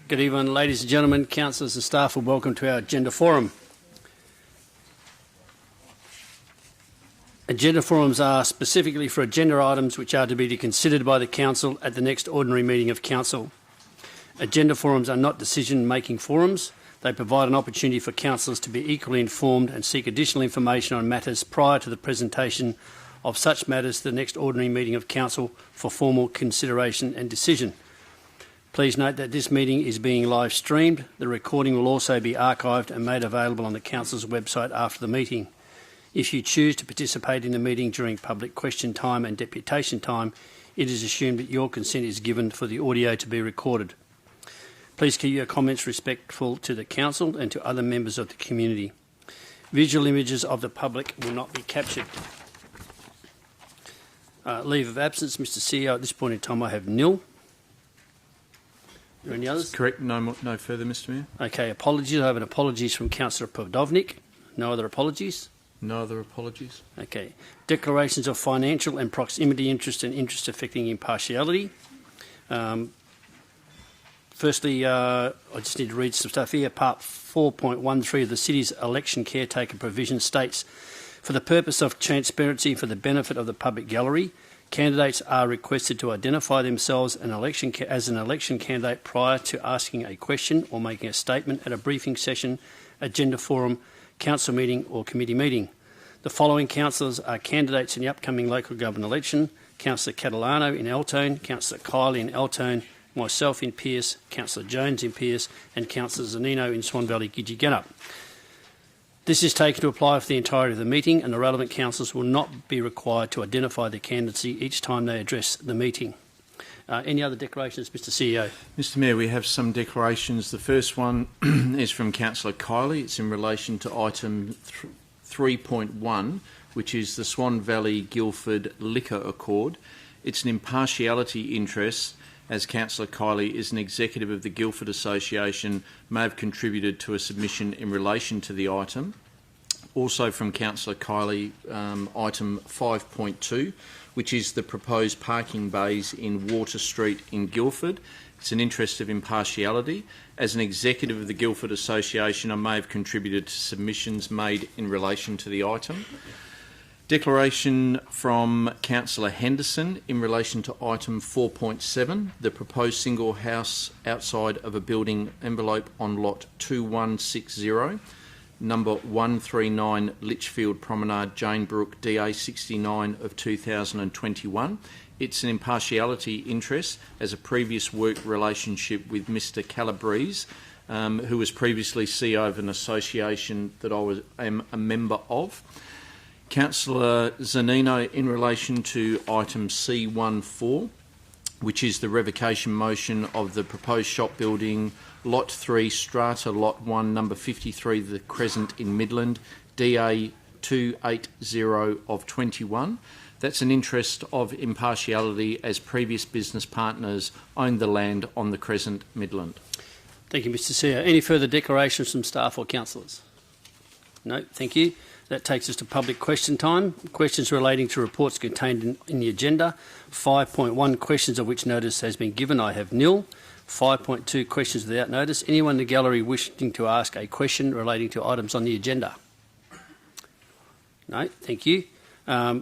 Good evening, ladies and gentlemen, councillors and staff, and welcome to our agenda forum. Agenda forums are specifically for agenda items which are to be considered by the council at the next ordinary meeting of council. Agenda forums are not decision-making forums. They provide an opportunity for councillors to be equally informed and seek additional information on matters prior to the presentation of such matters to the next ordinary meeting of council for formal consideration and decision. Please note that this meeting is being live streamed. The recording will also be archived and made available on the council's website after the meeting. If you choose to participate in the meeting during public question time and deputation time, it is assumed that your consent is given for the audio to be recorded. Please keep your comments respectful to the council and to other members of the community. Visual images of the public will not be captured. Leave of absence, Mr. CEO. At this point in time, I have nil. Are there any others? Correct. No further, Mr. Mayor. Okay, apologies. I have an apologies from Councillor Podovnik. No other apologies? No other apologies. Okay. Declarations of financial and proximity interest and interest affecting impartiality. Firstly, I just need to read some stuff here. Part 4.13 of the City's election caretaker provision states, for the purpose of transparency for the benefit of the public gallery, candidates are requested to identify themselves as an election candidate prior to asking a question or making a statement at a briefing session, agenda forum, council meeting or committee meeting. The following councillors are candidates in the upcoming local government election: Councillor Catalano in Altone, Councillor Kiley in Altone, myself in Pearce, Councillor Jones in Pearce and Councillor Zanino in Swan Valley Gidgee. This is taken to apply for the entirety of the meeting, and the relevant councillors will not be required to identify the candidacy each time they address the meeting. Any other declarations, Mr. CEO? Mr. Mayor, we have some declarations. The first one is from Councillor Kiley. It's in relation to item 3.1, which is the Swan Valley Guildford Liquor Accord. It's an impartiality interest, as Councillor Kiley is an executive of the Guildford Association, may have contributed to a submission in relation to the item. Also from Councillor Kiley, item 5.2, which is the proposed parking bays in Water Street in Guildford. It's an interest of impartiality. As an executive of the Guildford Association, I may have contributed to submissions made in relation to the item. Declaration from Councillor Henderson in relation to item 4.7, the proposed single house outside of a building envelope on lot 2160, number 139 Litchfield Promenade, Janebrook, DA 69 of 2021. It's an impartiality interest as a previous work relationship with Mr. Calabrese, who was previously CEO of an association that I am a member of. Councillor Zanino in relation to item C14, which is the revocation motion of the proposed shop building, Lot 3, Strata, Lot 1, number 53, The Crescent in Midland, DA 280 of 21. That's an interest of impartiality as previous business partners owned the land on the Crescent, Midland. Thank you, Mr. CEO. Any further declarations from staff or councillors? No, thank you. That takes us to public question time. Questions relating to reports contained in the agenda. 5.1 questions of which notice has been given. I have nil. 5.2 questions without notice. Anyone in the gallery wishing to ask a question relating to items on the agenda? No, thank you.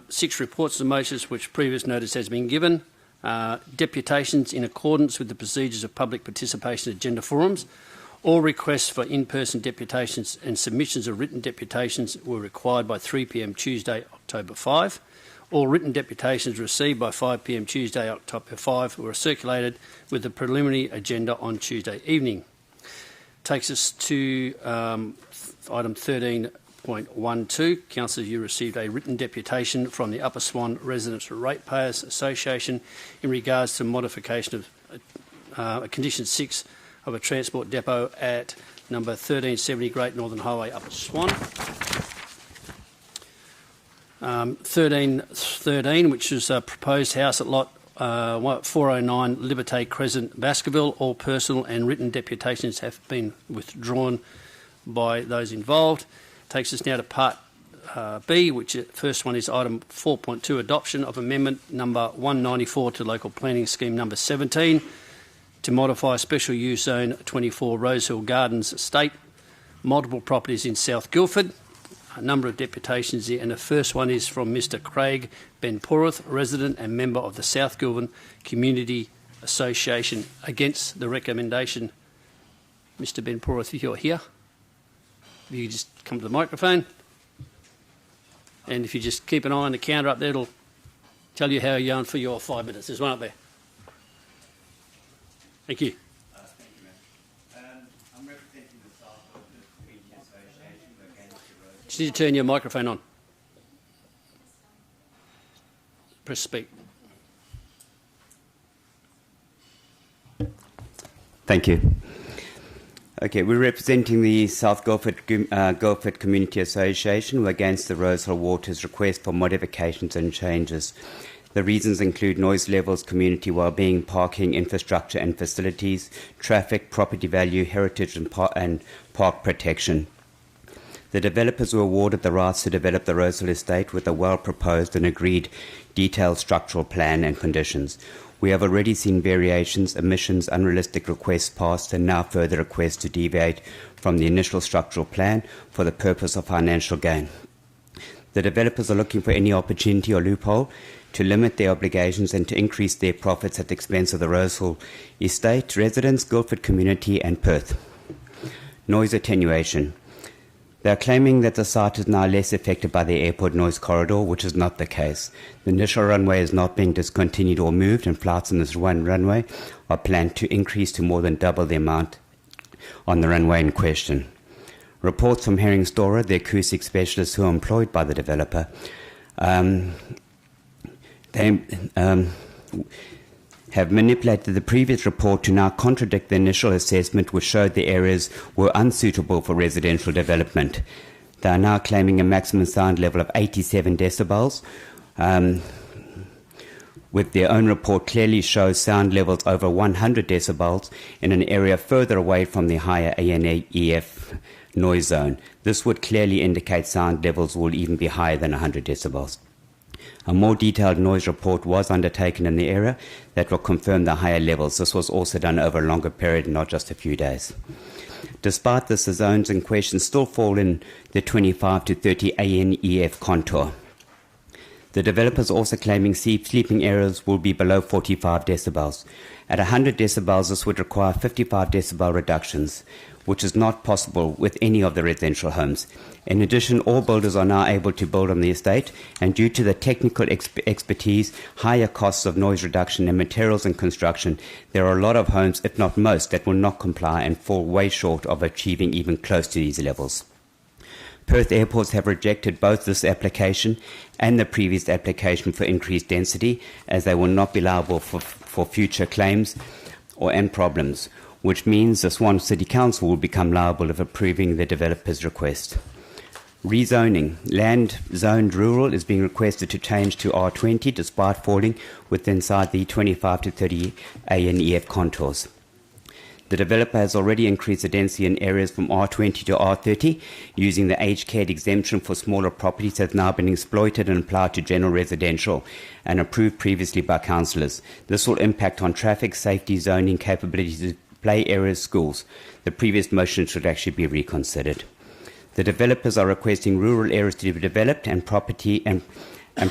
6 reports and motions which previous notice has been given. Deputations in accordance with the procedures of public participation agenda forums. All requests for in-person deputations and submissions of written deputations were required by 3 p.m. Tuesday, October 5. All written deputations received by 5 p.m. Tuesday, October 5 were circulated with the preliminary agenda on Tuesday evening. Takes us to item 13.12. Councillors, you received a written deputation from the Upper Swan Residents Ratepayers Association in regards to modification of condition 6 of a transport depot at number 1370 Great Northern Highway, Upper Swan. 1313, which is a proposed house at lot 409 Liberté Crescent, Baskerville. All personal and written deputations have been withdrawn by those involved. Takes us now to part B, which first one is item 4.2, adoption of amendment number 194 to local planning scheme number 17. to modify Special Use Zone 24 Rosehill Gardens Estate, multiple properties in South Guildford, a number of deputations here, and the first one is from Mr Craig Ben-Porth, resident and member of the South Guildford Community Association. Against the recommendation, Mr Ben-Porth, if you're here, if you just come to the microphone, and if you just keep an eye on the counter up there, it'll tell you how you're going for your 5 minutes. There's one up there. Thank you. Thank you, Matt. I'm representing the South Guildford Community Association against the road. Just need to turn your microphone on. Press speak. Thank you. Okay, we're representing the South Guildford Community Association against the Rosehill Waters request for modifications and changes. The reasons include noise levels, community wellbeing, parking, infrastructure and facilities, traffic, property value, heritage and park protection. The developers were awarded the rights to develop the Rosehill estate with a well-proposed and agreed detailed structural plan and conditions. We have already seen variations, omissions, unrealistic requests passed, and now further requests to deviate from the initial structural plan for the purpose of financial gain. The developers are looking for any opportunity or loophole to limit their obligations and to increase their profits at the expense of the Rosehill estate, residents, Guildford community and Perth. Noise attenuation. They are claiming that the site is now less affected by the airport noise corridor, which is not the case. The initial runway is not being discontinued or moved, and flights on this one runway are planned to increase to more than double the amount on the runway in question. Reports from Herring Storer, the acoustic specialists who are employed by the developer, have manipulated the previous report to now contradict the initial assessment, which showed the areas were unsuitable for residential development. They are now claiming a maximum sound level of 87 decibels, with their own report clearly shows sound levels over 100 decibels in an area further away from the higher ANEF noise zone. This would clearly indicate sound levels will even be higher than 100 decibels. A more detailed noise report was undertaken in the area that will confirm the higher levels. This was also done over a longer period, not just a few days. Despite this, the zones in question still fall in the 25 to 30 ANEF contour. The developers also claiming sleeping areas will be below 45 decibels. At 100 decibels, this would require 55 decibel reductions, which is not possible with any of the residential homes. In addition, all builders are now able to build on the estate, and due to the technical expertise, higher costs of noise reduction and materials and construction, there are a lot of homes, if not most, that will not comply and fall way short of achieving even close to these levels. Perth airports have rejected both this application and the previous application for increased density, as they will not be liable for future claims and problems, which means the Swan City Council will become liable if approving the developer's request. Rezoning. Land zoned rural is being requested to change to R20 despite falling within the 25 to 30 ANEF contours. The developer has already increased the density in areas from R20 to R30 using the aged care exemption for smaller properties that has now been exploited and applied to general residential and approved previously by councillors. This will impact on traffic, safety, zoning capabilities, play areas, schools. The previous motion should actually be reconsidered. The developers are requesting rural areas to be developed and property and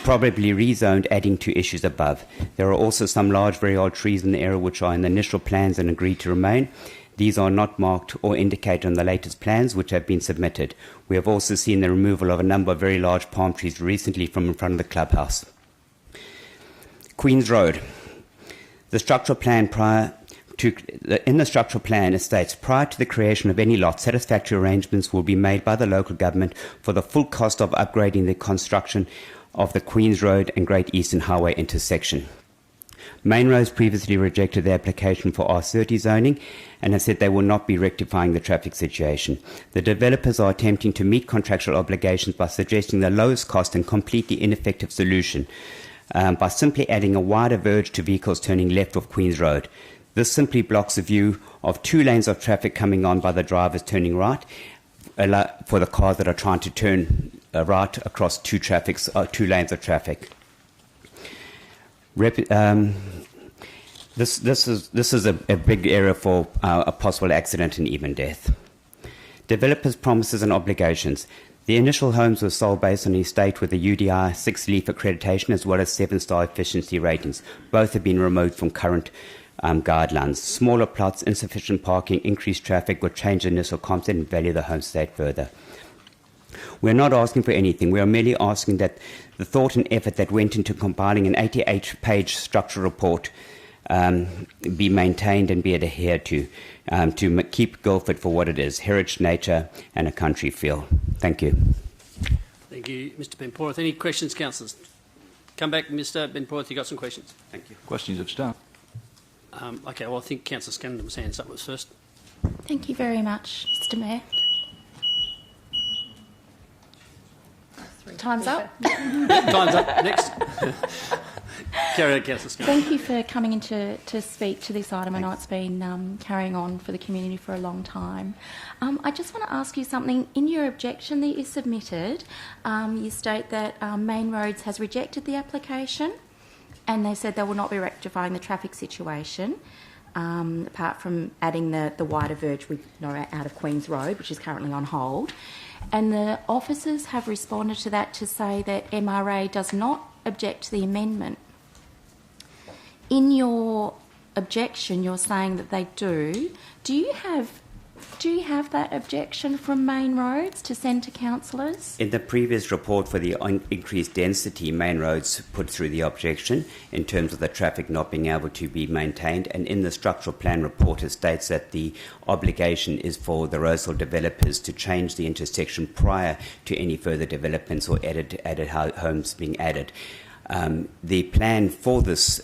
probably rezoned, adding to issues above. There are also some large, very old trees in the area which are in the initial plans and agreed to remain. These are not marked or indicated on the latest plans which have been submitted. We have also seen the removal of a number of very large palm trees recently from in front of the clubhouse. Queen's Road. The structural plan in the structural plan, it states, prior to the creation of any lot, satisfactory arrangements will be made by the local government for the full cost of upgrading the construction of the Queen's Road and Great Eastern Highway intersection. Main Roads previously rejected the application for R30 zoning and have said they will not be rectifying the traffic situation. The developers are attempting to meet contractual obligations by suggesting the lowest cost and completely ineffective solution by simply adding a wider verge to vehicles turning left off Queen's Road. This simply blocks the view of 2 lanes of traffic coming on by the drivers turning right for the cars that are trying to turn right across 2 lanes of traffic. This is a big area for a possible accident and even death. Developers' promises and obligations. The initial homes were sold based on the estate with a UDI 6-leaf accreditation as well as 7-star efficiency ratings. Both have been removed from current guidelines. Smaller plots, insufficient parking, increased traffic would change the initial concept and value the homestead further. We're not asking for anything. We are merely asking that the thought and effort that went into compiling an 88-page structural report be maintained and be adhered to keep Guildford for what it is, heritage, nature and a country feel. Thank you. Thank you, Mr Ben-Porth. Any questions, councillors? Come back, Mr Ben-Porth, you've got some questions. Thank you. Questions of staff. Okay, well, I think Councillor Scannan's hands up was first. Thank you very much, Mr Mayor. Time's up. Time's up. Next. Carry on, Councillor Scanlon. Thank you for coming in to speak to this item. I know it's been carrying on for the community for a long time. I just want to ask you something. In your objection that you submitted, you state that Main Roads has rejected the application and they said they will not be rectifying the traffic situation, apart from adding the wider verge out of Queen's Road, which is currently on hold. And the officers have responded to that to say that MRA does not object to the amendment. In your objection, you're saying that they do. Do you have that objection from Main Roads to send to councillors? In the previous report for the increased density, Main Roads put through the objection in terms of the traffic not being able to be maintained, and in the structural plan report it states that the obligation is for the Roseville developers to change the intersection prior to any further developments or added homes being added. The plan for this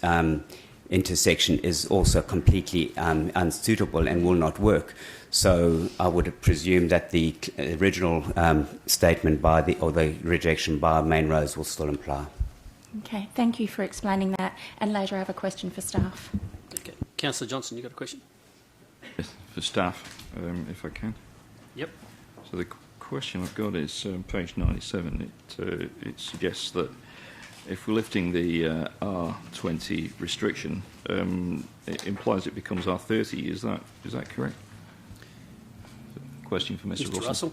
intersection is also completely unsuitable and will not work. So I would presume that the original statement or the rejection by Main Roads will still apply. Okay, thank you for explaining that. And later I have a question for staff. Okay. Councillor Johnson, you got a question? Yes, for staff, if I can. Yep. So the question I've got is page 97. It suggests that if we're lifting the R20 restriction, it implies it becomes R30. Is that correct? Question for Mr. Russell.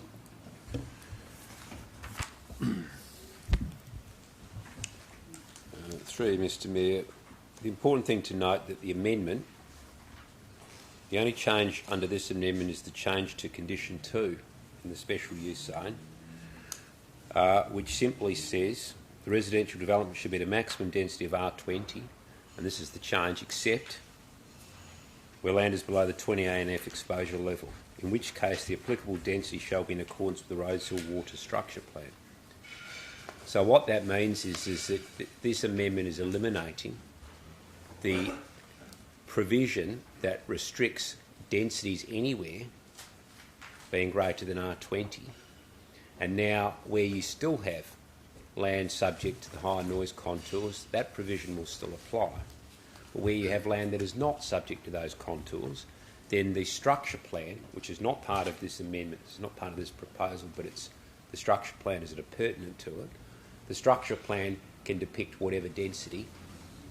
Through you, Mr Mayor, the important thing to note that the only change under this amendment is the change to condition 2 in the special use zone, which simply says the residential development should be at a maximum density of R20, and this is the change, except where land is below the 20 ANF exposure level, in which case the applicable density shall be in accordance with the Roseville Water Structure Plan. So what that means is that this amendment is eliminating the provision that restricts densities anywhere being greater than R20, and now where you still have land subject to the high noise contours, that provision will still apply. But where you have land that is not subject to those contours, then the structure plan, which is not part of this amendment, it's not part of this proposal, but it's the structure plan is pertinent to it. The structure plan can depict whatever density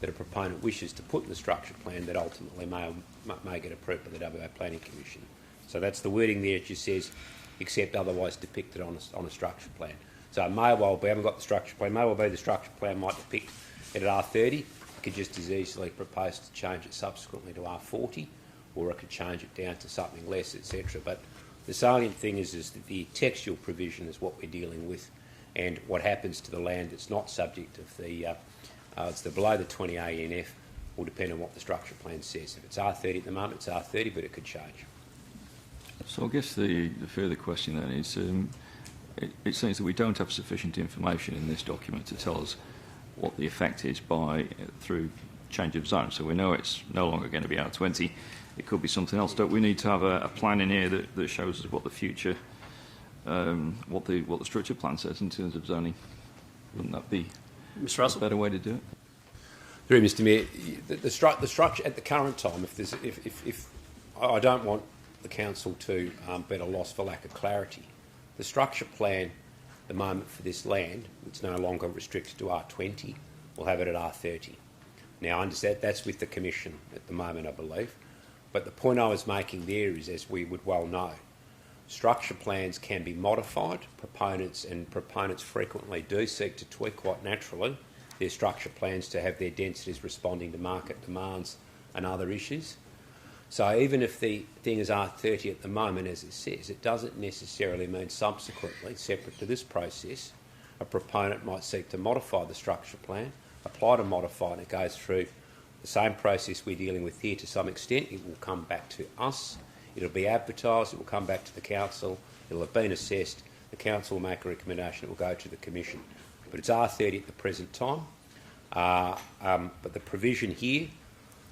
that a proponent wishes to put in the structure plan that ultimately may get approved by the WA Planning Commission. So that's the wording there. It just says, except otherwise depicted on a structure plan. So it may well be, we haven't got the structure plan, may well be the structure plan might depict it at R30. It could just as easily propose to change it subsequently to R40, or it could change it down to something less, etc. But the salient thing is that the textual provision is what we're dealing with, and what happens to the land that's not subject of it's the below the 20 ANF will depend on what the structure plan says. If it's R30 at the moment, it's R30, but it could change. So I guess the further question then is, it seems that we don't have sufficient information in this document to tell us what the effect is through change of zone. So we know it's no longer going to be R20. It could be something else. Don't we need to have a plan in here that shows us what the future, what the structure plan says in terms of zoning? Wouldn't that be Mr. Russell? a better way to do it? Through Mr Mayor, the structure at the current time, if I don't want the council to be at a loss for lack of clarity, the structure plan at the moment for this land, it's no longer restricted to R20, we'll have it at R30. Now, I understand that's with the Commission at the moment, I believe. But the point I was making there is, as we would well know, structure plans can be modified. Proponents frequently do seek to tweak, quite naturally, their structure plans to have their densities responding to market demands and other issues. So even if the thing is R30 at the moment, as it says, it doesn't necessarily mean subsequently, separate to this process, a proponent might seek to modify the structure plan, apply to modify, and it goes through the same process we're dealing with here to some extent. It will come back to us, it'll be advertised, it will come back to the council, it'll have been assessed, the council will make a recommendation, it will go to the commission. But it's R30 at the present time. But the provision here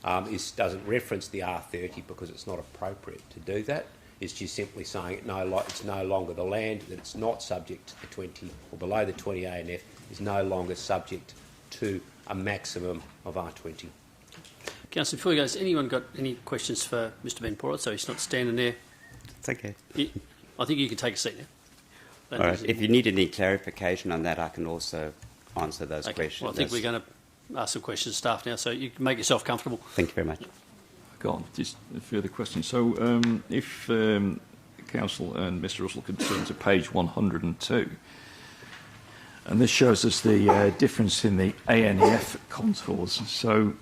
doesn't reference the R30 because it's not appropriate to do that. It's just simply saying it's no longer the land, that it's not subject to the 20 or below the 20 ANF, is no longer subject to a maximum of R20. Councillor, before we go, has anyone got any questions for Mr Ben Porter? So he's not standing there. It's okay. I think you can take a seat now. All right. If you need any clarification on that, I can also answer those questions. Well, I think we're going to ask some questions to staff now, so you can make yourself comfortable. Thank you very much. Go on, just a further question. So if Council and Mr Russell could turn to page 102, and this shows us the difference in the ANEF contours. So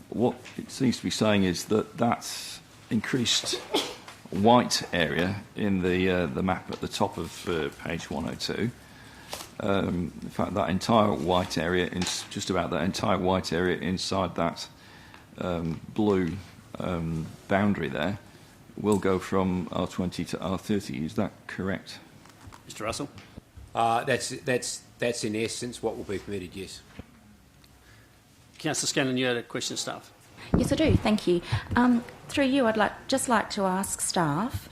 what it seems to be saying is that that increased white area in the map at the top of page 102, in fact, that entire white area, just about that entire white area inside that blue boundary there, will go from R20 to R30. Is that correct? Mr Russell? That's in essence what will be permitted, yes. Councillor Scanlon, you had a question, staff. Yes, I do. Thank you. Through you, I'd just like to ask staff,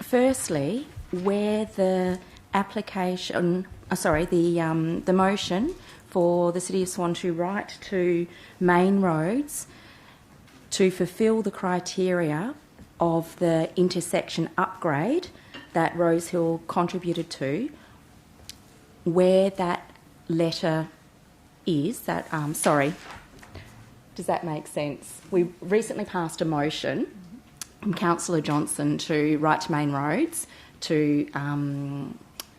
firstly, where the application, the motion for the City of Swan to write to Main Roads to fulfil the criteria of the intersection upgrade that Rosehill contributed to, where that letter is, that, does that make sense? We recently passed a motion from Councillor Johnson to write to Main Roads to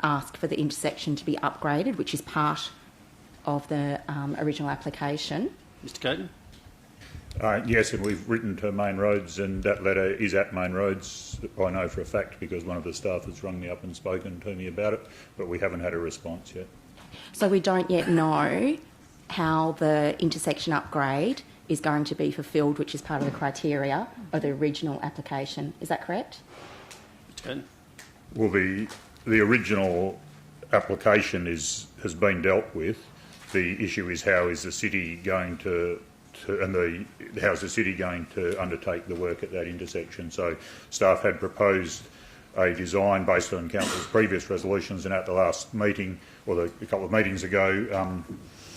ask for the intersection to be upgraded, which is part of the original application. Mr Coaten? Yes, and we've written to Main Roads, and that letter is at Main Roads, I know for a fact, because one of the staff has rung me up and spoken to me about it, but we haven't had a response yet. So we don't yet know how the intersection upgrade is going to be fulfilled, which is part of the criteria of the original application. Is that correct? Mr Coaten? Well, the original application has been dealt with. The issue is how is the city going to how's the city going to undertake the work at that intersection? So staff had proposed a design based on council's previous resolutions, and at the last meeting, or a couple of meetings ago,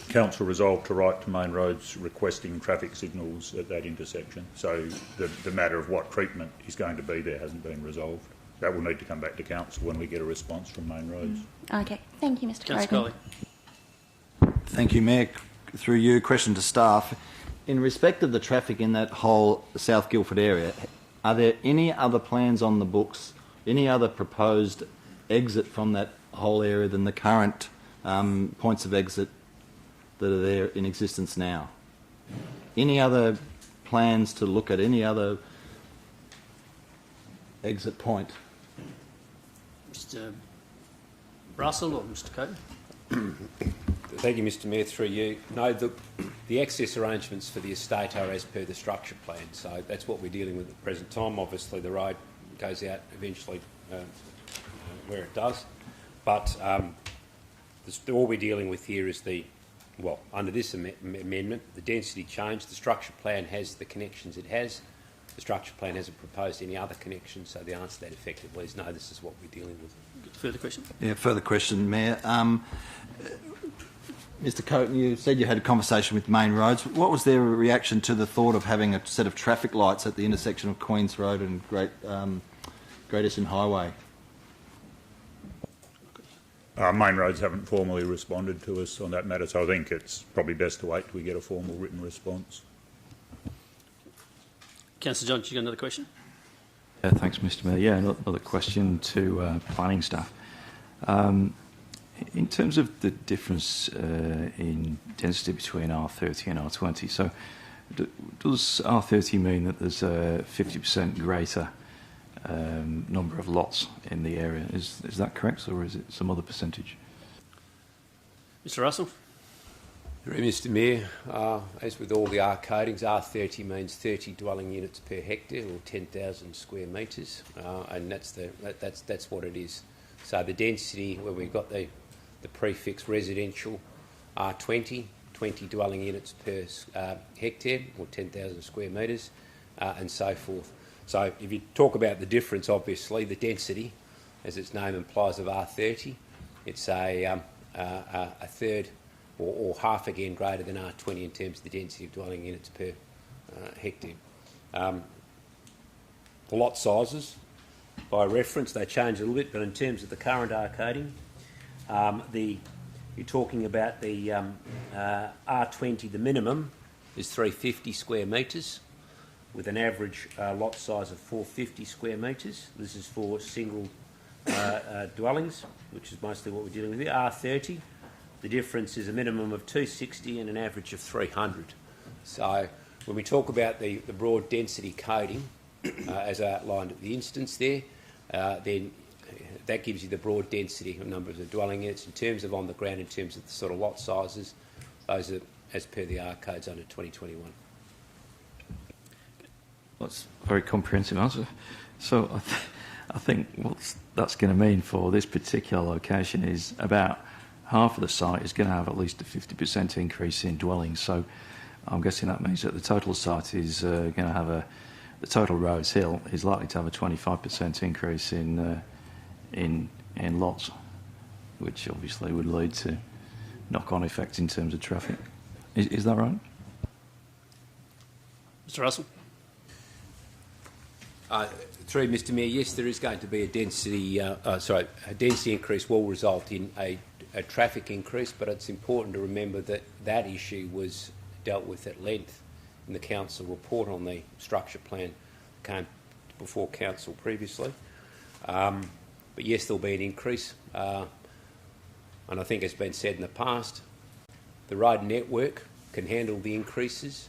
council resolved to write to Main Roads requesting traffic signals at that intersection. So the matter of what treatment is going to be there hasn't been resolved. That will need to come back to council when we get a response from Main Roads. Okay, thank you, Mr Councillor Coaten. Thank you, Mayor. Through you, question to staff. In respect of the traffic in that whole South Guildford area, are there any other plans on the books, any other proposed exit from that whole area than the current points of exit that are there in existence now? Any other plans to look at any other exit point? Mr Russell or Mr Coaten? Thank you, Mr Mayor. Through you. No, the access arrangements for the estate are as per the structure plan, so that's what we're dealing with at the present time. Obviously, the road goes out eventually where it does, but all we're dealing with here is under this amendment, the density change. The structure plan has the connections it has. The structure plan hasn't proposed any other connections, so the answer to that effectively is no, this is what we're dealing with. Further question? Yeah, further question, Mayor. Mr Coaten, you said you had a conversation with Main Roads. What was their reaction to the thought of having a set of traffic lights at the intersection of Queen's Road and Great Eastern Highway? Main Roads haven't formally responded to us on that matter, so I think it's probably best to wait till we get a formal written response. Councillor John, you got another question? Thanks, Mr Mayor. Yeah, another question to planning staff. In terms of the difference in density between R30 and R20, so does R30 mean that there's a 50% greater number of lots in the area? Is that correct, or is it some other percentage? Mr Russell? Mr Mayor, as with all the R codings, R30 means 30 dwelling units per hectare, or 10,000 square metres, and that's what it is. So the density, where we've got the prefix residential, R20, 20 dwelling units per hectare, or 10,000 square metres, and so forth. So if you talk about the difference, obviously, the density, as its name implies, of R30, it's a third or half again greater than R20 in terms of the density of dwelling units per hectare. The lot sizes, by reference, they change a little bit, but in terms of the current R coding, you're talking about the R20, the minimum is 350 square metres, with an average lot size of 450 square metres. This is for single dwellings, which is mostly what we're dealing with here. R30, the difference is a minimum of 260 and an average of 300. So when we talk about the broad density coding, as outlined at the instance there, then that gives you the broad density of numbers of dwelling units. In terms of on the ground, in terms of the sort of lot sizes, those are as per the R codes under 2021. That's a very comprehensive answer. So I think what that's going to mean for this particular location is about half of the site is going to have at least a 50% increase in dwellings. So I'm guessing that means that the total site is going to have the total Rose Hill is likely to have a 25% increase in lots, which obviously would lead to knock-on effects in terms of traffic. Is that right? Mr Russell? Through Mr Mayor, yes, there is going to be a density increase will result in a traffic increase, but it's important to remember that that issue was dealt with at length in the council report on the structure plan that came before council previously. But yes, there'll be an increase, and I think it's been said in the past, the road network can handle the increases,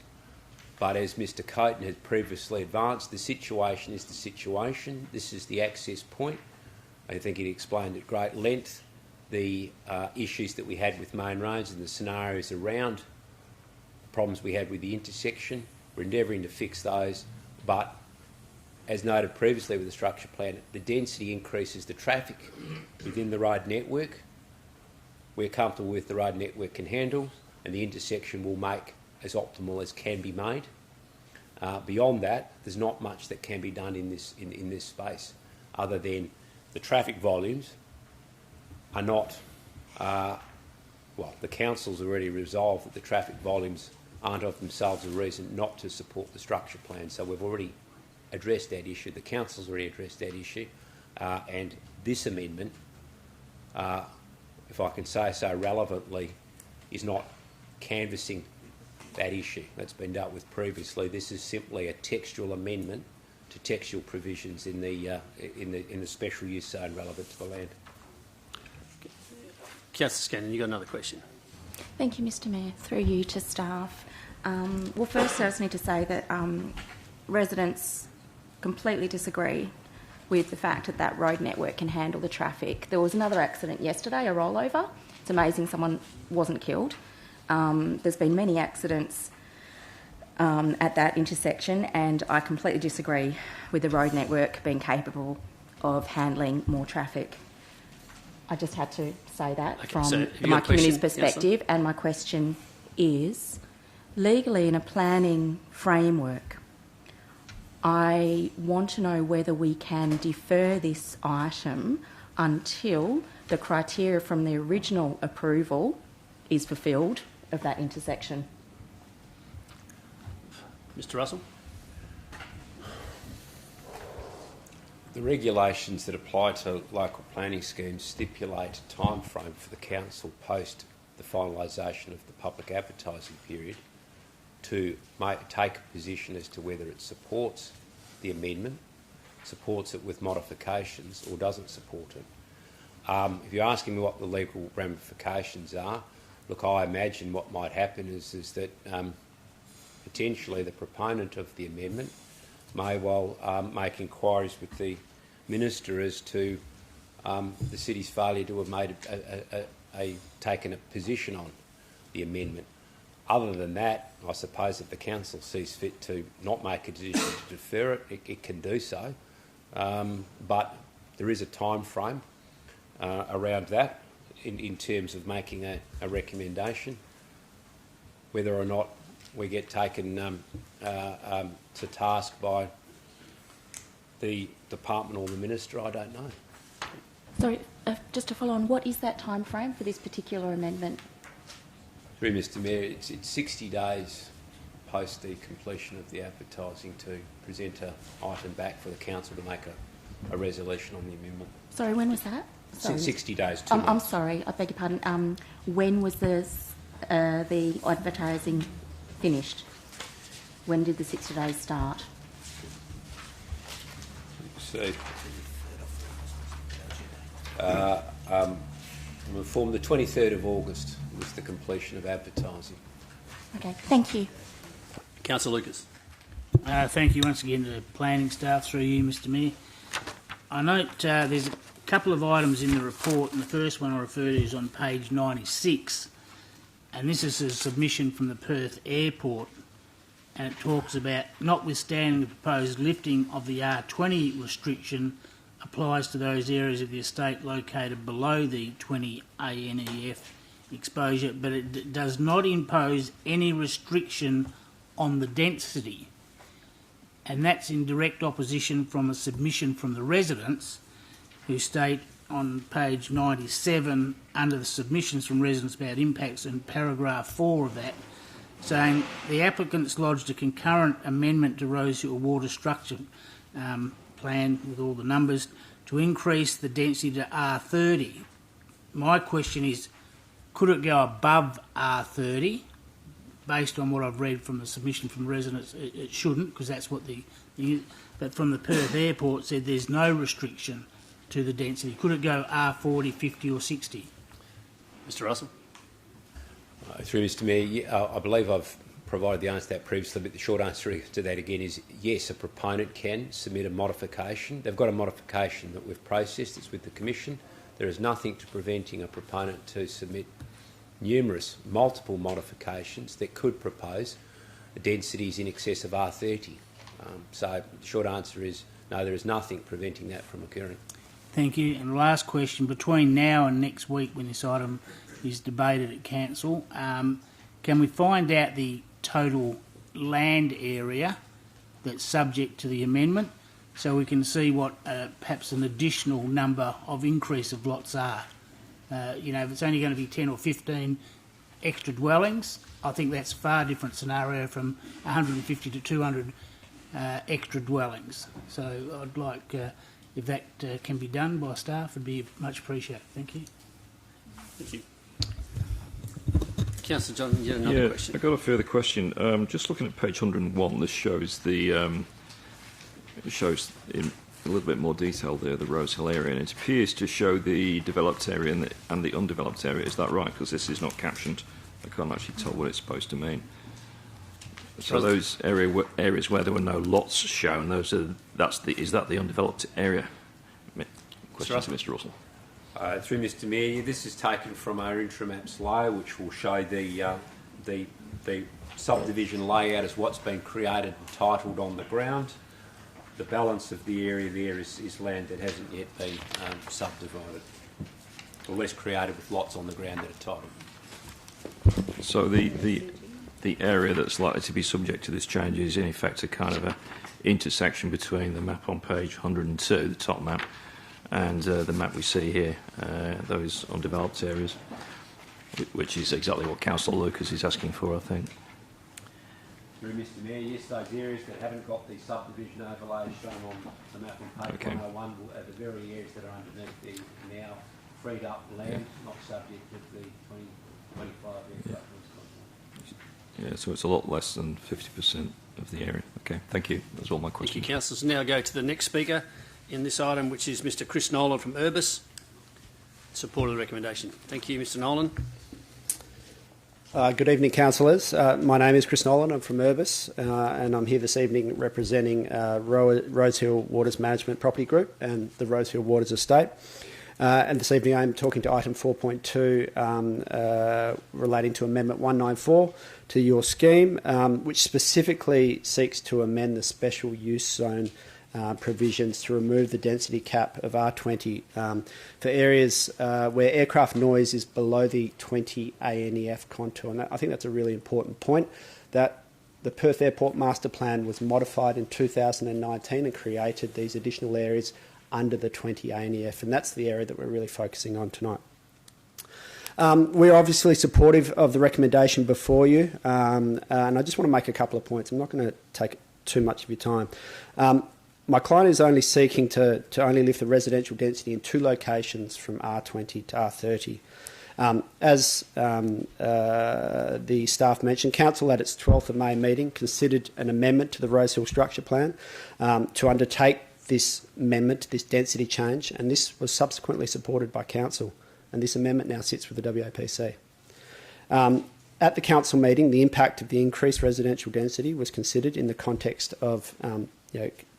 but as Mr Coaten has previously advanced, the situation is the situation. This is the access point. I think he explained at great length the issues that we had with main roads and the scenarios around the problems we had with the intersection. We're endeavouring to fix those, but as noted previously with the structure plan, the density increases the traffic within the road network. We're comfortable with the road network can handle, and the intersection will make as optimal as can be made. Beyond that, there's not much that can be done in this space, other than the traffic volumes are not. The council's already resolved that the traffic volumes aren't of themselves a reason not to support the structure plan. So we've already addressed that issue. The council's already addressed that issue, and this amendment, if I can say so relevantly, is not canvassing that issue. That's been dealt with previously. This is simply a textual amendment to textual provisions in the special use zone relevant to the land. Councillor Scanlon, you got another question? Thank you, Mr Mayor. Through you to staff. Well, first I just need to say that residents completely disagree with the fact that that road network can handle the traffic. There was another accident yesterday, a rollover. It's amazing someone wasn't killed. There's been many accidents at that intersection, and I completely disagree with the road network being capable of handling more traffic. I just had to say that from my community's perspective. And my question is, legally in a planning framework, I want to know whether we can defer this item until the criteria from the original approval is fulfilled of that intersection. Mr Russell? The regulations that apply to local planning schemes stipulate a time frame for the council post the finalisation of the public advertising period to take a position as to whether it supports the amendment, supports it with modifications, or doesn't support it. If you're asking me what the legal ramifications are, look, I imagine what might happen is that potentially the proponent of the amendment may well make inquiries with the Minister as to the city's failure to have made taken a position on the amendment. Other than that, I suppose if the council sees fit to not make a decision to defer it, it can do so. But there is a time frame around that in terms of making a recommendation. Whether or not we get taken to task by the department or the Minister, I don't know. Sorry, just to follow on, what is that time frame for this particular amendment? Through Mr Mayor, it's 60 days post the completion of the advertising to present an item back for the council to make a resolution on the amendment. Sorry, when was that? Sorry. 60 days. I'm sorry, I beg your pardon. When was the advertising finished? When did the 60 days start? So, I'm informed the 23rd of August was the completion of advertising. Okay, thank you. Councillor Lucas. Thank you once again to the planning staff through you, Mr Mayor. I note there's a couple of items in the report, and the first one I refer to is on page 96, and this is a submission from the Perth Airport, and it talks about notwithstanding the proposed lifting of the R20 restriction applies to those areas of the estate located below the 20 ANEF exposure, but it does not impose any restriction on the density. And that's in direct opposition from a submission from the residents who state on page 97 under the submissions from residents about impacts in paragraph 4 of that, saying the applicants lodged a concurrent amendment to Rosehill Water Structure Plan with all the numbers to increase the density to R30. My question is, could it go above R30? Based on what I've read from the submission from residents, it shouldn't, because that's what but from the Perth Airport said there's no restriction to the density. Could it go R40, 50 or 60? Mr Russell. Through Mr Mayor, I believe I've provided the answer to that previously, but the short answer to that again is yes, a proponent can submit a modification. They've got a modification that we've processed, it's with the Commission. There is nothing to preventing a proponent to submit multiple modifications that could propose densities in excess of R30. So the short answer is no, there is nothing preventing that from occurring. Thank you. And last question, between now and next week when this item is debated at Council, can we find out the total land area that's subject to the amendment so we can see what perhaps an additional number of increase of lots are? If it's only going to be 10 or 15 extra dwellings, I think that's a far different scenario from 150 to 200 extra dwellings. So I'd like, if that can be done by staff, it'd be much appreciated. Thank you. Thank you. Councillor John, you had another question. I've got a further question. Just looking at page 101, this shows in a little bit more detail there, the Rosehill area, and it appears to show the developed area and the undeveloped area. Is that right? Because this is not captioned. I can't actually tell what it's supposed to mean. So those areas where there were no lots shown, is that the undeveloped area? Question to Mr Russell. Through Mr Mayor, this is taken from our interim maps layer, which will show the subdivision layout as what's been created and titled on the ground. The balance of the area there is land that hasn't yet been subdivided, or less created with lots on the ground that are titled. So the area that's likely to be subject to this change is in effect a kind of a intersection between the map on page 102, the top map, and the map we see here, those undeveloped areas, which is exactly what Councillor Lucas is asking for, I think. Through Mr Mayor, yes, those areas that haven't got the subdivision overlay shown on the map on page Okay. 101 are the very areas that are underneath the now freed up land, not subject to the 2025 aircraft noise control. Yeah, so it's a lot less than 50% of the area. Okay, thank you. That's all my Thank you, questions. councillors. Now go to the next speaker in this item, which is Mr Chris Nolan from Urbis. Support of the recommendation. Thank you, Mr Nolan. Good evening, councillors. My name is Chris Nolan. I'm from Urbis, and I'm here this evening representing Rosehill Waters Management Property Group and the Rosehill Waters Estate. And this evening I'm talking to item 4.2 relating to Amendment 194 to your scheme, which specifically seeks to amend the special use zone provisions to remove the density cap of R20 for areas where aircraft noise is below the 20 ANEF contour. And I think that's a really important point, that the Perth Airport Master Plan was modified in 2019 and created these additional areas under the 20 ANEF, and that's the area that we're really focusing on tonight. We're obviously supportive of the recommendation before you, and I just want to make a couple of points. I'm not going to take too much of your time. My client is only seeking to only lift the residential density in 2 locations from R20 to R30. As the staff mentioned, Council at its 12th of May meeting considered an amendment to the Rosehill Structure Plan to undertake this amendment, this density change, and this was subsequently supported by Council, and this amendment now sits with the WAPC. At the Council meeting, the impact of the increased residential density was considered in the context of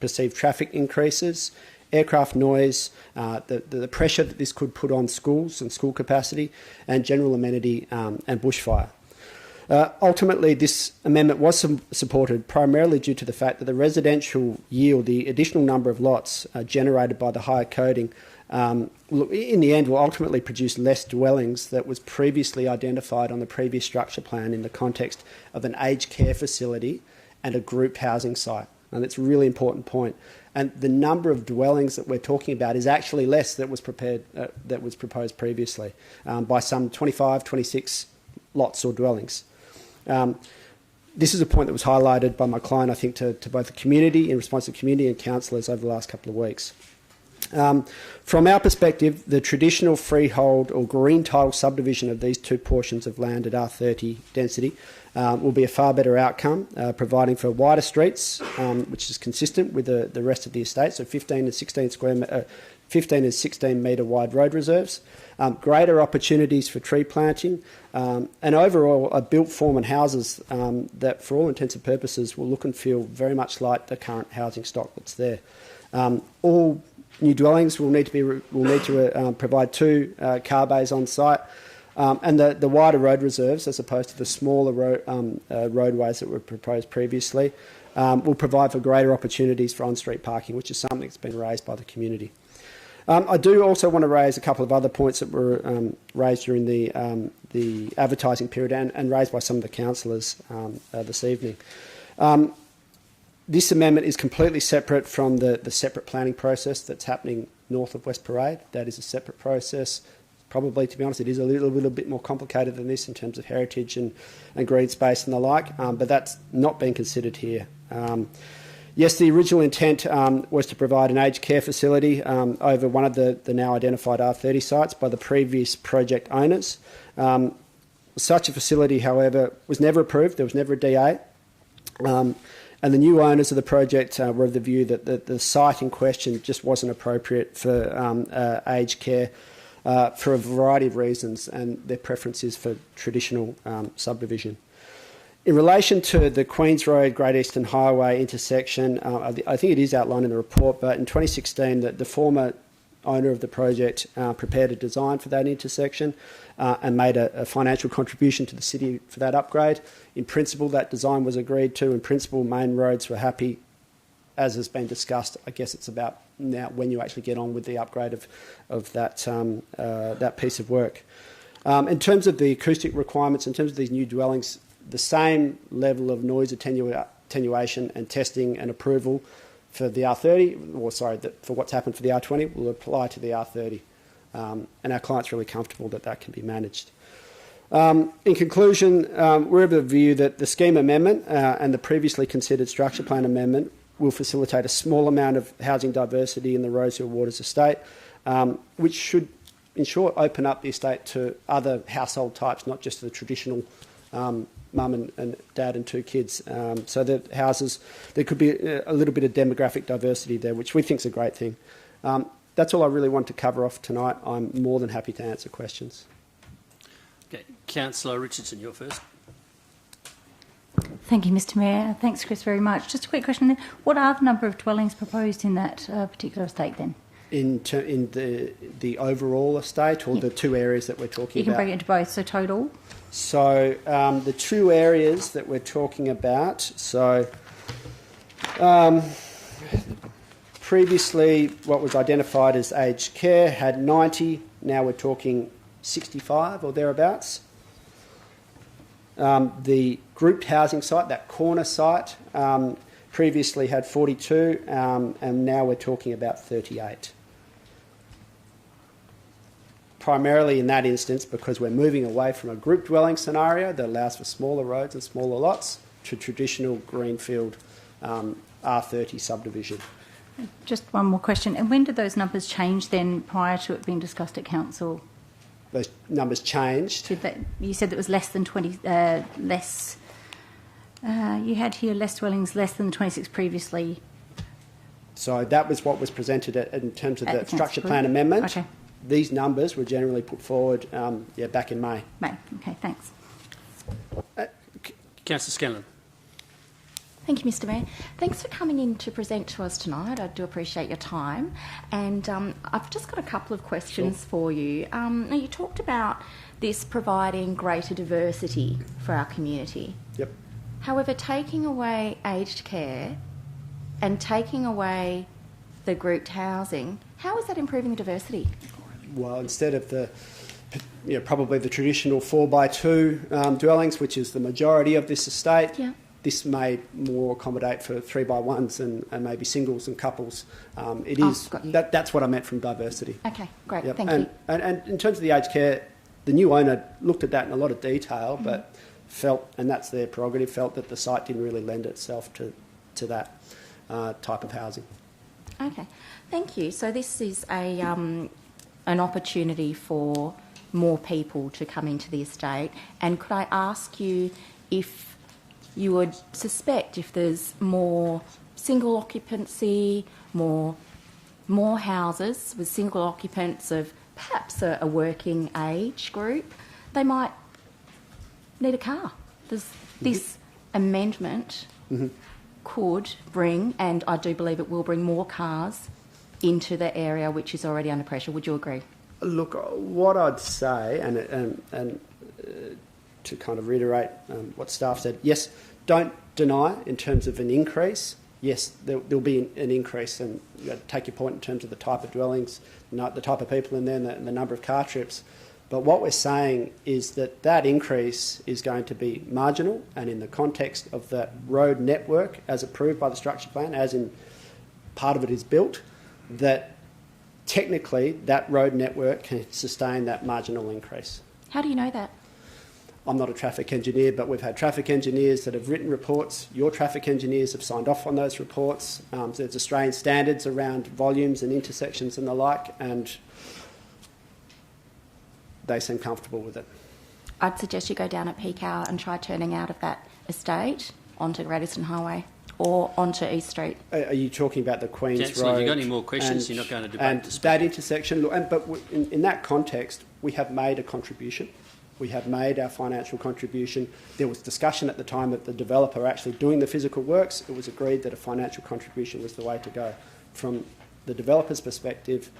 perceived traffic increases, aircraft noise, the pressure that this could put on schools and school capacity, and general amenity and bushfire. Ultimately, this amendment was supported primarily due to the fact that the residential yield, the additional number of lots generated by the higher coding, in the end will ultimately produce less dwellings that was previously identified on the previous structure plan in the context of an aged care facility and a group housing site. And that's a really important point. And the number of dwellings that we're talking about is actually less that was proposed previously by some 25, 26 lots or dwellings. This is a point that was highlighted by my client, I think, to both the community, in response to the community and councillors over the last couple of weeks. From our perspective, the traditional freehold or green title subdivision of these 2 portions of land at R30 density will be a far better outcome, providing for wider streets, which is consistent with the rest of the estate, so 15 and 16 metre wide road reserves, greater opportunities for tree planting, and overall built form and houses that, for all intents and purposes, will look and feel very much like the current housing stock that's there. All new dwellings will need to provide 2 car bays on site, and the wider road reserves, as opposed to the smaller roadways that were proposed previously, will provide for greater opportunities for on-street parking, which is something that's been raised by the community. I do also want to raise a couple of other points that were raised during the advertising period and raised by some of the councillors this evening. This amendment is completely separate from the separate planning process that's happening north of West Parade. That is a separate process. Probably, to be honest, it is a little bit more complicated than this in terms of heritage and green space and the like, but that's not been considered here. Yes, the original intent was to provide an aged care facility over one of the now identified R30 sites by the previous project owners. Such a facility, however, was never approved. There was never a DA. And the new owners of the project were of the view that the site in question just wasn't appropriate for aged care for a variety of reasons, and their preference is for traditional subdivision. In relation to the Queens Road Great Eastern Highway intersection, I think it is outlined in the report, but in 2016 the former owner of the project prepared a design for that intersection and made a financial contribution to the city for that upgrade. In principle, that design was agreed to. In principle, Main Roads were happy. As has been discussed, I guess it's about now when you actually get on with the upgrade of that piece of work. In terms of the acoustic requirements, in terms of these new dwellings, the same level of noise attenuation and testing and approval for the R30, for what's happened for the R20, will apply to the R30. And our client's really comfortable that can be managed. In conclusion, we're of the view that the scheme amendment and the previously considered structure plan amendment will facilitate a small amount of housing diversity in the Rosehill Waters estate, which should, in short, open up the estate to other household types, not just the traditional mum and dad and 2 kids. So that houses, there could be a little bit of demographic diversity there, which we think is a great thing. That's all I really want to cover off tonight. I'm more than happy to answer questions. Okay. Councillor Richardson, you're first. Thank you, Mr Mayor. Thanks, Chris, very much. Just a quick question then. What are the number of dwellings proposed in that particular estate then? In the overall estate, or the 2 areas that we're talking You can about? break it into both, so total? So the 2 areas that we're talking about, previously what was identified as aged care had 90, now we're talking 65 or thereabouts. The grouped housing site, that corner site, previously had 42, and now we're talking about 38. Primarily in that instance because we're moving away from a group dwelling scenario that allows for smaller roads and smaller lots to traditional greenfield R30 subdivision. Just one more question. And when did those numbers change then prior to it being discussed at council? Those numbers changed. You said it was less than 20, you had here less dwellings, less than the 26 previously. So that was what was presented in terms of the structure plan amendment. Okay. These numbers were generally put forward back in May. May. Okay, thanks. Councillor Scanlon. Thank you, Mr Mayor. Thanks for coming in to present to us tonight. I do appreciate your time. And I've just got a couple of questions for you. Now, you talked about this providing greater diversity for our community. Yep. However, taking away aged care and taking away the grouped housing, how is that improving the diversity? Well, instead of probably the traditional 4x2 dwellings, which is the majority of this estate, this may more accommodate for 3x1s and maybe singles and couples. That's what I meant from diversity. Okay, great, Yep. thank you. And in terms of the aged care, the new owner looked at that in a lot of detail, but felt, and that's their prerogative, felt that the site didn't really lend itself to that type of housing. Okay, thank you. So this is an opportunity for more people to come into the estate. And could I ask you if you would suspect if there's more single occupancy, more houses with single occupants of perhaps a working age group, they might need a car. This amendment could bring, and I do believe it will bring, more cars into the area which is already under pressure. Would you agree? Look, what I'd say, and to kind of reiterate what staff said, yes, don't deny in terms of an increase. Yes, there'll be an increase, and take your point in terms of the type of dwellings, the type of people in there, and the number of car trips. But what we're saying is that increase is going to be marginal, and in the context of the road network as approved by the structure plan, as in part of it is built, that technically that road network can sustain that marginal increase. How do you know that? I'm not a traffic engineer, but we've had traffic engineers that have written reports. Your traffic engineers have signed off on those reports. So there's Australian standards around volumes and intersections and the like, and they seem comfortable with it. I'd suggest you go down at peak hour and try turning out of that estate onto Great Eastern Highway or onto East Street. Are you talking about the Queen's Chancellor, Road? if you've got any more questions, you're not going to debate and this. That intersection. Look, but in that context, we have made a contribution. We have made our financial contribution. There was discussion at the time that the developer actually doing the physical works. It was agreed that a financial contribution was the way to go. From the developer's perspective,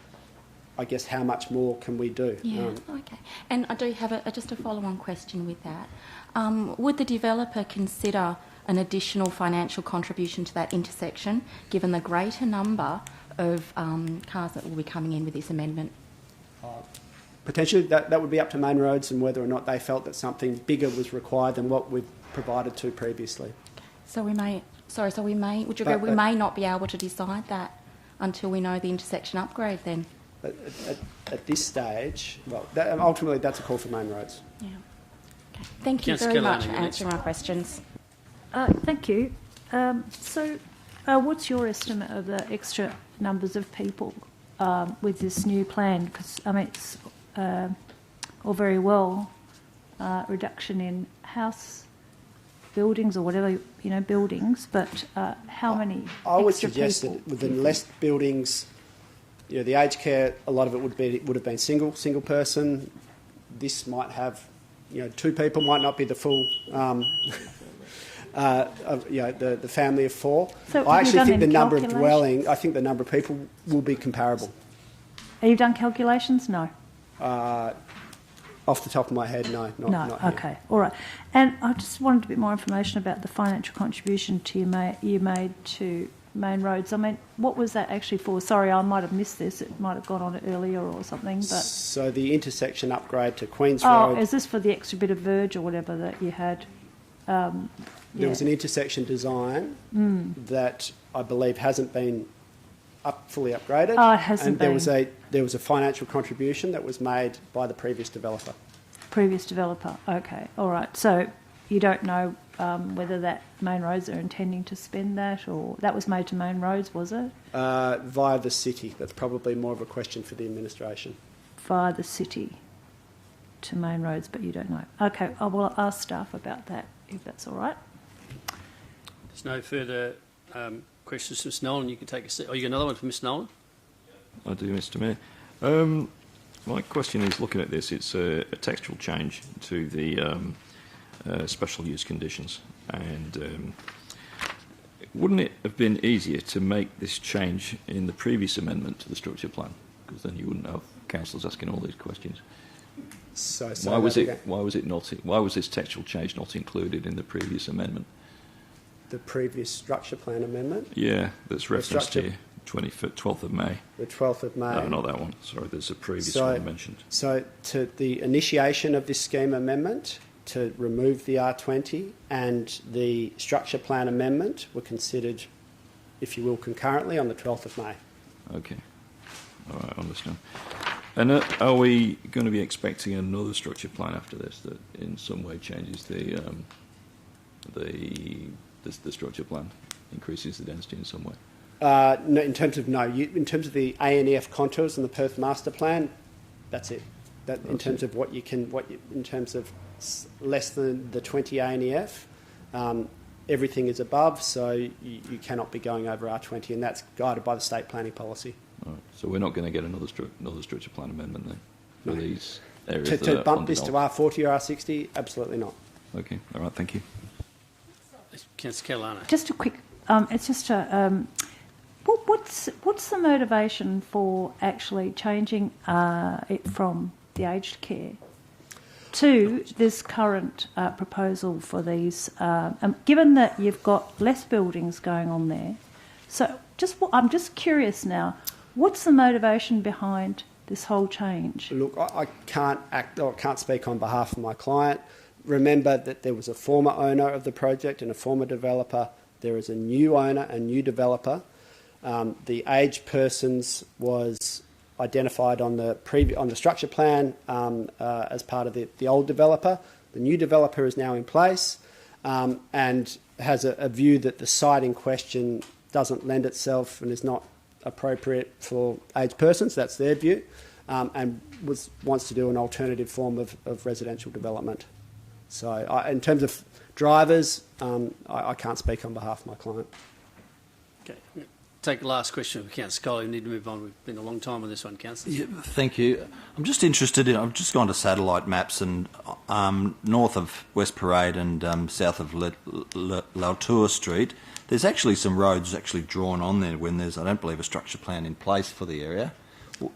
I guess how much more can we do? Yeah, okay. And I do have just a follow-on question with that. Would the developer consider an additional financial contribution to that intersection, given the greater number of cars that will be coming in with this amendment? Potentially, that would be up to Main Roads and whether or not they felt that something bigger was required than what we've provided to previously. So we may, would you agree, we may not be able to decide that until we know the intersection upgrade then? At this stage, well, ultimately that's a call for Main Roads. Yeah. Thank you Councillor very Keller, much for you're next. answering my questions. Thank you. What's your estimate of the extra numbers of people with this new plan? Because, I mean, it's all very well reduction in house buildings or whatever, buildings, but how many I would extra suggest people? that within less buildings, the aged care, a lot of it would have been single person. This might have, 2 people, might not be the full, the family of 4. So I have you actually done think the any number of calculations? dwelling, I think the number of people will be comparable. Have you done calculations? No. Off the top of my head, no. Not here. Okay, all right. And I just wanted a bit more information about the financial contribution you made to Main Roads. I mean, what was that actually for? Sorry, I might have missed this. It might have gone on earlier or something. But So the intersection upgrade to Queens oh, Road. is this for the extra bit of verge or whatever that you had? There was an intersection design that I believe hasn't been fully upgraded. Oh, it hasn't and been. there was a financial contribution that was made by the previous developer. Previous developer. Okay, all right. So you don't know whether that Main Roads are intending to spend that, or that was made to Main Roads, was it? Via the city. That's probably more of a question for the administration. Via the city to Main Roads, but you don't know. Okay, I will ask staff about that if that's all right. There's no further questions from Ms Nolan. You can take a seat. Oh, you got another one from Ms Nolan? I do, Mr Mayor. My question is, looking at this, it's a textual change to the special use conditions, and wouldn't it have been easier to make this change in the previous amendment to the structure plan? Because then you wouldn't have councillors asking all these questions. So Why was this textual change not included in the previous amendment? The previous structure plan amendment, Yeah, that's referenced structure- here, 12th of May. the 12th of May. No, not that one. Sorry, there's a previous So- one mentioned. So to the initiation of this scheme amendment to remove the R20 and the structure plan amendment were considered, if you will, concurrently on the 12th of May. Okay. All right, I understand. And are we going to be expecting another structure plan after this that in some way changes the structure plan, increases the density in some way? No, in terms of the ANEF contours and the Perth Master Plan, that's it. In terms of in terms of less than the 20 ANEF, everything is above, so you cannot be going over R20, and that's guided by the state planning policy. All right. So we're not going to get another structure plan amendment then for No. these areas that To are bump this to undeveloped? R40 or R60, absolutely not. Okay. All right. Thank you. Councillor Catalano. Just a quick. It's just a. What's the motivation for actually changing it from the aged care to this current proposal for these? Given that you've got less buildings going on there, so I'm just curious now. What's the motivation behind this whole change? Look, I can't speak on behalf of my client. Remember that there was a former owner of the project and a former developer. There is a new owner and new developer. The aged persons was identified on the structure plan as part of the old developer. The new developer is now in place and has a view that the site in question doesn't lend itself and is not appropriate for aged persons. That's their view, and wants to do an alternative form of residential development. So, in terms of drivers, I can't speak on behalf of my client. Okay. Take the last question from Councillor Colley. We need to move on. We've been a long time on this one, Councillor. Yeah, thank you. I'm just interested in. I've just gone to satellite maps and north of West Parade and south of Lautour Street. There's actually some roads actually drawn on there when there's, I don't believe, a structure plan in place for the area.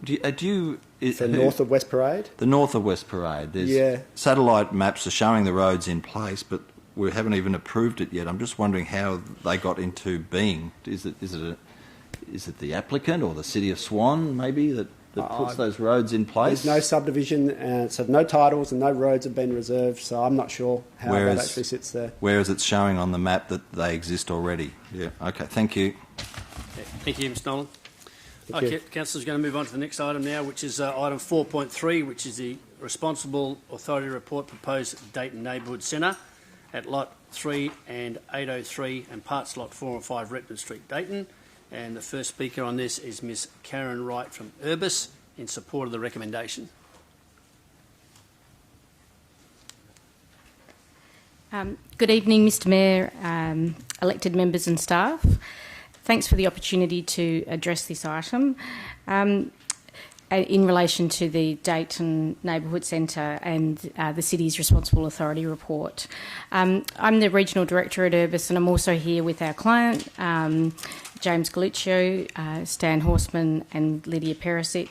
The north of West Parade? The north of West Parade. There's satellite maps are showing the roads in place, but we haven't even approved it yet. I'm just wondering how they got into being. Is it the applicant or the City of Swan, maybe, that puts those roads in place? There's no subdivision, so no titles and no roads have been reserved, so I'm not sure how that actually sits there. Whereas it's showing on the map that they exist already. Yeah. Okay, thank you. Okay. Thank you, Ms Nolan. Thank you. Councillor's going to move on to the next item now, which is item 4.3, which is the Responsible Authority Report proposed Dayton Neighbourhood Centre at Lot 3 and 803 and parts Lot 4 and 5 Repton Street, Dayton. And the first speaker on this is Ms Karen Wright from Urbis in support of the recommendation. Good evening, Mr Mayor, elected members and staff. Thanks for the opportunity to address this item in relation to the Dayton Neighbourhood Centre and the City's Responsible Authority Report. I'm the Regional Director at Urbis, and I'm also here with our client, James Galuccio, Stan Horseman and Lydia Perisic.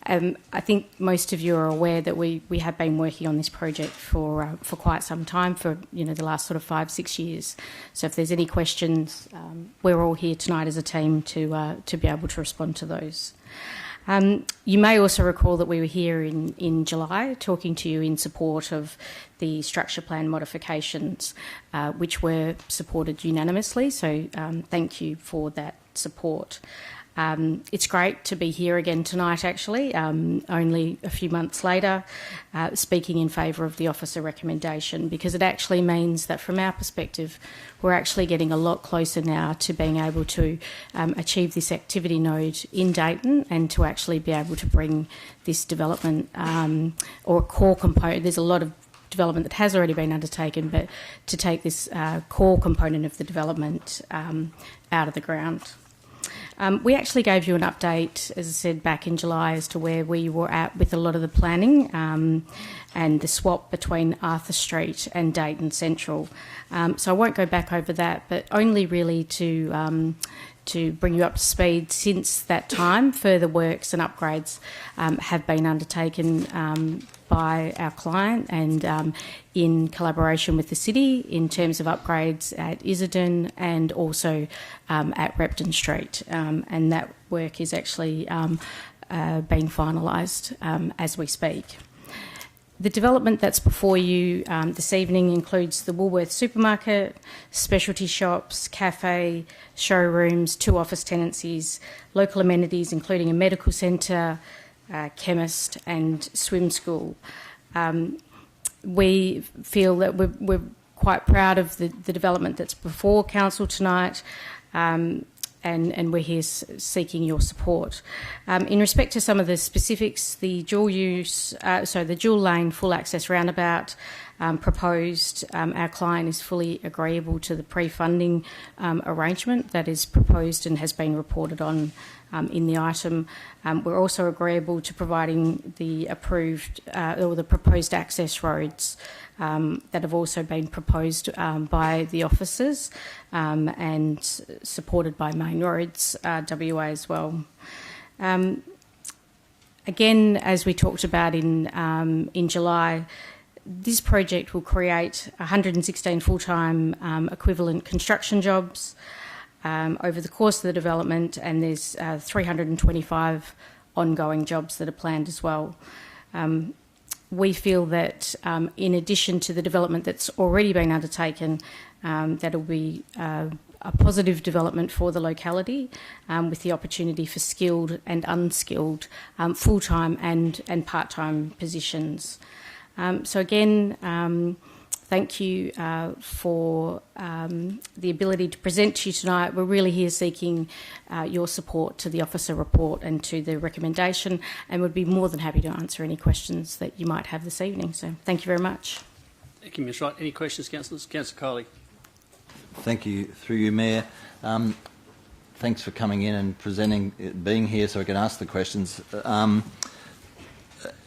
I think most of you are aware that we have been working on this project for quite some time, for the last sort of 5-6 years. So if there's any questions, we're all here tonight as a team to be able to respond to those. You may also recall that we were here in July talking to you in support of the structure plan modifications, which were supported unanimously. So thank you for that support. It's great to be here again tonight, actually, only a few months later, speaking in favour of the officer recommendation, because it actually means that from our perspective, we're actually getting a lot closer now to being able to achieve this activity node in Dayton and to actually be able to bring this development or a core component. There's a lot of development that has already been undertaken, but to take this core component of the development out of the ground. We actually gave you an update, as I said, back in July as to where we were at with a lot of the planning and the swap between Arthur Street and Dayton Central. So I won't go back over that, but only really to bring you up to speed. Since that time, further works and upgrades have been undertaken by our client and in collaboration with the city in terms of upgrades at Isidon and also at Repton Street. And that work is actually being finalised as we speak. The development that's before you this evening includes the Woolworths supermarket, specialty shops, cafe, showrooms, 2 office tenancies, local amenities including a medical centre, chemist and swim school. We feel that we're quite proud of the development that's before Council tonight, and we're here seeking your support. In respect to some of the specifics, the dual lane full access roundabout proposed, our client is fully agreeable to the pre-funding arrangement that is proposed and has been reported on in the item. We're also agreeable to providing the approved or the proposed access roads that have also been proposed by the officers and supported by Main Roads WA as well. Again, as we talked about in July, this project will create 116 full-time equivalent construction jobs over the course of the development, and there's 325 ongoing jobs that are planned as well. We feel that in addition to the development that's already been undertaken, that'll be a positive development for the locality with the opportunity for skilled and unskilled full-time and part-time positions. So again, thank you for the ability to present to you tonight. We're really here seeking your support to the officer report and to the recommendation, and would be more than happy to answer any questions that you might have this evening. So thank you very much. Thank you, Ms Wright. Any questions, councillors? Councillor Kiley. Thank you, through you, Mayor. Thanks for coming in and presenting, being here so I can ask the questions.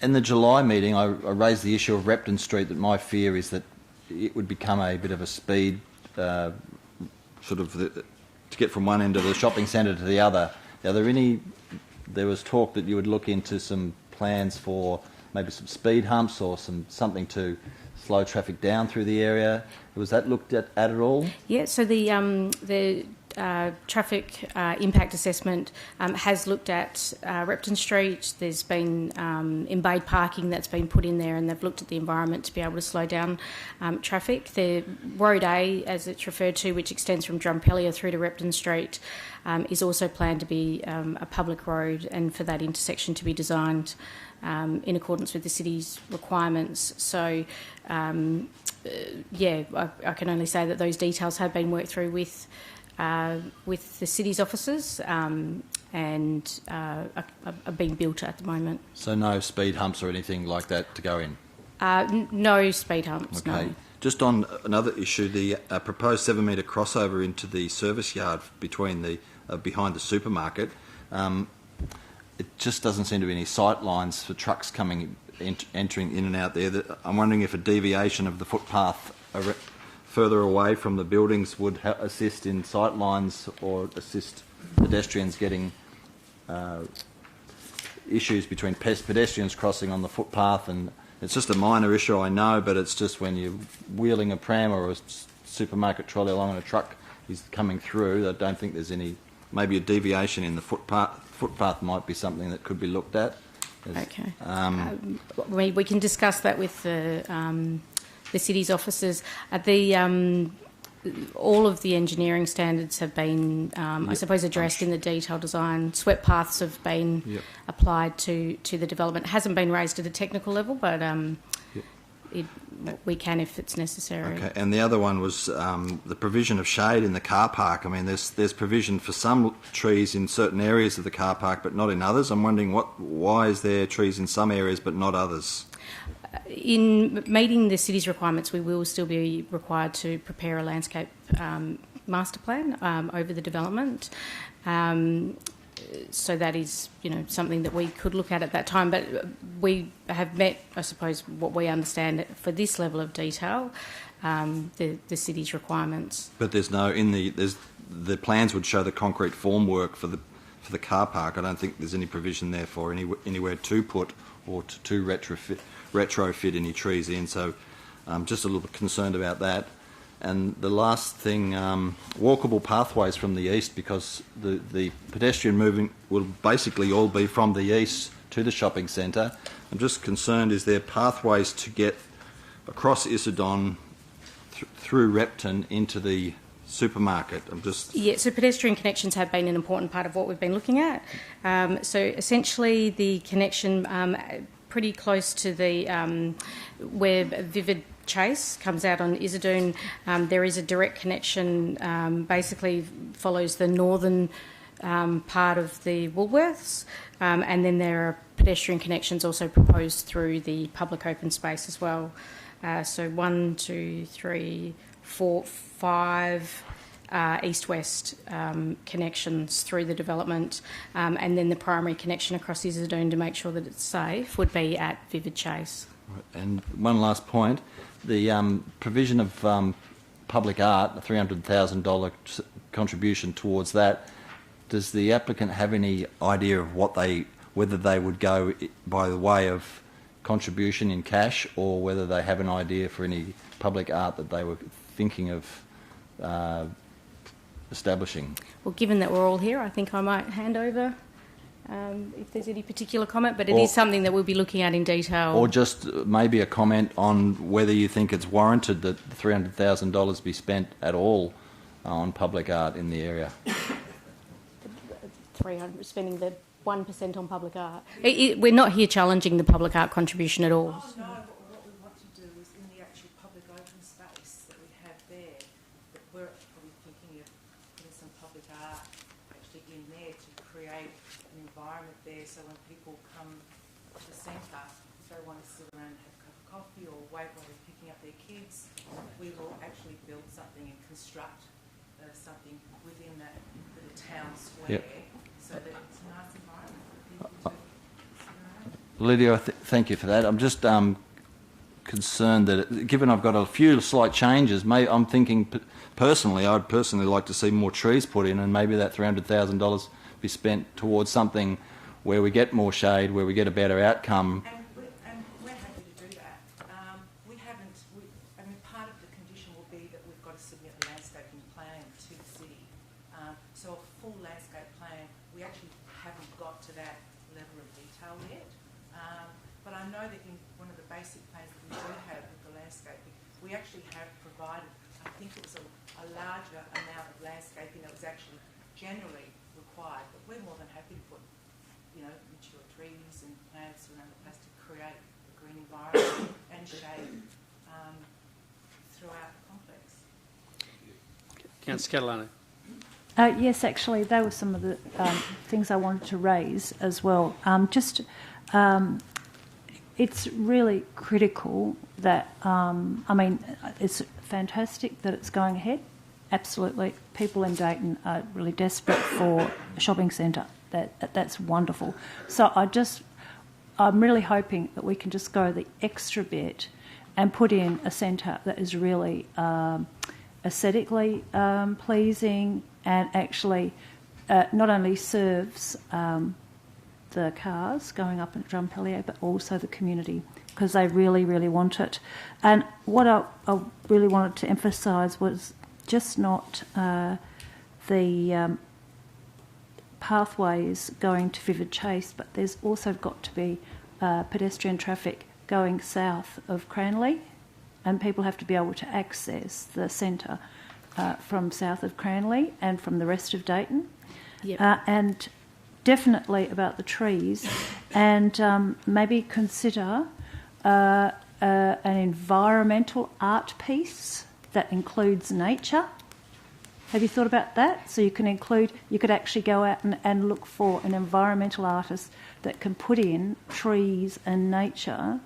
In the July meeting, I raised the issue of Repton Street, that my fear is that it would become a bit of a speed, to get from one end of the shopping centre to the other. Are there any? There was talk that you would look into some plans for maybe some speed humps or something to slow traffic down through the area. Was that looked at all? Yeah. So the traffic impact assessment has looked at Repton Street. There's been embayed parking that's been put in there, and they've looked at the environment to be able to slow down traffic. The Road A, as it's referred to, which extends from Drumpellier through to Repton Street, is also planned to be a public road, and for that intersection to be designed in accordance with the city's requirements. So, I can only say that those details have been worked through with the city's officers and are being built at the moment. So no speed humps or anything like that to go in? No speed humps, Okay. no. Just on another issue, the proposed 7 metre crossover into the service yard between the behind the supermarket, it just doesn't seem to be any sight lines for trucks entering in and out there. I'm wondering if a deviation of the footpath further away from the buildings would assist in sight lines or assist pedestrians getting issues between pedestrians crossing on the footpath. And it's just a minor issue, I know, but it's just when you're wheeling a pram or a supermarket trolley along and a truck is coming through, I don't think there's any. Maybe a deviation in the footpath might be something that could be looked at. Okay. We can discuss that with the city's officers. All of the engineering standards have been, I suppose, addressed in the detailed design. Swept paths have been applied to the development. It hasn't been raised at a technical level, but we can if it's necessary. Okay, and the other one was the provision of shade in the car park. I mean, there's provision for some trees in certain areas of the car park, but not in others. I'm wondering why is there trees in some areas but not others? In meeting the city's requirements, we will still be required to prepare a landscape master plan over the development. So that is, something that we could look at that time. But we have met, I suppose, what we understand for this level of detail, the city's requirements. But there's the plans would show the concrete formwork for the car park. I don't think there's any provision there for anywhere to put or to retrofit any trees in. So I'm just a little bit concerned about that. And the last thing, walkable pathways from the east, because the pedestrian moving will basically all be from the east to the shopping centre. I'm just concerned, is there pathways to get across Isildon through Repton into the supermarket? So pedestrian connections have been an important part of what we've been looking at. So essentially the connection pretty close to the where Vivid Chase comes out on Isildon, there is a direct connection, basically follows the northern part of the Woolworths, and then there are pedestrian connections also proposed through the public open space as well. So 1, 2, 3, 4, 5 east-west connections through the development, and then the primary connection across Isildon to make sure that it's safe would be at Vivid Chase. And one last point, the provision of public art, a $300,000 contribution towards that, does the applicant have any idea of whether they would go by the way of contribution in cash, or whether they have an idea for any public art that they were thinking of establishing? Well, given that we're all here, I think I might hand over if there's any particular comment, but it is something that we'll be looking at in detail. Or just maybe a comment on whether you think it's warranted that $300,000 be spent at all on public art in the area. 300, spending the 1% on public art. We're not here challenging the public art contribution at all. Oh, no, what we want to do is in the actual public open space that we have there, that we're probably thinking of putting some public art actually in there to create an environment there, so when people come to the centre, if they want to sit around and have a cup of coffee or wait while they're picking up their kids, we will actually build something and construct something within that little town square. Yep. So that it's a nice environment for people to sit around. Lydia, thank you for that. I'm just concerned that, given I've got a few slight changes, I'm thinking personally, I'd personally like to see more trees put in, and maybe that $300,000 be spent towards something where we get more shade, where we get a better outcome. And we're happy to do that. Part of the condition will be that we've got to submit the landscaping plan to the city. that level of detail yet. But I know that in one of the basic plans that we do have with the landscaping, we actually have provided, I think it was a larger amount of landscaping that was actually generally required, but we're more than happy to put, mature trees and plants around the place to create a green environment and shade throughout the complex. Councillor Catalano. Yes, actually, they were some of the things I wanted to raise as well. It's really critical that, it's fantastic that it's going ahead. Absolutely. People in Dayton are really desperate for a shopping centre. That's wonderful. So I'm really hoping that we can just go the extra bit and put in a centre that is really aesthetically pleasing and actually not only serves the cars going up at Drumpellier, but also the community, because they really, really want it. And what I really wanted to emphasise was just not the pathways going to Vivid Chase, but there's also got to be pedestrian traffic going south of Cranley, and people have to be able to access the centre from south of Cranley and from the rest of Dayton. Yep. And definitely about the trees, and maybe consider an environmental art piece that includes nature. Have you thought about that? So you could actually go out and look for an environmental artist that can put in trees and nature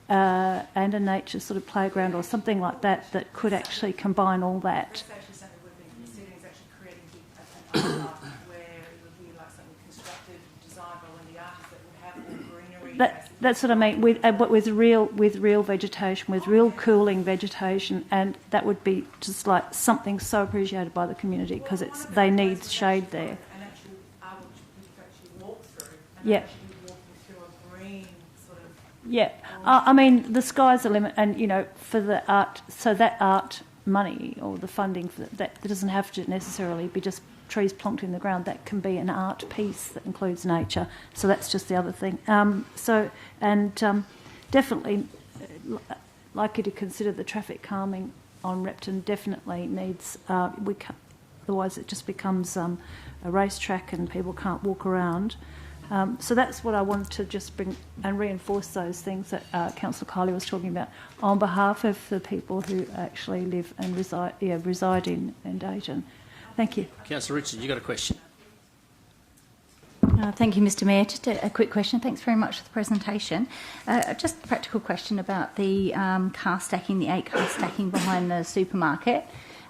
and a nature sort of playground or something like that that could actually combine all that. That's actually something we've been considering, is actually creating an art park where it would be like something constructed, designed by one of the artists that would have all greenery. That's what I mean, with real vegetation, with real cooling vegetation, and that would be just like something so appreciated by the community, because they need shade there. And actually, actually walk through. Yeah. Actually walking through a green sort of. Yeah, I mean, the sky's the limit, and for the art, so that art money or the funding for that doesn't have to necessarily be just trees plonked in the ground. That can be an art piece that includes nature. So that's just the other thing. Definitely, like you to consider the traffic calming on Repton. Definitely needs. Otherwise, it just becomes a racetrack and people can't walk around. So that's what I wanted to just bring and reinforce those things that Councillor Kiley was talking about on behalf of the people who actually live and reside in Dayton. Thank you. Councillor Richard, you got a question? Thank you, Mr Mayor. Just a quick question. Thanks very much for the presentation. Just a practical question about the car stacking, the 8 car stacking behind the supermarket.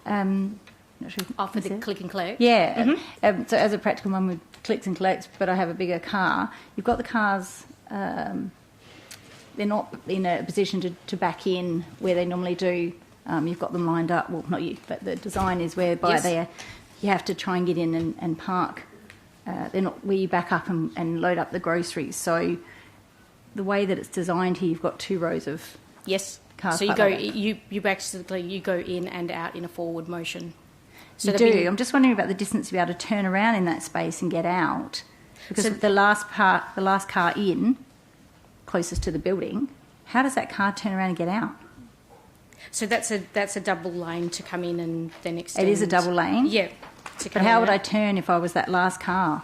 Not sure for the click and collect? Yeah. Mm-hmm. So as a practical one with clicks and collects, but I have a bigger car, you've got the cars, they're not in a position to back in where they normally do. You've got them lined up, well, not you, but the design is whereby you have to try and get in and park. They're not where you back up and load up the groceries. So the way that it's designed here, you've got 2 rows of cars. So you go, you basically you go in and out in a forward motion. So you do. I'm just wondering about the distance to be able to turn around in that space and get out, because the last car in, closest to the building, how does that car turn around and get out? So that's a double lane to come in and then extend. It is a double lane? Yeah. But how would I turn if I was that last car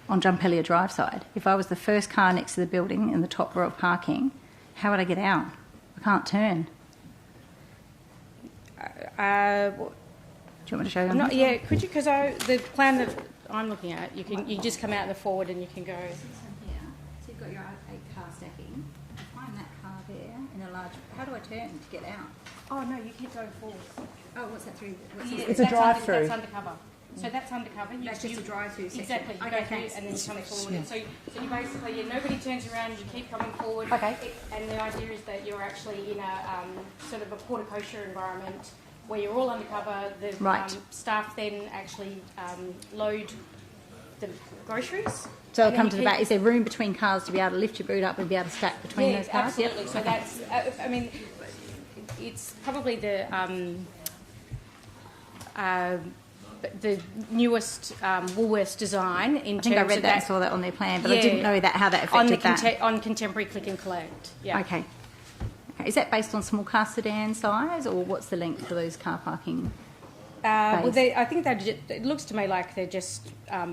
on Drumpellier Drive side? If I was the first car next to the building in the top row of parking, how would I get out? I can't turn. Do you want me to show them? Yeah, could you? Because the plan that I'm looking at, you just come out the forward and you can go. Yeah. So you've got your 8 car stacking. Find that car there in a large. How do I turn to get out? Oh no, you keep going forward. Oh, what's that through? It's a drive-through. That's undercover. So that's undercover. That's just a drive-through section. Exactly. You go through and then you come forward. Yeah. So you basically, nobody turns around. You keep coming forward. Okay. And the idea is that you're actually in a sort of a porta kosher environment where you're all undercover. The staff then actually load the groceries. So I'll come to the back. Is there room between cars to be able to lift your boot up and be able to stack between those cars? Absolutely. Yep. So that's. It's probably the the newest Woolworths design in I think I terms read of that and saw that on their plan, but I Yeah. didn't know how that on affected the that. on contemporary click and collect. Yeah. Okay. Is that based on small car sedan size, or what's the length for those car parking? Well, Base. I think it looks to me like they're just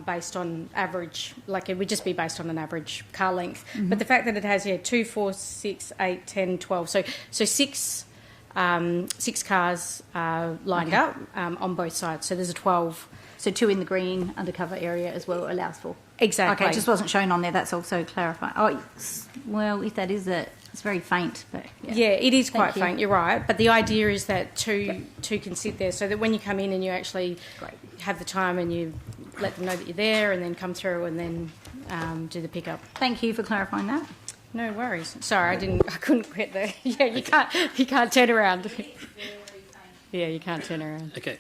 based on average, like it would just be based on an average car length. Mm-hmm. But the fact that it has 2, 4, 6, 8, 10, 12, so six cars lined up on both sides. So there's a 12. So 2 in the green undercover area as well allows for. Exactly. Okay, it just wasn't shown on there. That's also clarified. Oh, well, if that is it, it's very faint. But Yeah, it is quite Thank you. faint. You're right, but the idea is that two can sit there, so that when you come in and you actually have the time and you let them know that you're there, and then come through and then do the pickup. Thank you for clarifying that. No worries. Sorry, I couldn't get there. Yeah, you can't turn around. Yeah, you can't turn around. Okay.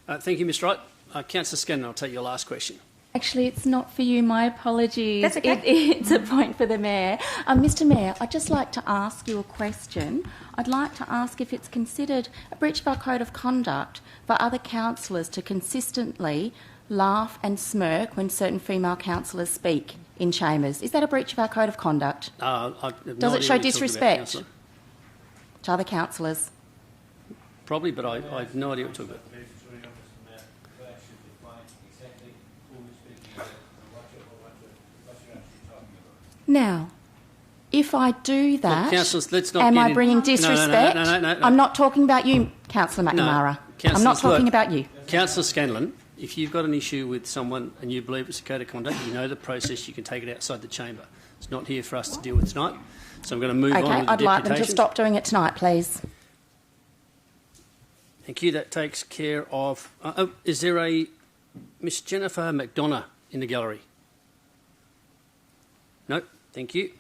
Thank you, Ms. Wright. Councillor Scanlon, I'll take your last question. Actually, it's not for you. My apologies. That's okay. It's a point for the Mayor. Mr Mayor, I'd just like to ask you a question. I'd like to ask if it's considered a breach of our code of conduct for other councillors to consistently laugh and smirk when certain female councillors speak in chambers. Is that a breach of our code of conduct? Does it show disrespect to other councillors? Probably, but I have no idea what you're talking about. Now, if I do that, councillors, let's not am get I in- bringing No, disrespect? no. I'm not talking about you, Councillor McNamara. I'm not talking about you. Councillor Scanlon, if you've got an issue with someone and you believe it's a code of conduct, you know the process, you can take it outside the chamber. It's not here for us to deal with tonight. So I'm going to move on Okay, with the I'd like them to deputation. stop doing it tonight, please. Thank you. That takes care of... is there a Miss Jennifer McDonough in the gallery? No, thank you.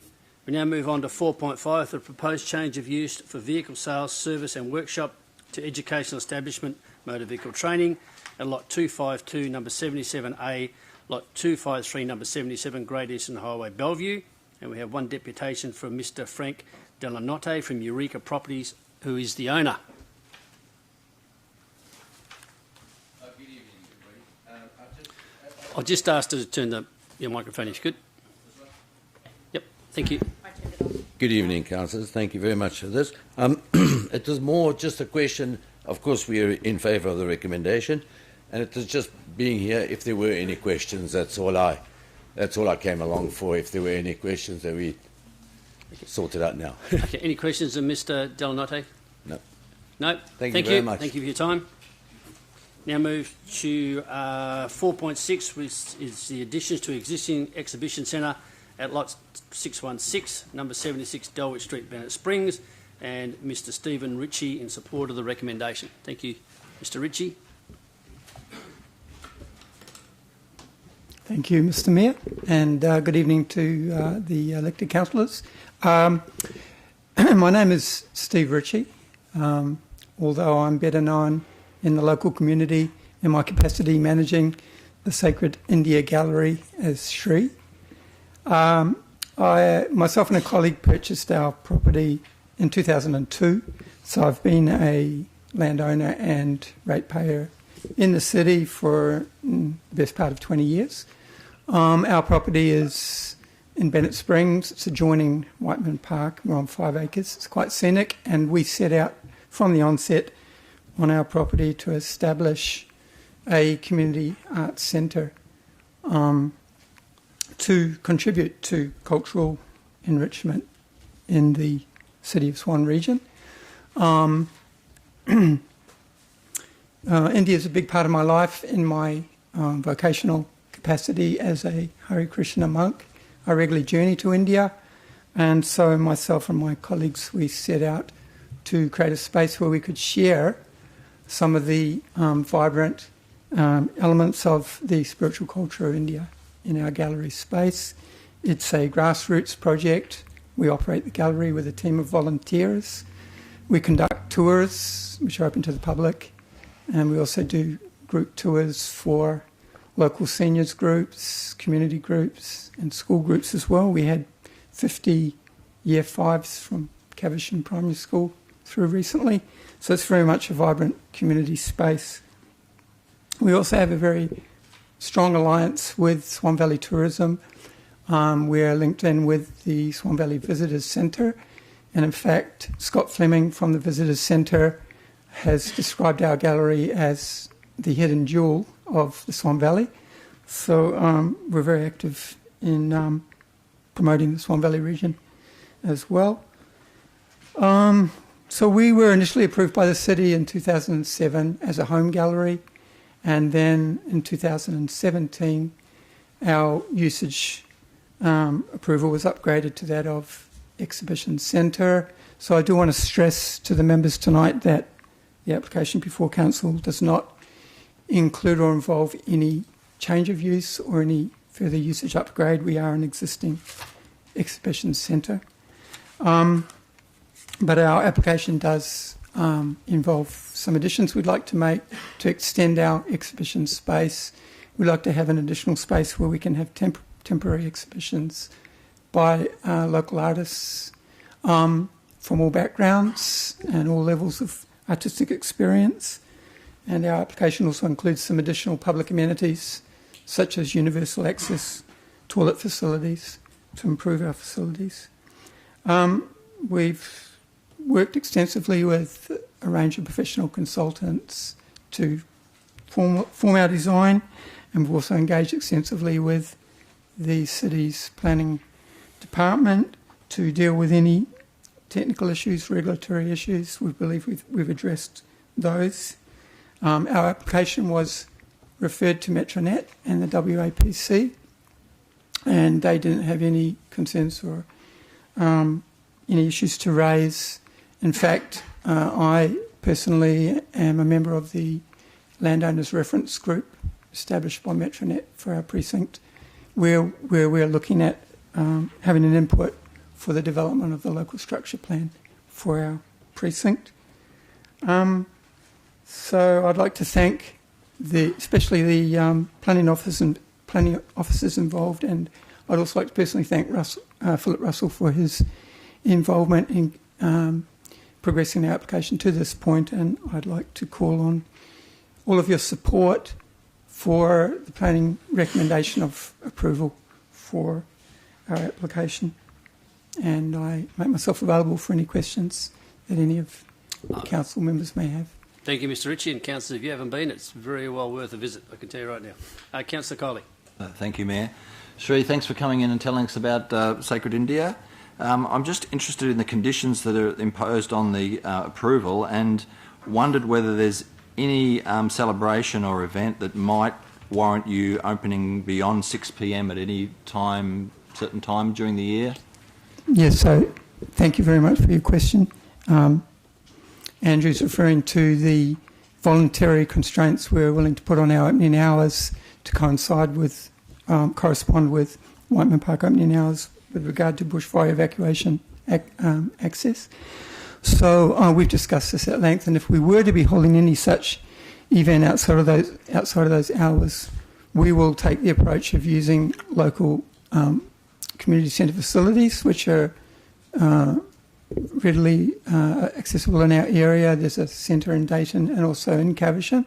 We now move on to 4.5, the proposed change of use for vehicle sales, service and workshop to educational establishment, motor vehicle training at Lot 252, number 77A, Lot 253, number 77, Great Eastern Highway, Bellevue. And we have one deputation from Mr Frank Delanotte from Eureka Properties, who is the owner. Good evening, everybody. I'll just ask to turn your microphone if you could. Yep, thank you. Good evening, councillors. Thank you very much for this. It was more just a question. Of course, we are in favour of the recommendation, and it was just being here. If there were any questions, that's all I came along for. If there were any questions, that we sort it out now. Okay, any questions of Mr Delanotte? No. No. Thank you very much. Thank you for your time. Now move to 4.6, which is the additions to existing exhibition centre at Lot 616, number 76, Dulwich Street, Bennett Springs, and Mr Stephen Ritchie in support of the recommendation. Thank you, Mr Ritchie. Thank you, Mr Mayor, and good evening to the elected councillors. My name is Steve Ritchie, although I'm better known in the local community in my capacity managing the Sacred India Gallery as Shri. Myself and a colleague purchased our property in 2002, so I've been a landowner and ratepayer in the city for the best part of 20 years. Our property is in Bennett Springs. It's adjoining Whiteman Park. We're on 5 acres. It's quite scenic, and we set out from the onset on our property to establish a community arts centre to contribute to cultural enrichment in the City of Swan region. India is a big part of my life in my vocational capacity as a Hare Krishna monk. I regularly journey to India, and so myself and my colleagues, we set out to create a space where we could share some of the vibrant elements of the spiritual culture of India in our gallery space. It's a grassroots project. We operate the gallery with a team of volunteers. We conduct tours, which are open to the public, and we also do group tours for local seniors groups, community groups, and school groups as well. We had 50 Year 5s from Caversham Primary School through recently, so it's very much a vibrant community space. We also have a very strong alliance with Swan Valley Tourism. We're linked in with the Swan Valley Visitors Centre, and in fact, Scott Fleming from the Visitors Centre has described our gallery as the hidden jewel of the Swan Valley. So we're very active in promoting the Swan Valley region as well. So we were initially approved by the city in 2007 as a home gallery, and then in 2017 our usage approval was upgraded to that of exhibition centre. So I do want to stress to the members tonight that the application before council does not include or involve any change of use or any further usage upgrade. We are an existing exhibition centre. But our application does involve some additions we'd like to make to extend our exhibition space. We'd like to have an additional space where we can have temporary exhibitions by local artists from all backgrounds and all levels of artistic experience. And our application also includes some additional public amenities such as universal access toilet facilities to improve our facilities. We've worked extensively with a range of professional consultants to form our design, and we've also engaged extensively with the city's planning department to deal with any technical issues, regulatory issues. We believe we've addressed those. Our application was referred to Metronet and the WAPC, and they didn't have any concerns or any issues to raise. In fact, I personally am a member of the Landowners Reference Group established by Metronet for our precinct, where we're looking at having an input for the development of the local structure plan for our precinct. So I'd like to thank especially the planning officers involved, and I'd also like to personally thank Philip Russell for his involvement in progressing the application to this point, and I'd like to call on all of your support for the planning recommendation of approval for our application. And I make myself available for any questions that any of the council members may have. Thank you, Mr Ritchie, and councillors, if you haven't been, it's very well worth a visit, I can tell you right now. Councillor Kiley. Thank you, Mayor. Sri, thanks for coming in and telling us about Sacred India. I'm just interested in the conditions that are imposed on the approval, and wondered whether there's any celebration or event that might warrant you opening beyond 6 p.m. at any certain time during the year. Yes, so thank you very much for your question. Andrew's referring to the voluntary constraints we're willing to put on our opening hours to coincide with, correspond with Whiteman Park opening hours with regard to bushfire evacuation access. So we've discussed this at length, and if we were to be holding any such event outside of those hours, we will take the approach of using local community centre facilities, which are readily accessible in our area. There's a centre in Dayton and also in Caversham,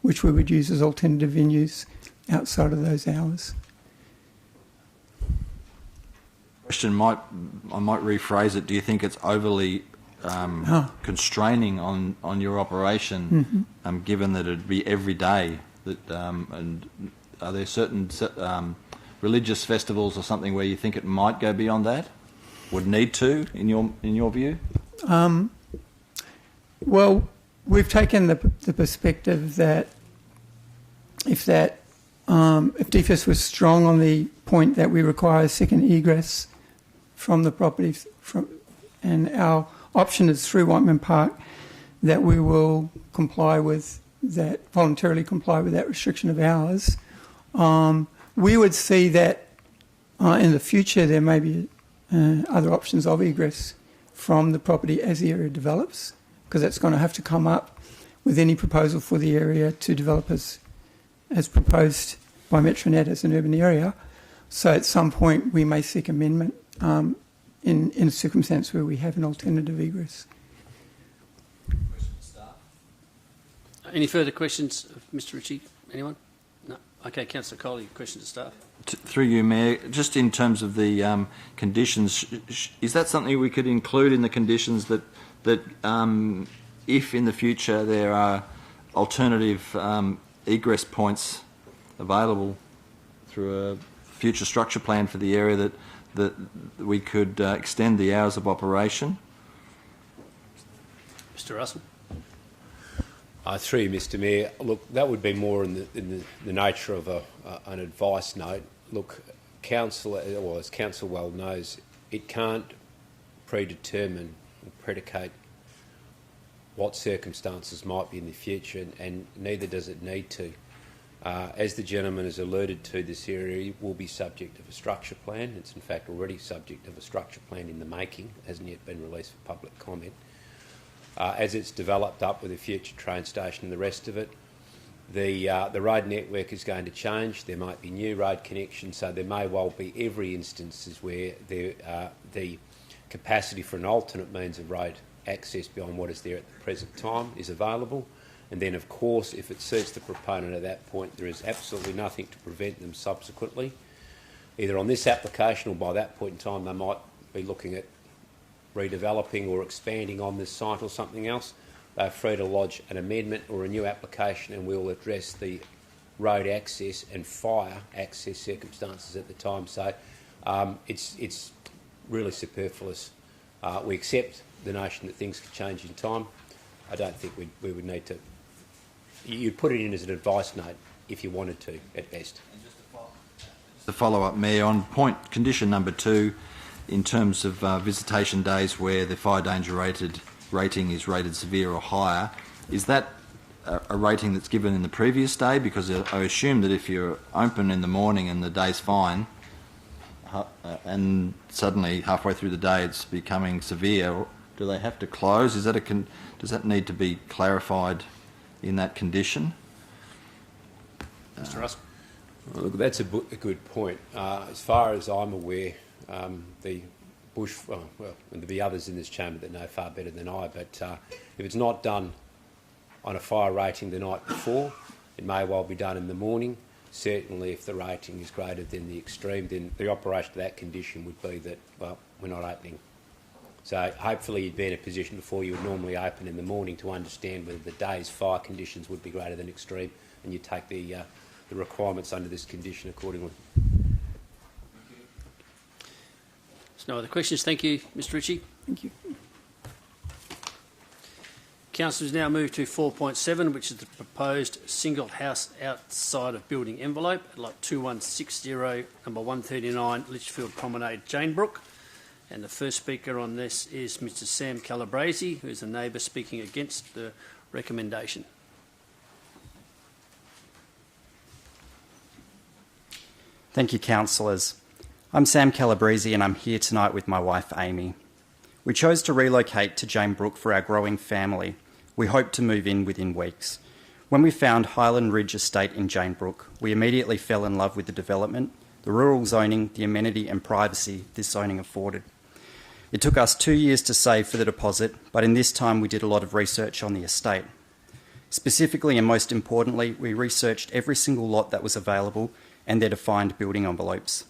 which we would use as alternative venues outside of those hours. I might rephrase it. Do you think it's overly constraining on your operation, given that it'd be every day? And are there certain religious festivals or something where you think it might go beyond that? Would need to, in your view? Well, we've taken the perspective that if DFS was strong on the point that we require a second egress from the property, and our option is through Whiteman Park, that we will voluntarily comply with that restriction of hours. We would see that in the future there may be other options of egress from the property as the area develops, because that's going to have to come up with any proposal for the area to develop as proposed by Metronet as an urban area. So at some point we may seek amendment in a circumstance where we have an alternative egress. Any further questions of Mr Ritchie? Anyone? No. Okay, Councillor Coley, question to staff. Through you, Mayor, just in terms of the conditions, is that something we could include in the conditions that if in the future there are alternative egress points available through a future structure plan for the area that we could extend the hours of operation? Mr. Russell. Through you, Mr. Mayor. Look, that would be more in the nature of an advice note. Look, council, as council well knows, it can't predetermine or predicate what circumstances might be in the future, and neither does it need to. As the gentleman has alluded to, this area will be subject of a structure plan. It's in fact already subject of a structure plan in the making, hasn't yet been released for public comment. As it's developed up with a future train station and the rest of it, the road network is going to change. There might be new road connections, so there may well be every instances where the capacity for an alternate means of road access beyond what is there at the present time is available. And then, of course, if it suits the proponent at that point, there is absolutely nothing to prevent them subsequently, either on this application or by that point in time, they might be looking at redeveloping or expanding on this site or something else. They're free to lodge an amendment or a new application, and we'll address the road access and fire access circumstances at the time. So it's really superfluous. We accept the notion that things could change in time. I don't think we would need to. You'd put it in as an advice note if you wanted to, at best. The follow-up, Mayor, on condition number 2, in terms of visitation days where the fire danger rating is rated severe or higher, is that a rating that's given in the previous day? Because I assume that if you're open in the morning and the day's fine, and suddenly halfway through the day it's becoming severe, do they have to close? Does that need to be clarified in that condition? Mr. Russell. Well, look, that's a good point. As far as I'm aware, the bush, and there'll be others in this chamber that know far better than I, but if it's not done on a fire rating the night before, it may well be done in the morning. Certainly if the rating is greater than the extreme, then the operation of that condition would be that, well, we're not opening. So hopefully you'd be in a position before you would normally open in the morning to understand whether the day's fire conditions would be greater than extreme, and you take the requirements under this condition accordingly. There's no other questions. Thank you, Mr. Ritchie. Thank you. Councillors now move to 4.7, which is the proposed single house outside of building envelope at lot 2160, number 139, Litchfield Promenade, Janebrook. And the first speaker on this is Mr. Sam Calabrese, who is a neighbour speaking against the recommendation. Thank you, councillors. I'm Sam Calabrese and I'm here tonight with my wife Amy. We chose to relocate to Janebrook for our growing family. We hope to move in within weeks. When we found Highland Ridge Estate in Janebrook, we immediately fell in love with the development, the rural zoning, the amenity and privacy this zoning afforded. It took us 2 years to save for the deposit, but in this time we did a lot of research on the estate. Specifically and most importantly, we researched every single lot that was available and their defined building envelopes.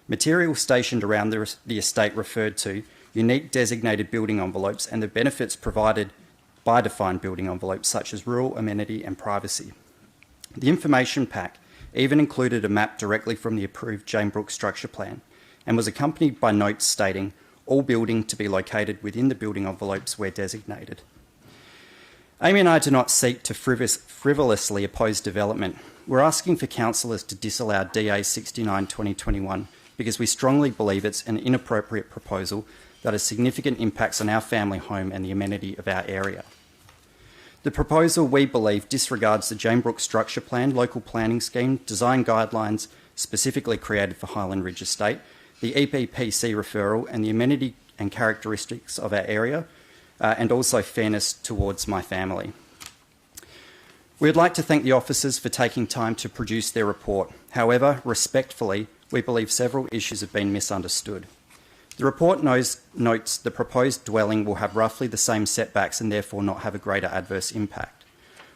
Material stationed around the estate referred to unique designated building envelopes and the benefits provided by defined building envelopes such as rural amenity and privacy. The information pack even included a map directly from the approved Janebrook structure plan and was accompanied by notes stating all building to be located within the building envelopes where designated. Amy and I do not seek to frivolously oppose development. We're asking for councillors to disallow DA 69/2021 because we strongly believe it's an inappropriate proposal that has significant impacts on our family home and the amenity of our area. The proposal, we believe, disregards the Janebrook structure plan, local planning scheme, design guidelines specifically created for Highland Ridge Estate, the EPPC referral and the amenity and characteristics of our area, and also fairness towards my family. We would like to thank the officers for taking time to produce their report. However, respectfully, we believe several issues have been misunderstood. The report notes the proposed dwelling will have roughly the same setbacks and therefore not have a greater adverse impact.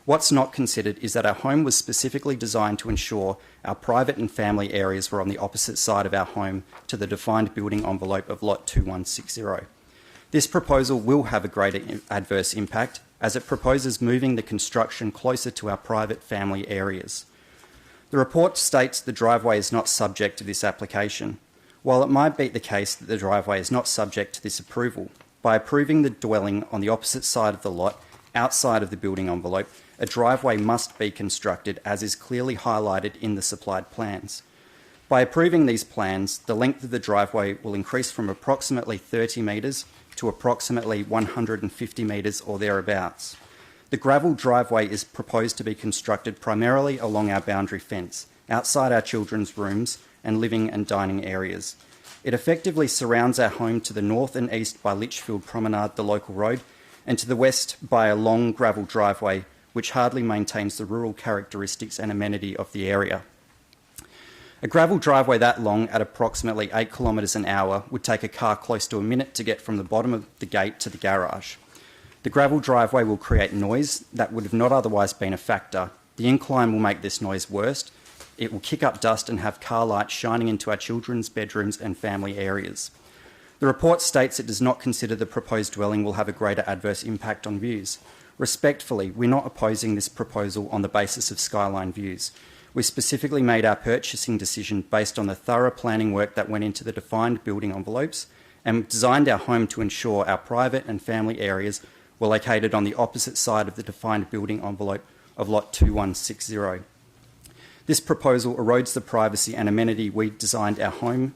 What's not considered is that our home was specifically designed to ensure our private and family areas were on the opposite side of our home to the defined building envelope of Lot 2160. This proposal will have a greater adverse impact as it proposes moving the construction closer to our private family areas. The report states the driveway is not subject to this application. While it might be the case that the driveway is not subject to this approval, by approving the dwelling on the opposite side of the lot, outside of the building envelope, a driveway must be constructed as is clearly highlighted in the supplied plans. By approving these plans, the length of the driveway will increase from approximately 30 metres to approximately 150 metres or thereabouts. The gravel driveway is proposed to be constructed primarily along our boundary fence, outside our children's rooms and living and dining areas. It effectively surrounds our home to the north and east by Litchfield Promenade, the local road, and to the west by a long gravel driveway which hardly maintains the rural characteristics and amenity of the area. A gravel driveway that long, at approximately 8 kilometres an hour, would take a car close to a minute to get from the bottom of the gate to the garage. The gravel driveway will create noise that would have not otherwise been a factor. The incline will make this noise worse. It will kick up dust and have car lights shining into our children's bedrooms and family areas. The report states it does not consider the proposed dwelling will have a greater adverse impact on views. Respectfully, we're not opposing this proposal on the basis of skyline views. We specifically made our purchasing decision based on the thorough planning work that went into the defined building envelopes and designed our home to ensure our private and family areas were located on the opposite side of the defined building envelope of Lot 2160. This proposal erodes the privacy and amenity we designed our home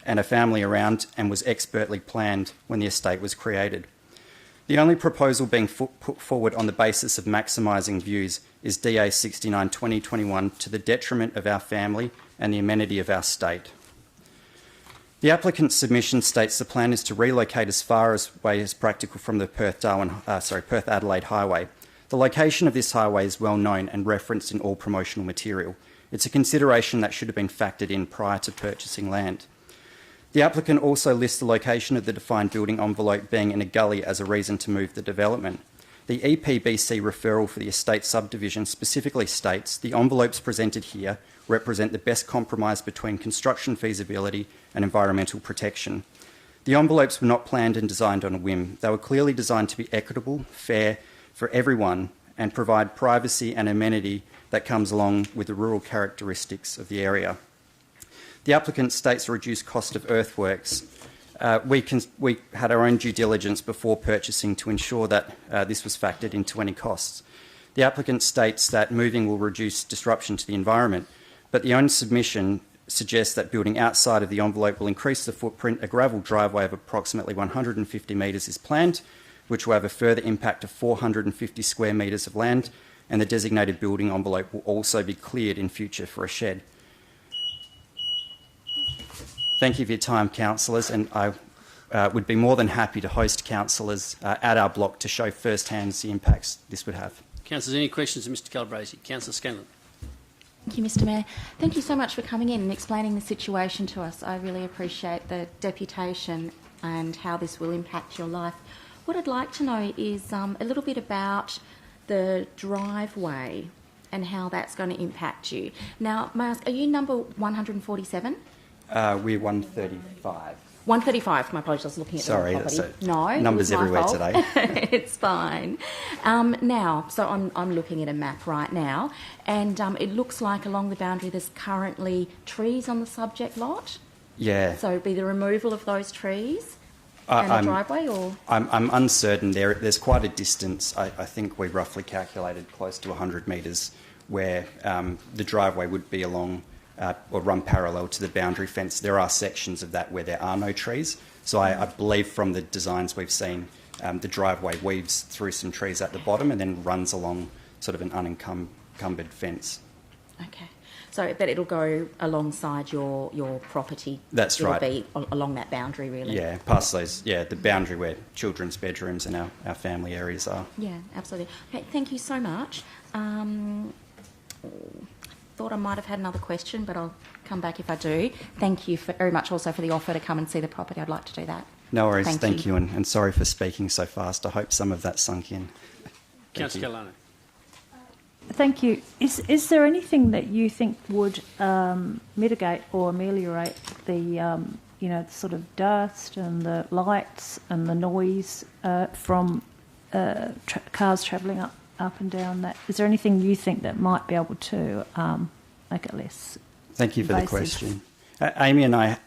and a family around and was expertly planned when the estate was created. The only proposal being put forward on the basis of maximising views is DA 69/2021 to the detriment of our family and the amenity of our state. The applicant's submission states the plan is to relocate as far away as practical from the Perth-Adelaide highway. The location of this highway is well known and referenced in all promotional material. It's a consideration that should have been factored in prior to purchasing land. The applicant also lists the location of the defined building envelope being in a gully as a reason to move the development. The EPBC referral for the estate subdivision specifically states the envelopes presented here represent the best compromise between construction feasibility and environmental protection. The envelopes were not planned and designed on a whim. They were clearly designed to be equitable, fair for everyone and provide privacy and amenity that comes along with the rural characteristics of the area. The applicant states a reduced cost of earthworks. We had our own due diligence before purchasing to ensure that this was factored into any costs. The applicant states that moving will reduce disruption to the environment, but the own submission suggests that building outside of the envelope will increase the footprint. A gravel driveway of approximately 150 metres is planned, which will have a further impact of 450 square metres of land, and the designated building envelope will also be cleared in future for a shed. Thank you for your time, councillors, and I would be more than happy to host councillors at our block to show firsthand the impacts this would have. Councillors, any questions of Mr Calabresi? Councillor Scanlon. Thank you, Mr Mayor. Thank you so much for coming in and explaining the situation to us. I really appreciate the deputation and how this will impact your life. What I'd like to know is a little bit about the driveway and how that's going to impact you. Now, may I ask, are you number 147? We're 135. 135, my apologies, I was looking at Sorry, the property. that's No, numbers it was my everywhere fault. today. It's fine. Now, so I'm looking at a map right now, and it looks like along the boundary there's currently trees on the subject lot. Yeah. So it'd be the removal of those trees and the driveway, or? I'm uncertain. There's quite a distance. I think we roughly calculated close to 100 metres where the driveway would be along or run parallel to the boundary fence. There are sections of that where there are no trees. So I believe from the designs we've seen, the driveway weaves through some trees at the bottom and then runs along sort of an unencumbered fence. Okay. So, but it'll go alongside your property. That's right. It'll be along that boundary, really. Yeah, past those, the boundary where children's bedrooms and our family areas are. Yeah, absolutely. Okay, thank you so much. Thought I might have had another question, but I'll come back if I do. Thank you very much also for the offer to come and see the property. I'd like to do that. No worries, thank you. And sorry for speaking so fast. I hope some of that sunk in. Councillor Galano. Thank you. Is there anything that you think would mitigate or ameliorate the sort of dust and the lights and the noise from cars travelling up and down that? Is there anything you think that might be able to make it less? Thank you for the question. Amy and I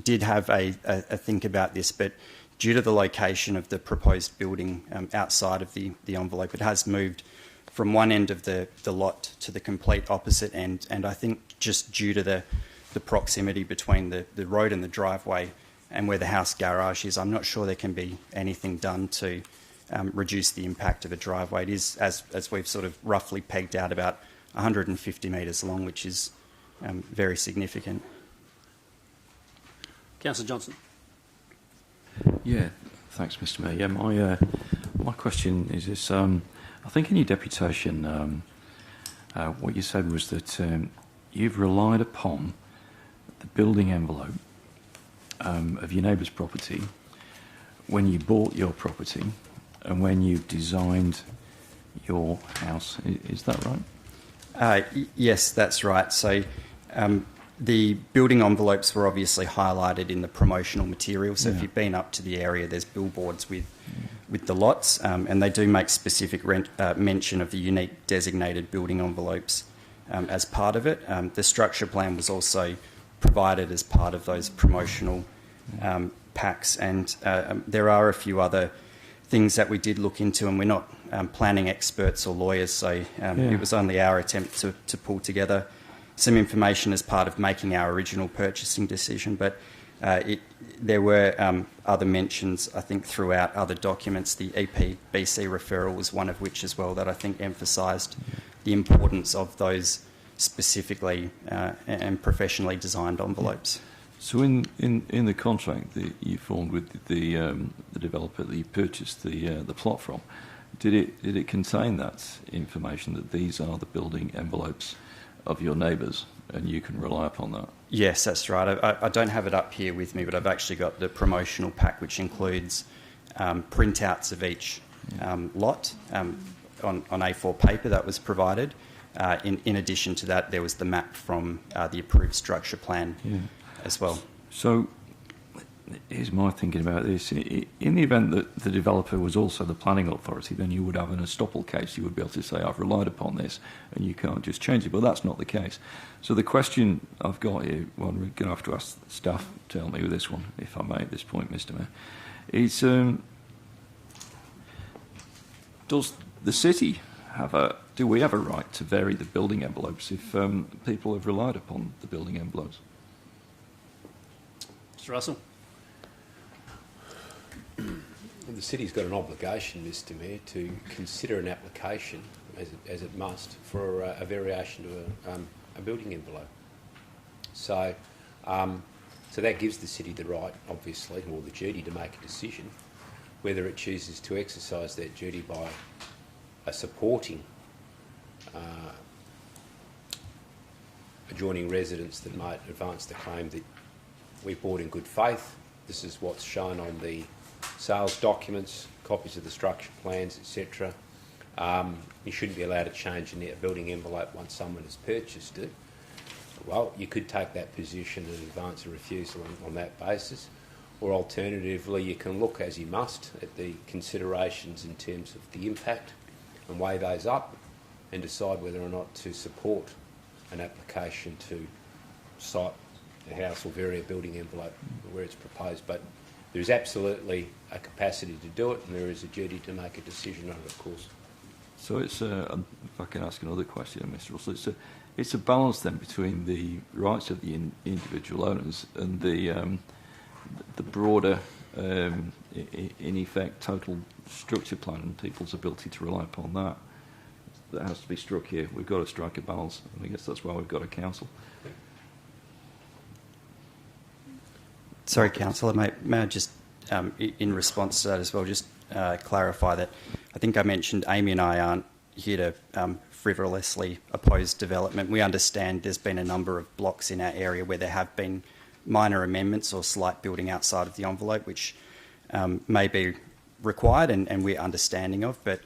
did have a think about this, but due to the location of the proposed building outside of the envelope, it has moved from one end of the lot to the complete opposite end. And I think just due to the proximity between the road and the driveway and where the house garage is, I'm not sure there can be anything done to reduce the impact of a driveway. It is, as we've sort of roughly pegged out, about 150 metres long, which is very significant. Councillor Johnson. Yeah, thanks, Mr. Mayor. Yeah, my question is this. I think in your deputation, what you said was that you've relied upon the building envelope of your neighbour's property when you bought your property and when you designed your house. Is that right? Yes, that's right. So the building envelopes were obviously highlighted in the promotional material. So if you've been up to the area, there's billboards with the lots, and they do make specific mention of the unique designated building envelopes as part of it. The structure plan was also provided as part of those promotional packs, and there are a few other things that we did look into, and we're not planning experts or lawyers, so it was only our attempt to pull together some information as part of making our original purchasing decision. But there were other mentions, I think, throughout other documents. The EPBC referral was one of which as well, that I think emphasised the importance of those specifically and professionally designed envelopes. So in the contract that you formed with the developer that you purchased the plot from, did it contain that information that these are the building envelopes of your neighbours and you can rely upon that? Yes, that's right. I don't have it up here with me, but I've actually got the promotional pack, which includes printouts of each lot on A4 paper that was provided. In addition to that, there was the map from the approved structure plan as well. So here's my thinking about this. In the event that the developer was also the planning authority, then you would have an estoppel case. You would be able to say, I've relied upon this, and you can't just change it. But that's not the case. So the question I've got here, well, we're going to have to ask staff to help me with this one, if I may, at this point, Mr. Mayor, is does the city do we have a right to vary the building envelopes if people have relied upon the building envelopes? Mr. Russell. The city's got an obligation, Mr. Mayor, to consider an application, as it must, for a variation to a building envelope. So that gives the city the right, obviously, or the duty to make a decision. Whether it chooses to exercise that duty by supporting adjoining residents that might advance the claim that we bought in good faith. This is what's shown on the sales documents, copies of the structure plans, etc. You shouldn't be allowed to change a building envelope once someone has purchased it. Well, you could take that position and advance a refusal on that basis. Or alternatively, you can look, as you must, at the considerations in terms of the impact and weigh those up and decide whether or not to support an application to site a house or vary a building envelope where it's proposed. But there is absolutely a capacity to do it, and there is a duty to make a decision on it, of course. So it's if I can ask another question, Mr. Russell, it's a balance then between the rights of the individual owners and the broader, in effect, total structure plan and people's ability to rely upon that. That has to be struck here. We've got to strike a balance, and I guess that's why we've got a council. Sorry, Councillor, may I just, in response to that as well, just clarify that I think I mentioned Amy and I aren't here to frivolously oppose development. We understand there's been a number of blocks in our area where there have been minor amendments or slight building outside of the envelope, which may be required and we're understanding of, but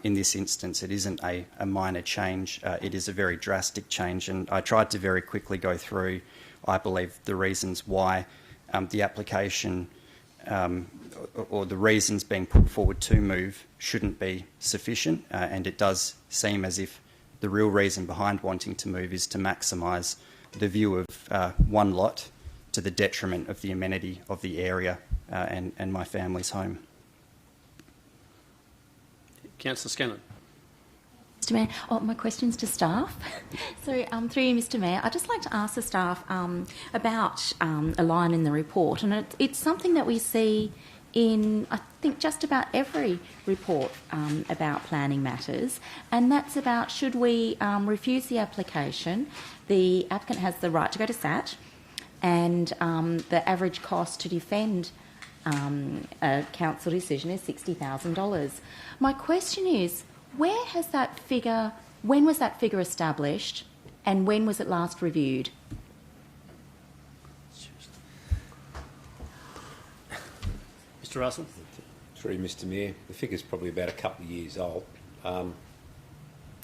in this instance, it isn't a minor change. It is a very drastic change, and I tried to very quickly go through, I believe, the reasons why the application or the reasons being put forward to move shouldn't be sufficient, and it does seem as if the real reason behind wanting to move is to maximise the view of one lot to the detriment of the amenity of the area and my family's home. Councillor Scanlon. Mr Mayor, my question's to staff. So, through you, Mr Mayor, I'd just like to ask the staff about a line in the report, and it's something that we see in, I think, just about every report about planning matters, and that's about should we refuse the application, the applicant has the right to go to SAT, and the average cost to defend a council decision is $60,000. My question is, where has that figure, when was that figure established, and when was it last reviewed? Mr Russell. Through Mr Mayor, the figure's probably about a couple of years old.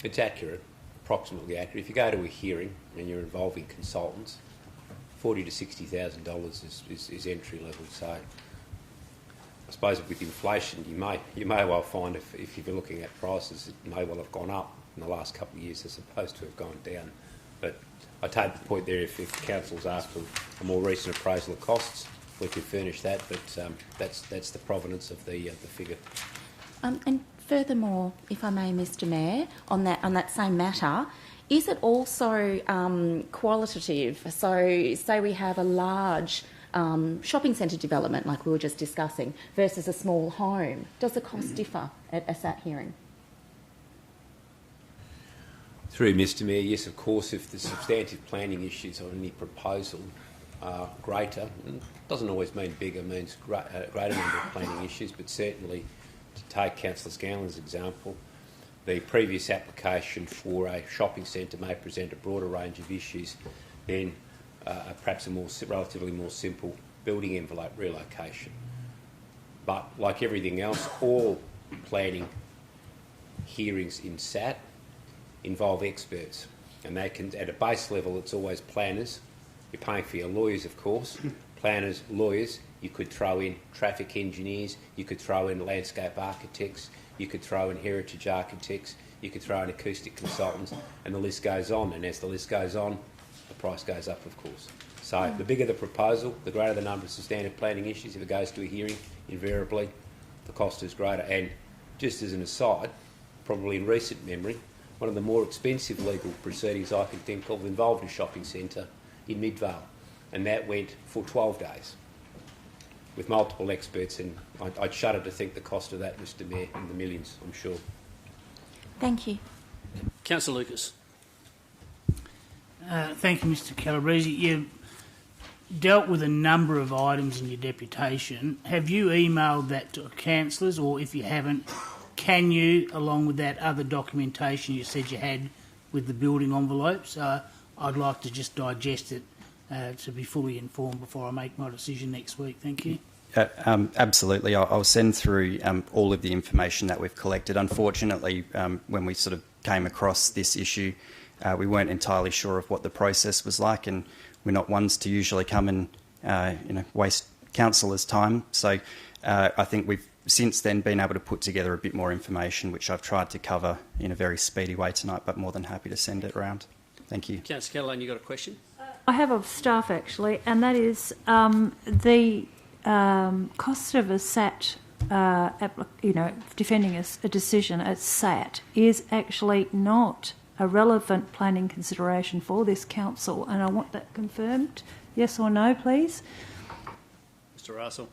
It's accurate, approximately accurate. If you go to a hearing and you're involving consultants, $40,000 to $60,000 is entry level. So I suppose with inflation, you may well find if you're looking at prices, it may well have gone up in the last couple of years as opposed to have gone down. But I take the point there. If council's asked for a more recent appraisal of costs, we could furnish that. But that's the provenance of the figure. And furthermore, if I may, Mr Mayor, on that same matter, is it also qualitative? So, say we have a large shopping centre development, like we were just discussing, versus a small home. Does the cost differ at a SAT hearing? Through Mr Mayor, yes, of course, if the substantive planning issues on any proposal are greater, and it doesn't always mean bigger, means a greater number of planning issues, but certainly, to take Councillor Scanlon's example, the previous application for a shopping centre may present a broader range of issues than perhaps a relatively more simple building envelope relocation. But like everything else, all planning hearings in SAT involve experts, and they can, at a base level, it's always planners. You're paying for your lawyers, of course. Planners, lawyers. You could throw in traffic engineers. You could throw in landscape architects. You could throw in heritage architects. You could throw in acoustic consultants, and the list goes on. And as the list goes on, the price goes up, of course. So the bigger the proposal, the greater the number of substantive planning issues. If it goes to a hearing, invariably the cost is greater. And just as an aside, probably in recent memory, one of the more expensive legal proceedings I can think of involved a shopping centre in Midvale, and that went for 12 days with multiple experts, and I'd shudder to think the cost of that, Mr Mayor, in the millions, I'm sure. Thank you. Councillor Lucas. Thank you, Mr Calabrese. You dealt with a number of items in your deputation. Have you emailed that to councillors, or if you haven't, can you, along with that other documentation you said you had with the building envelopes? I'd like to just digest it to be fully informed before I make my decision next week. Thank you. Absolutely. I'll send through all of the information that we've collected. Unfortunately, when we sort of came across this issue, we weren't entirely sure of what the process was like, and we're not ones to usually come and waste councillors' time. So I think we've since then been able to put together a bit more information, which I've tried to cover in a very speedy way tonight, but more than happy to send it around. Thank you. Councillor Caroline, you got a question? I have of staff actually, and that is the cost of a SAT, defending a decision at SAT is actually not a relevant planning consideration for this council, and I want that confirmed. Yes or no, please? Mr Russell.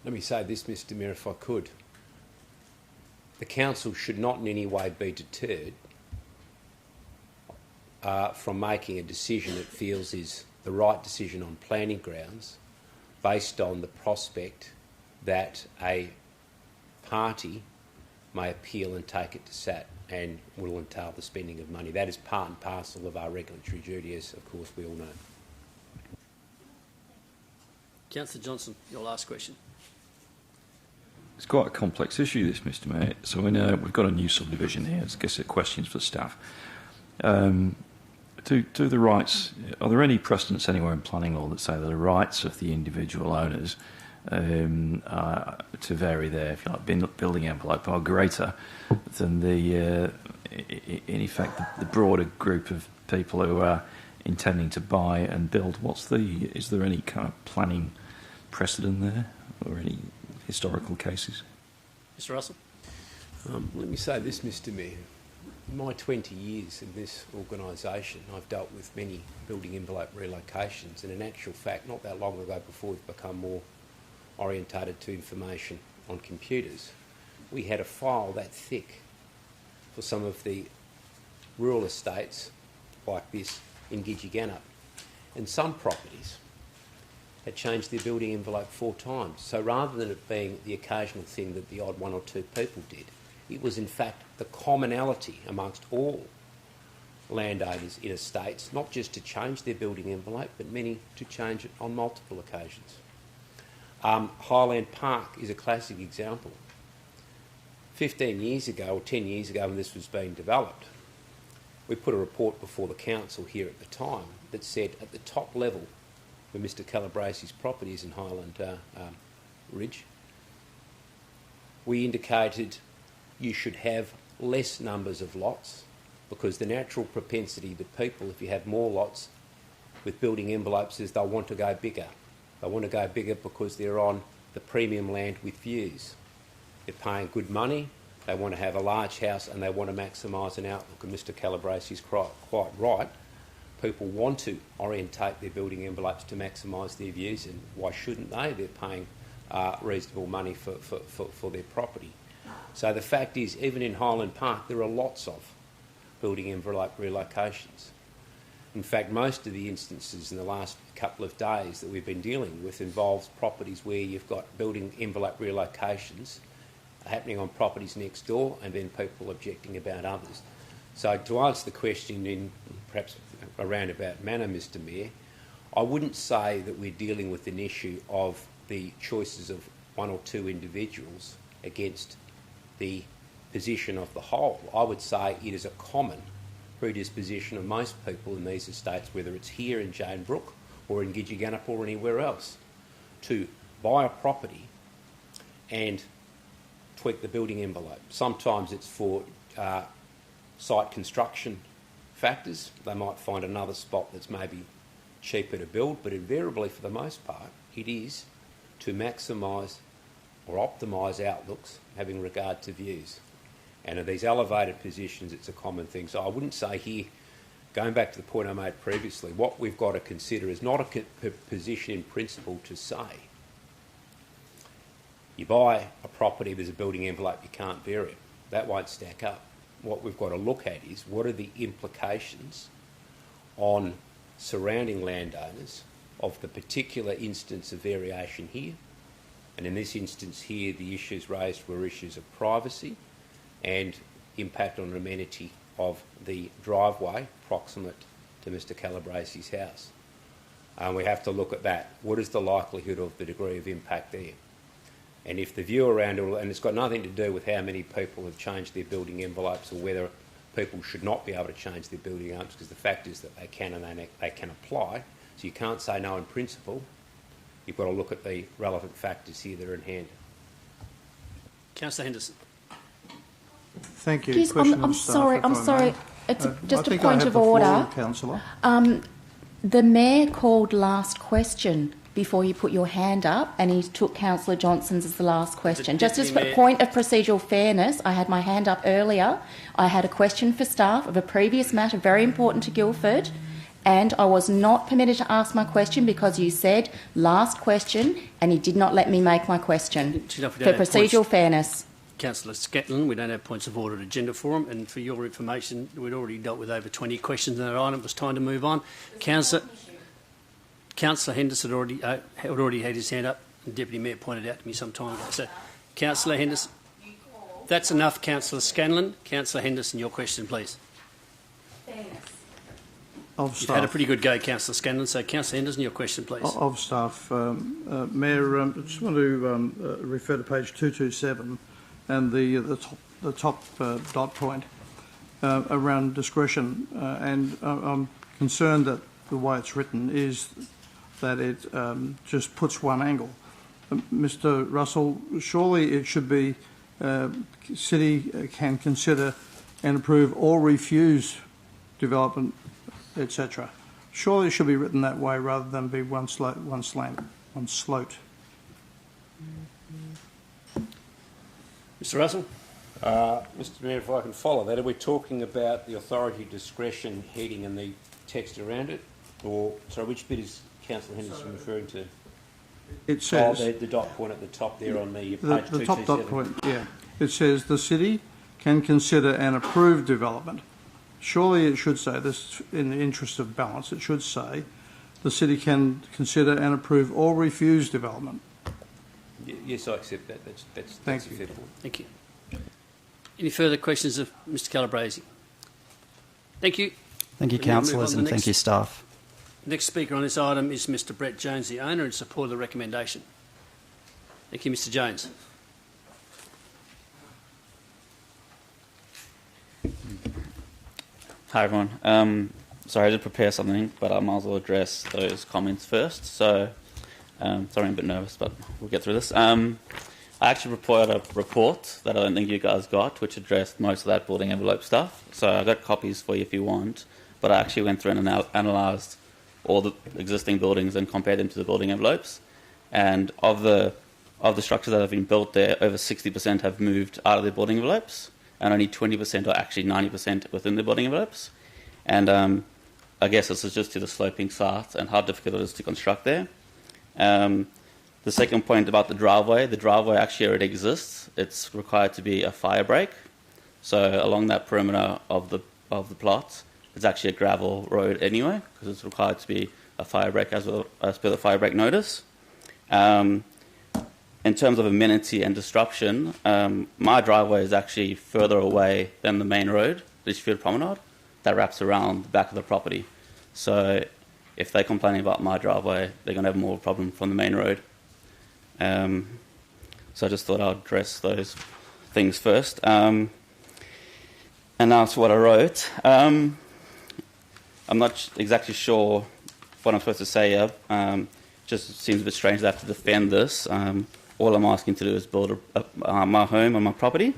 Let me say this, Mr Mayor, if I could. The council should not in any way be deterred from making a decision it feels is the right decision on planning grounds based on the prospect that a party may appeal and take it to SAT and will entail the spending of money. That is part and parcel of our regulatory duty, as of course we all know. Councillor Johnson, your last question. It's quite a complex issue, this, Mr. Mayor. So we've got a new subdivision here. I guess the questions for staff. To the rights, are there any precedents anywhere in planning law that say that the rights of the individual owners to vary their, if you like, building envelope are greater than the, in effect, the broader group of people who are intending to buy and build? Is there any kind of planning precedent there, or any historical cases? Mr. Russell? Let me say this, Mr. Mayor. In my 20 years in this organisation, I've dealt with many building envelope relocations, and in actual fact, not that long ago, before we've become more orientated to information on computers, we had a file that thick for some of the rural estates like this in Gidgegannup. And some properties had changed their building envelope 4 times. So rather than it being the occasional thing that the odd 1 or 2 people did, it was in fact the commonality amongst all landowners in estates, not just to change their building envelope, but many to change it on multiple occasions. Highland Park is a classic example. 15 years ago, or 10 years ago, when this was being developed, we put a report before the council here at the time that said at the top level where Mr Calabresi's property is in Highland Ridge, we indicated you should have less numbers of lots, because the natural propensity that people, if you have more lots with building envelopes, is they'll want to go bigger. They want to go bigger because they're on the premium land with views. They're paying good money, they want to have a large house, and they want to maximise an outlook. And Mr Calabresi's quite right. People want to orientate their building envelopes to maximise their views, and why shouldn't they? They're paying reasonable money for their property. So the fact is, even in Highland Park, there are lots of building envelope relocations. In fact, most of the instances in the last couple of days that we've been dealing with involves properties where you've got building envelope relocations happening on properties next door, and then people objecting about others. So to answer the question in perhaps a roundabout manner, Mr Mayor, I wouldn't say that we're dealing with an issue of the choices of 1 or 2 individuals against the position of the whole. I would say it is a common predisposition of most people in these estates, whether it's here in Jane Brook or in Gidgegannup or anywhere else, to buy a property and tweak the building envelope. Sometimes it's for site construction factors. They might find another spot that's maybe cheaper to build, but invariably, for the most part, it is to maximise or optimise outlooks having regard to views. And in these elevated positions, it's a common thing. So I wouldn't say here, going back to the point I made previously, what we've got to consider is not a position in principle to say you buy a property, there's a building envelope, you can't vary it. That won't stack up. What we've got to look at is what are the implications on surrounding landowners of the particular instance of variation here. And in this instance here, the issues raised were issues of privacy and impact on amenity of the driveway proximate to Mr Calabresi's house. And we have to look at that. What is the likelihood of the degree of impact there? And if the view around it, and it's got nothing to do with how many people have changed their building envelopes or whether people should not be able to change their building envelopes, because the fact is that they can and they can apply. So you can't say no in principle. You've got to look at the relevant factors here that are in hand. Councillor Henderson. Thank you. Excuse, I'm sorry. It's just a point of order. Councillor. The Mayor called last question before you put your hand up, and he took Councillor Johnson's as the last question. Just as a point of procedural fairness, I had my hand up earlier. I had a question for staff of a previous matter, very important to Guildford, and I was not permitted to ask my question because you said last question, and he did not let me make my question for procedural fairness. Councillor Scatlin, we don't have points of order at agenda forum, and for your information, we'd already dealt with over 20 questions on that item. It was time to move on. Councillor Henderson had already had his hand up, and the Deputy Mayor pointed out to me some time ago. So, Councillor Henderson, that's enough. Councillor Scanlon. Councillor Henderson, your question, please. Fairness. You've staff. had a pretty good go, Councillor Scanlon. So, Councillor Henderson, your question, please. Of staff. Mayor, I just want to refer to page 227 and the top dot point around discretion. And I'm concerned that the way it's written is that it just puts one angle. Mr. Russell, surely it should be City can consider and approve or refuse development, etc. Surely it should be written that way rather than be one slote. Mr. Russell? Mr. Mayor, if I can follow that, are we talking about the authority discretion heading and the text around it? Or, sorry, which bit is Councillor Henderson referring to? It says... the dot point at the top there on the page the top dot point, yeah. It says the City can consider and approve development. Surely it should say this, in the interest of balance, it should say the City can consider and approve or refuse development. Yes, I accept that. That's acceptable. Thank you. Any further questions of Mr. Calabresi? Thank you. Thank you, We'll now move councillors, on to and the thank next- you, staff. Next speaker on this item is Mr. Brett Jones, the owner, in support of the recommendation. Thank you, Mr. Jones. Hi everyone. Sorry, I did prepare something, but I might as well address those comments first. So, sorry, I'm a bit nervous, but we'll get through this. I actually prepared a report that I don't think you guys got, which addressed most of that building envelope stuff. So I got copies for you if you want, but I actually went through and analysed all the existing buildings and compared them to the building envelopes. And of the structures that have been built there, over 60% have moved out of their building envelopes, and only 20% or actually 90% within the building envelopes. And I guess this is just to the sloping sites and how difficult it is to construct there. The second point about the driveway actually already exists. It's required to be a fire break. So along that perimeter of the plot, it's actually a gravel road anyway, because it's required to be a fire break as per the fire break notice. In terms of amenity and disruption, my driveway is actually further away than the main road, Litchfield Promenade, that wraps around the back of the property. So if they're complaining about my driveway, they're going to have more problem from the main road. So I just thought I'd address those things first. And now to what I wrote. I'm not exactly sure what I'm supposed to say here. Just seems a bit strange to have to defend this. All I'm asking to do is build my home on my property.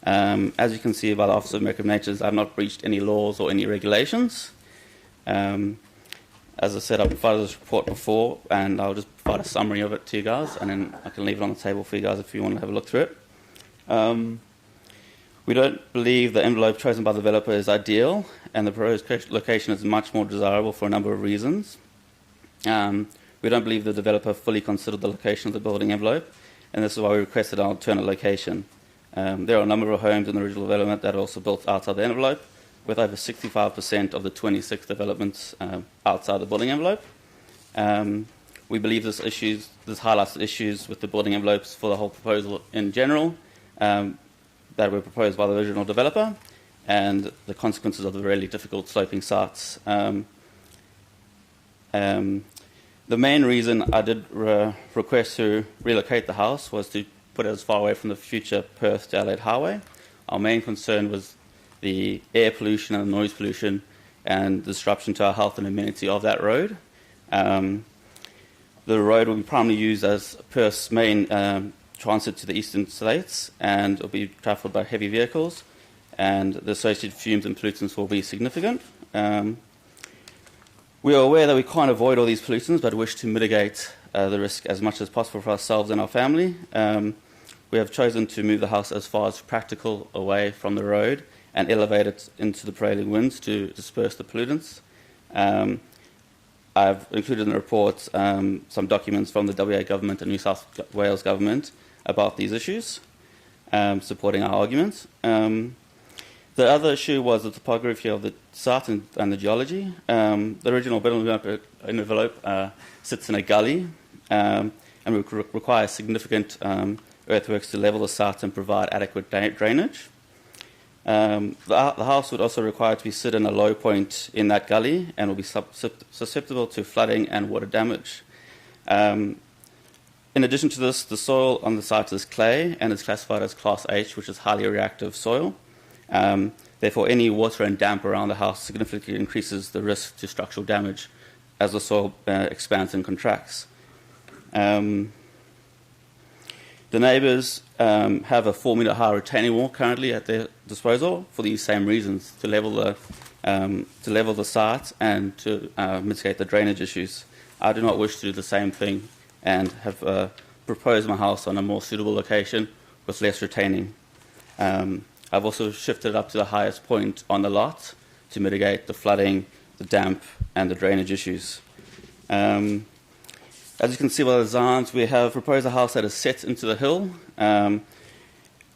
As you can see by the Office of American Natures, I've not breached any laws or any regulations. As I said, I provided this report before, and I'll just provide a summary of it to you guys, and then I can leave it on the table for you guys if you want to have a look through it. We don't believe the envelope chosen by the developer is ideal, and the proposed location is much more desirable for a number of reasons. We don't believe the developer fully considered the location of the building envelope, and this is why we requested an alternate location. There are a number of homes in the original development that are also built outside the envelope, with over 65% of the 26 developments outside the building envelope. We believe this highlights the issues with the building envelopes for the whole proposal in general that were proposed by the original developer, and the consequences of the really difficult sloping sites. The main reason I did request to relocate the house was to put it as far away from the future Perth to Adelaide Highway. Our main concern was the air pollution and the noise pollution and disruption to our health and amenity of that road. The road will be primarily used as Perth's main transit to the eastern states, and it will be travelled by heavy vehicles, and the associated fumes and pollutants will be significant. We are aware that we can't avoid all these pollutants, but wish to mitigate the risk as much as possible for ourselves and our family. We have chosen to move the house as far as practical away from the road and elevate it into the prevailing winds to disperse the pollutants. I've included in the report some documents from the WA government and New South Wales government about these issues, supporting our arguments. The other issue was the topography of the site and the geology. The original building envelope sits in a gully and will require significant earthworks to level the site and provide adequate drainage. The house would also require to be sit in a low point in that gully and will be susceptible to flooding and water damage. In addition to this, the soil on the site is clay and is classified as Class H, which is highly reactive soil. Therefore, any water and damp around the house significantly increases the risk to structural damage as the soil expands and contracts. The neighbours have a 4-metre high retaining wall currently at their disposal for these same reasons, to level the site and to mitigate the drainage issues. I do not wish to do the same thing and have proposed my house on a more suitable location with less retaining. I've also shifted it up to the highest point on the lot to mitigate the flooding, the damp, and the drainage issues. As you can see by the designs, we have proposed a house that is set into the hill to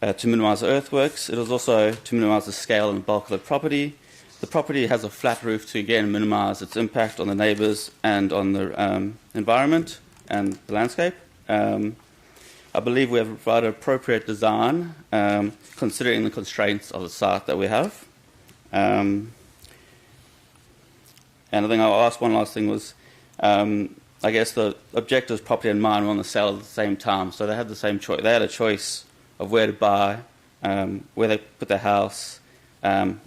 minimise the earthworks. It is also to minimise the scale and bulk of the property. The property has a flat roof to, again, minimise its impact on the neighbours and on the environment and the landscape. I believe we have provided appropriate design, considering the constraints of the site that we have. And I think I'll ask one last thing was, I guess the objectives, property and mine, were on the sale at the same time, so they had the same choice. They had a choice of where to buy, where they put their house,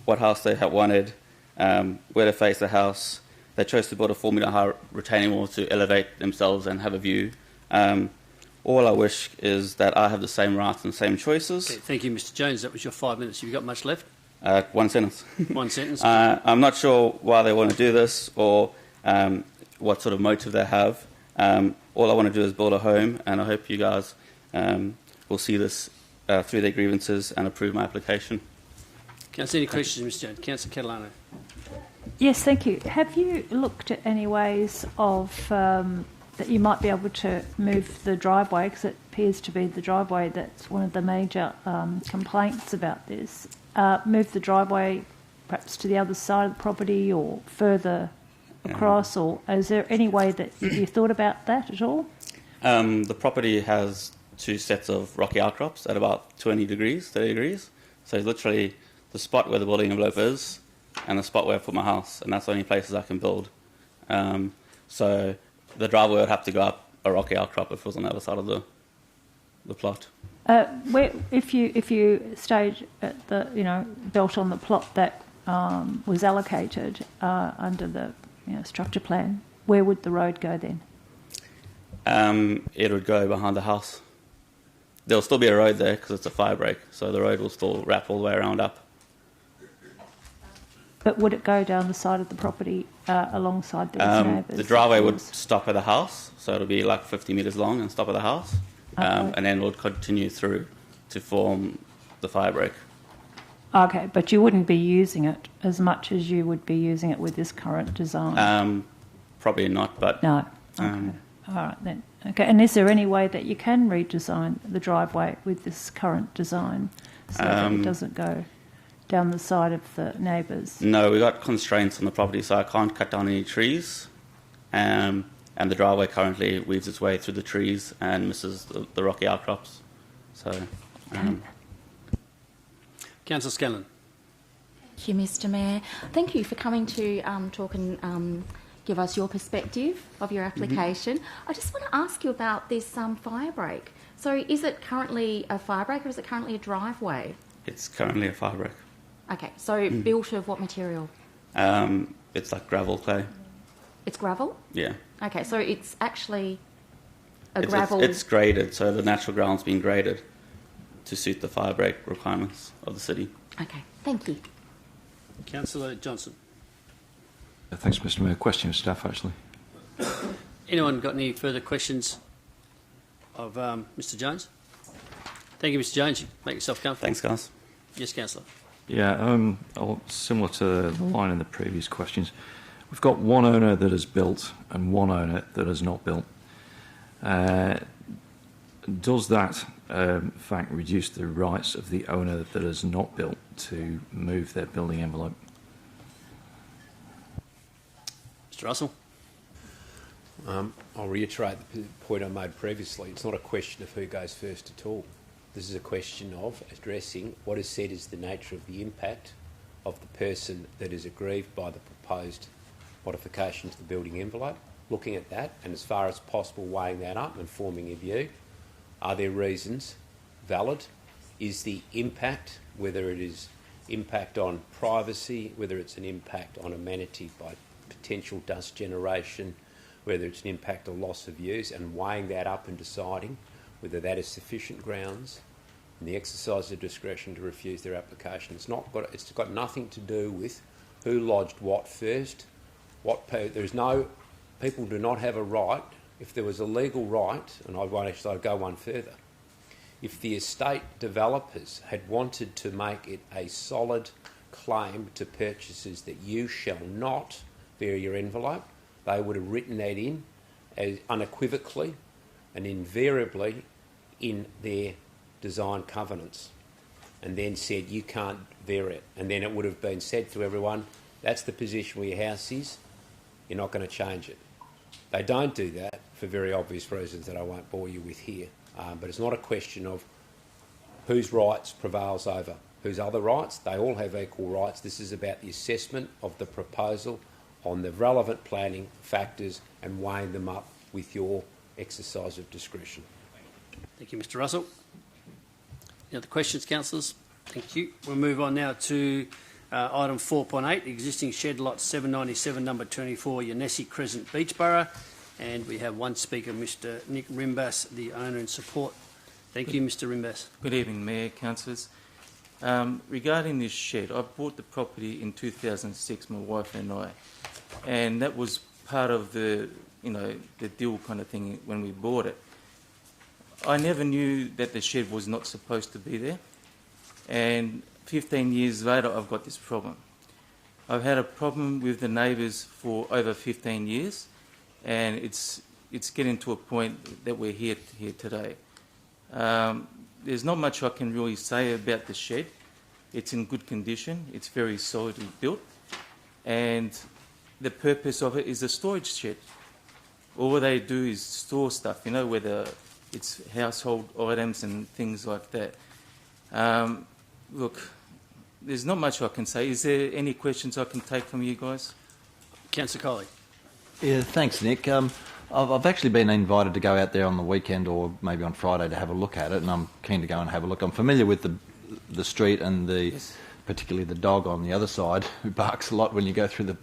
what house they had wanted, where to face the house. They chose to build a 4-metre high retaining wall to elevate themselves and have a view. All I wish is that I have the same rights and same choices. Okay, thank you, Mr. Jones. That was your 5 minutes. Have you got much left? One sentence. One sentence. I'm not sure why they want to do this or what sort of motive they have. All I want to do is build a home, and I hope you guys will see this through their grievances and approve my application. Councillor, any questions, Mr. Jones? Councillor Catalano. Yes, thank you. Have you looked at any ways of that you might be able to move the driveway, because it appears to be the driveway that's one of the major complaints about this, move the driveway perhaps to the other side of the property or further across, or is there any way that you thought about that at all? The property has 2 sets of rocky outcrops at about 30 degrees. So literally the spot where the building envelope is and the spot where I put my house, and that's the only places I can build. So the driveway would have to go up a rocky outcrop if it was on the other side of the plot. Where, if you stayed at the built on the plot that was allocated under the structure plan, where would the road go then? It would go behind the house. There'll still be a road there because it's a fire break, so the road will still wrap all the way around up. But would it go down the side of the property alongside these neighbours? The driveway would stop at the house, so it'll be like 50 metres long and stop at the house, and then it would continue through to form the fire break. Okay, but you wouldn't be using it as much as you would be using it with this current design? Probably not, but... No. Okay. All right, then. Okay, and is there any way that you can redesign the driveway with this current design so that it doesn't go down the side of the neighbours? No, we got constraints on the property, so I can't cut down any trees. And the driveway currently weaves its way through the trees and misses the rocky outcrops. So... Councillor Scanlon. Thank you, Mr. Mayor. Thank you for coming to talk and give us your perspective of your application. I just want to ask you about this fire break. So is it currently a fire break or is it currently a driveway? It's currently a fire break. Okay, so built of what material? It's like gravel clay. It's gravel? Yeah. Okay, so it's actually gravel... It's graded, so the natural ground's been graded to suit the fire break requirements of the city. Okay, thank you. Councillor Johnson. Thanks, Mr. Mayor. Question of staff, actually. Anyone got any further questions of Mr. Jones? Thank you, Mr. Jones. Make yourself comfortable. Thanks, guys. Yes, Councillor. Yeah, similar to the line in the previous questions, we've got one owner that has built and one owner that has not built. Does that fact reduce the rights of the owner that has not built to move their building envelope? Mr. Russell. I'll reiterate the point I made previously. It's not a question of who goes first at all. This is a question of addressing what is said is the nature of the impact of the person that is aggrieved by the proposed modification to the building envelope, looking at that and as far as possible weighing that up and forming a view. Are there reasons valid? Is the impact, whether it is impact on privacy, whether it's an impact on amenity by potential dust generation, whether it's an impact or loss of use, and weighing that up and deciding whether that is sufficient grounds in the exercise of discretion to refuse their application. It's got nothing to do with who lodged what first. People do not have a right. If there was a legal right, and I'd go one further, if the estate developers had wanted to make it a solid claim to purchases that you shall not vary your envelope, they would have written that in as unequivocally and invariably in their design covenants, and then said you can't vary it. And then it would have been said to everyone, that's the position where your house is, you're not going to change it. They don't do that for very obvious reasons that I won't bore you with here. But it's not a question of whose rights prevails over whose other rights. They all have equal rights. This is about the assessment of the proposal on the relevant planning factors and weighing them up with your exercise of discretion. Thank you, Mr Russell. Any other questions, councillors? Thank you. We'll move on now to item 4.8, existing shed lot 797, number 24, Yanesi Crescent, Beachborough. And we have one speaker, Mr Nick Rimbas, the owner and support. Thank you, Mr Rimbas. Good evening, Mayor, councillors. Regarding this shed, I bought the property in 2006, my wife and I, and that was part of the deal kind of thing when we bought it. I never knew that the shed was not supposed to be there, and 15 years later I've got this problem. I've had a problem with the neighbours for over 15 years, and it's getting to a point that we're here today. There's not much I can really say about the shed. It's in good condition. It's very solidly built, and the purpose of it is a storage shed. All they do is store stuff, whether it's household items and things like that. Look, there's not much I can say. Is there any questions I can take from you guys? Councillor Coley. Yeah, thanks, Nick. I've actually been invited to go out there on the weekend or maybe on Friday to have a look at it, and I'm keen to go and have a look. I'm familiar with the street and particularly the dog on the other side who barks a lot when you go through the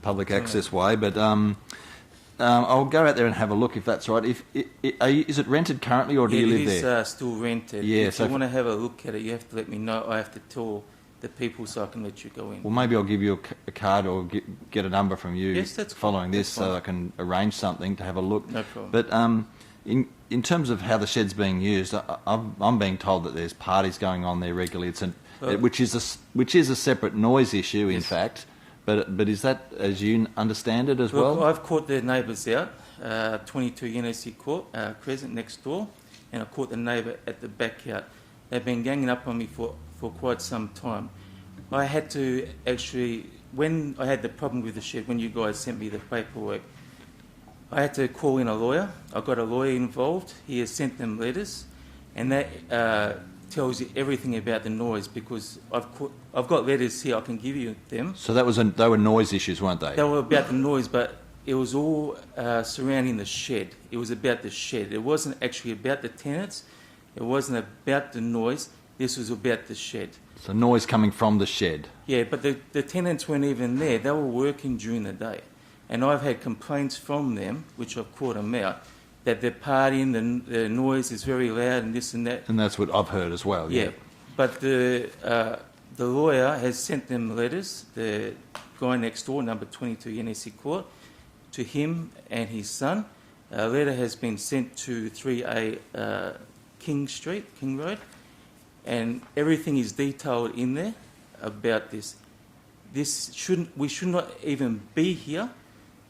public access way. But I'll go out there and have a look if that's right. Is it rented currently, or do you live there? It is still rented. Yeah, if you want to have a look at it, you have to let me know. I have to tell the people so I can let you go in. Well, maybe I'll give you a card or get a number from you following this fine. So I can arrange something to have a look. No problem. But in terms of how the shed's being used, I'm being told that there's parties going on there regularly. Which is a separate noise issue, in fact. But is that as you understand it as well? I've caught the neighbours out, 22 Yanesi Crescent next door, and I caught the neighbour at the backyard. They've been ganging up on me for quite some time. I had to actually, when I had the problem with the shed, when you guys sent me the paperwork, I had to call in a lawyer. I got a lawyer involved. He has sent them letters, and that tells you everything about the noise, because I've got letters here. I can give you them. So they were noise issues, weren't they? They were about the noise, but it was all surrounding the shed. It was about the shed. It wasn't actually about the tenants. It wasn't about the noise. This was about the shed. So noise coming from the shed? Yeah, but the tenants weren't even there. They were working during the day. And I've had complaints from them, which I've caught them out, that they're partying, the noise is very loud and this and that. And that's what I've heard as well, yeah. But the lawyer has sent them letters, the guy next door, number 22 Yanesi Court, to him and his son. A letter has been sent to 3A King Road, and everything is detailed in there about this. We should not even be here,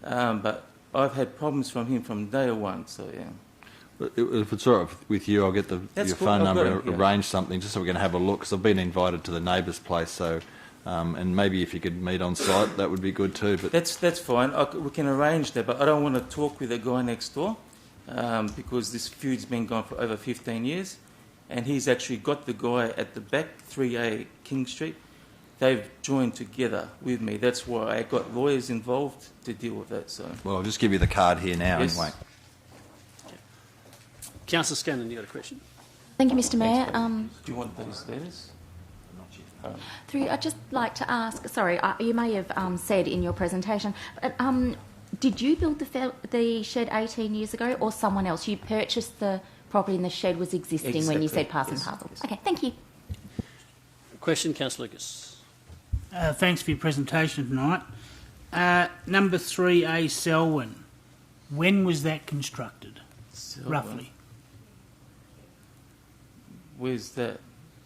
but I've had problems from him from day one, so yeah. But if it's all right with you, I'll get your phone number and arrange something just so we can have a look, because I've been invited to the neighbour's place, so and maybe if you could meet on site, that would be good too. But that's fine. We can arrange that, but I don't want to talk with the guy next door because this feud's been going for over 15 years, and he's actually got the guy at the back, 3A King Street. They've joined together with me. That's why I got lawyers involved to deal with that. So, Well, I'll just give you the card here now Yes. anyway. Councillor Scanlon, you got a question? Thank you, Mr. Mayor. do you want those letters? I'd just like to ask, sorry, you may have said in your presentation, but, did you build the shed 18 years ago or someone else? You purchased the property and the shed was existing when you said Exactly. pass and Yes, parcel. yes. Okay, thank you. Question, Councillor Lucas. Thanks for your presentation tonight. Number 3A Selwyn, when was that constructed, Selwyn. roughly? Where's that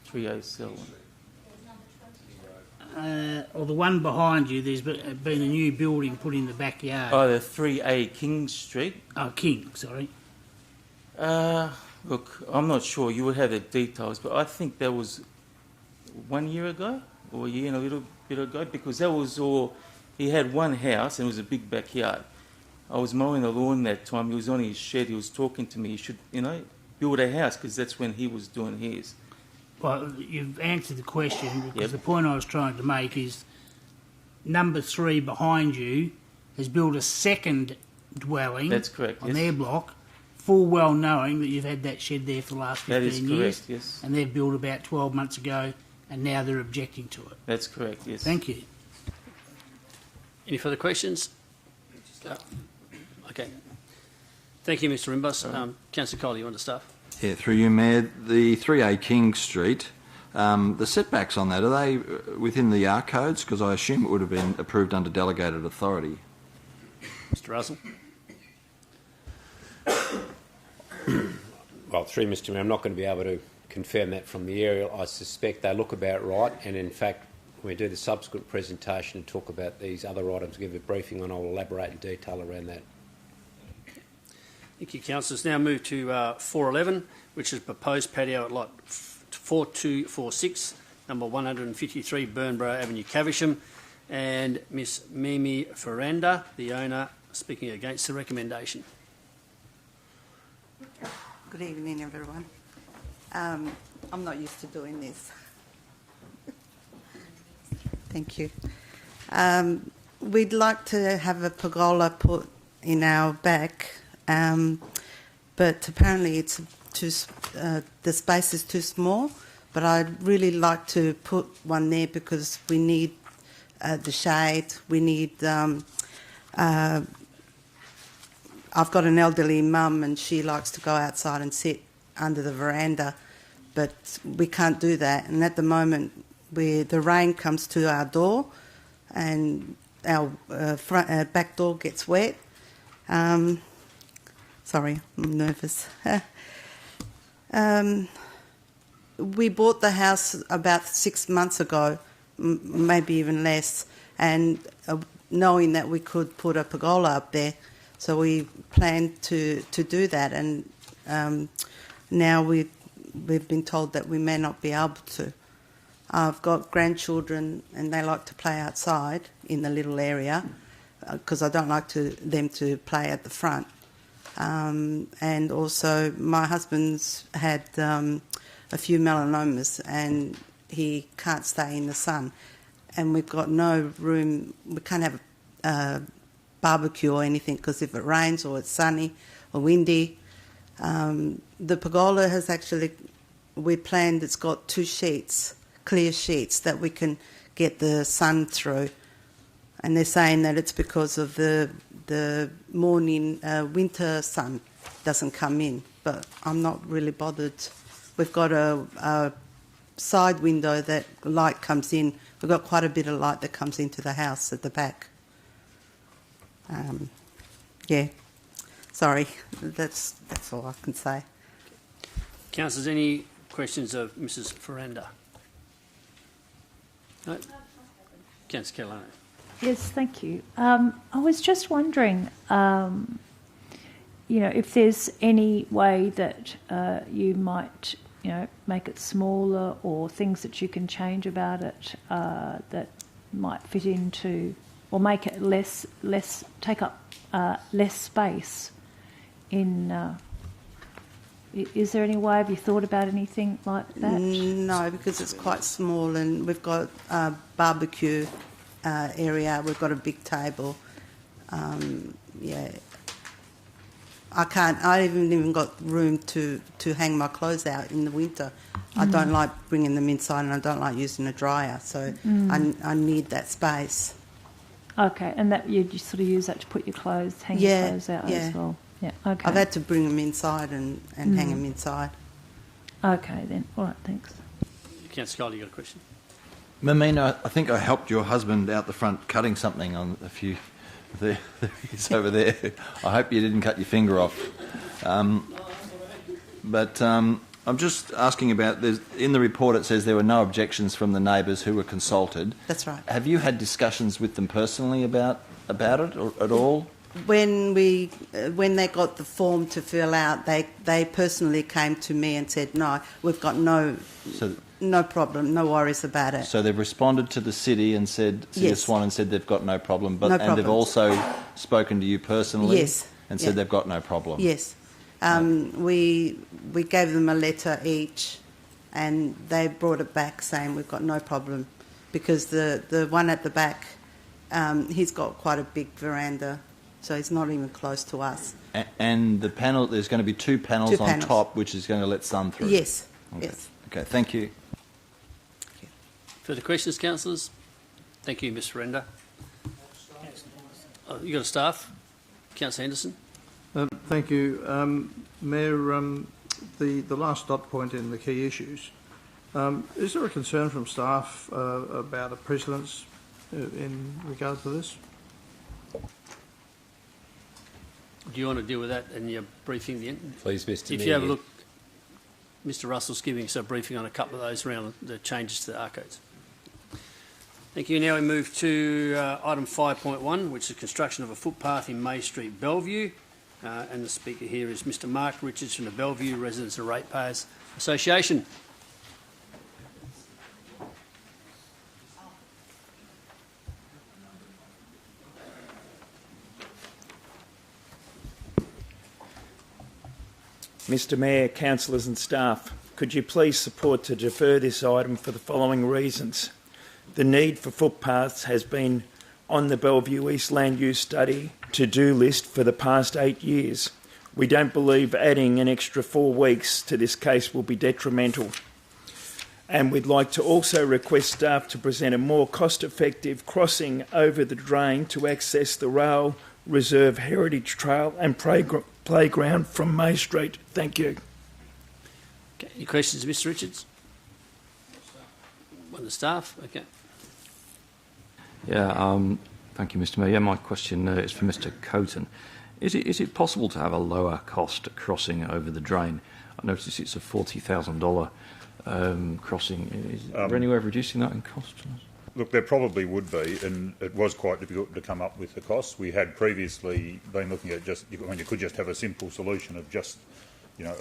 3A Selwyn? Or the one behind you, there's been a new building put in the backyard. Oh, the 3A King Street. Oh, King, sorry. Look, I'm not sure. You would have the details, but I think that was 1 year ago or a year and a little bit ago, because that was all. He had one house and it was a big backyard. I was mowing the lawn that time. He was on his shed. He was talking to me. He should, build a house, because that's when he was doing his. Well, you've answered the question, because Yep. the point I was trying to make is number 3 behind you has built a second dwelling That's correct, on yes. their block, full well knowing that you've had that shed there for the last 15 That is years. correct, yes. And they've built about 12 months ago, and now they're objecting to it. That's correct, yes. Thank you. Any further questions? Okay. Thank you, Mr Rimbus. Councillor Cole, you want to start? Yeah, through you, Mayor. The 3A King Street, the setbacks on that, are they within the ARC codes? Because I assume it would have been approved under delegated authority. Mr Russell? Well, through Mr Mayor, I'm not going to be able to confirm that from the aerial. I suspect they look about right, and in fact, when we do the subsequent presentation and talk about these other items, give a briefing, and I'll elaborate in detail around that. Thank you, councillors. Now move to 411, which is proposed patio at lot 4246, number 153 Burnborough Avenue, Caversham, and Miss Mimi Ferranda, the owner, speaking against the recommendation. Good evening, everyone. I'm not used to doing this. Thank you. We'd like to have a pergola put in our back, but apparently it's the space is too small. But I'd really like to put one there because we need the shade. We need. I've got an elderly mum and she likes to go outside and sit under the veranda, but we can't do that. And at the moment, the rain comes to our door and our back door gets wet. Sorry, I'm nervous. We bought the house about 6 months ago, maybe even less, and knowing that we could put a pergola up there. So we planned to do that, and now we've been told that we may not be able to. I've got grandchildren, and they like to play outside in the little area because I don't like them to play at the front. And also, my husband's had a few melanomas, and he can't stay in the sun. And we've got no room. We can't have a barbecue or anything because if it rains or it's sunny or windy. The pergola has actually, we planned, it's got 2 sheets, clear sheets that we can get the sun through. And they're saying that it's because of the morning winter sun doesn't come in, but I'm not really bothered. We've got a side window that light comes in. We've got quite a bit of light that comes into the house at the back. Yeah, sorry, that's all I can say. Councillors, any questions of Mrs Ferranda? No? Councillor Catalano. Yes, thank you. I was just wondering, if there's any way that you might, make it smaller or things that you can change about it that might fit into or make it take up less space in Is there any way, have you thought about anything like that? No, because it's quite small, and we've got a barbecue area. We've got a big table. Yeah, I haven't even got room to hang my clothes out in the winter. I don't like bringing them inside, and I don't like using a dryer, so I need that space. Okay, and that you sort of use that to put your clothes, hang your clothes out as well. Yeah, okay. I've had to bring them inside and hang them inside. Okay then, all right, thanks. Councillor Scott, you got a question? Mamina, I think I helped your husband out the front cutting something on a few. He's over there. I hope you didn't cut your finger off. But I'm just asking about, in the report it says there were no objections from the neighbours who were consulted. That's right. Have you had discussions with them personally about it or at all? When they got the form to fill out, they personally came to me and said, no, we've got no problem, no worries about it. So they've responded to the city and said, Swan, and said they've got no problem, and they've also spoken to you personally and said they've got no problem. Yes. We gave them a letter each, and they brought it back saying we've got no problem, because the one at the back, he's got quite a big veranda, so he's not even close to us. And the panel, there's going to be two panels on top, which is going to let sun through. Yes. Okay. Yes. Okay. Thank you. Further questions, councillors? Thank you, Ms. Renda. You got a staff? Councillor Henderson. Thank you, Mayor. The last dot point in the key issues. Is there a concern from staff about a precedence in regard to this? Do you want to deal with that in your briefing then? Please, Mr. Mayor. If you have a look, Mr. Russell's giving us a briefing on a couple of those around the changes to the arcades. Thank you. Now we move to item 5.1, which is construction of a footpath in May Street, Bellevue. And the speaker here is Mr. Mark Richards from the Bellevue Residents and Ratepayers Association. Mr. Mayor, councillors and staff, could you please support to defer this item for the following reasons? The need for footpaths has been on the Bellevue East Land Use Study to-do list for the past 8 years. We don't believe adding an extra 4 weeks to this case will be detrimental. And we'd like to also request staff to present a more cost-effective crossing over the drain to access the Rail Reserve Heritage Trail and playground from May Street. Thank you. Okay. Any questions, Mr. Richards? On the staff? Okay. Yeah, thank you, Mr. Mayor. Yeah, my question is for Mr. Coton. Is it possible to have a lower cost crossing over the drain? I notice it's a $40,000 crossing. Is there any way of reducing that in cost? Look, there probably would be, and it was quite difficult to come up with the costs. We had previously been looking at you could just have a simple solution of just, a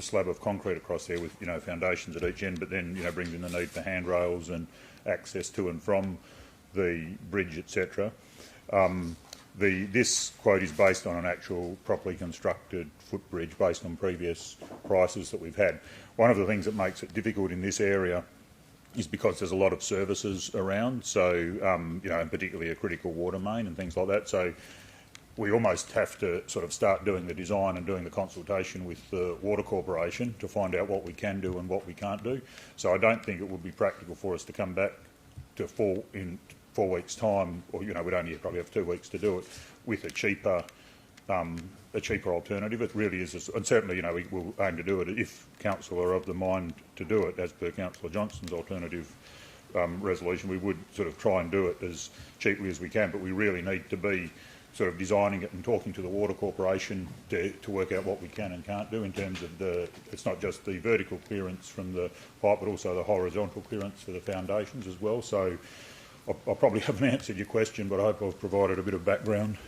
slab of concrete across there with, foundations at each end, but then, brings in the need for handrails and access to and from the bridge, etc. This quote is based on an actual properly constructed footbridge based on previous prices that we've had. One of the things that makes it difficult in this area is because there's a lot of services around, so, and particularly a critical water main and things like that. So we almost have to sort of start doing the design and doing the consultation with the Water Corporation to find out what we can do and what we can't do. So I don't think it would be practical for us to come back to in 4 weeks' time, or, we'd only probably have 2 weeks to do it, with a cheaper alternative. It really is, and certainly, we will aim to do it if council are of the mind to do it, as per Councillor Johnston's alternative resolution. We would sort of try and do it as cheaply as we can, but we really need to be sort of designing it and talking to the Water Corporation to work out what we can and can't do in terms of it's not just the vertical clearance from the pipe, but also the horizontal clearance for the foundations as well. So I probably haven't answered your question, but I hope I've provided a bit of background.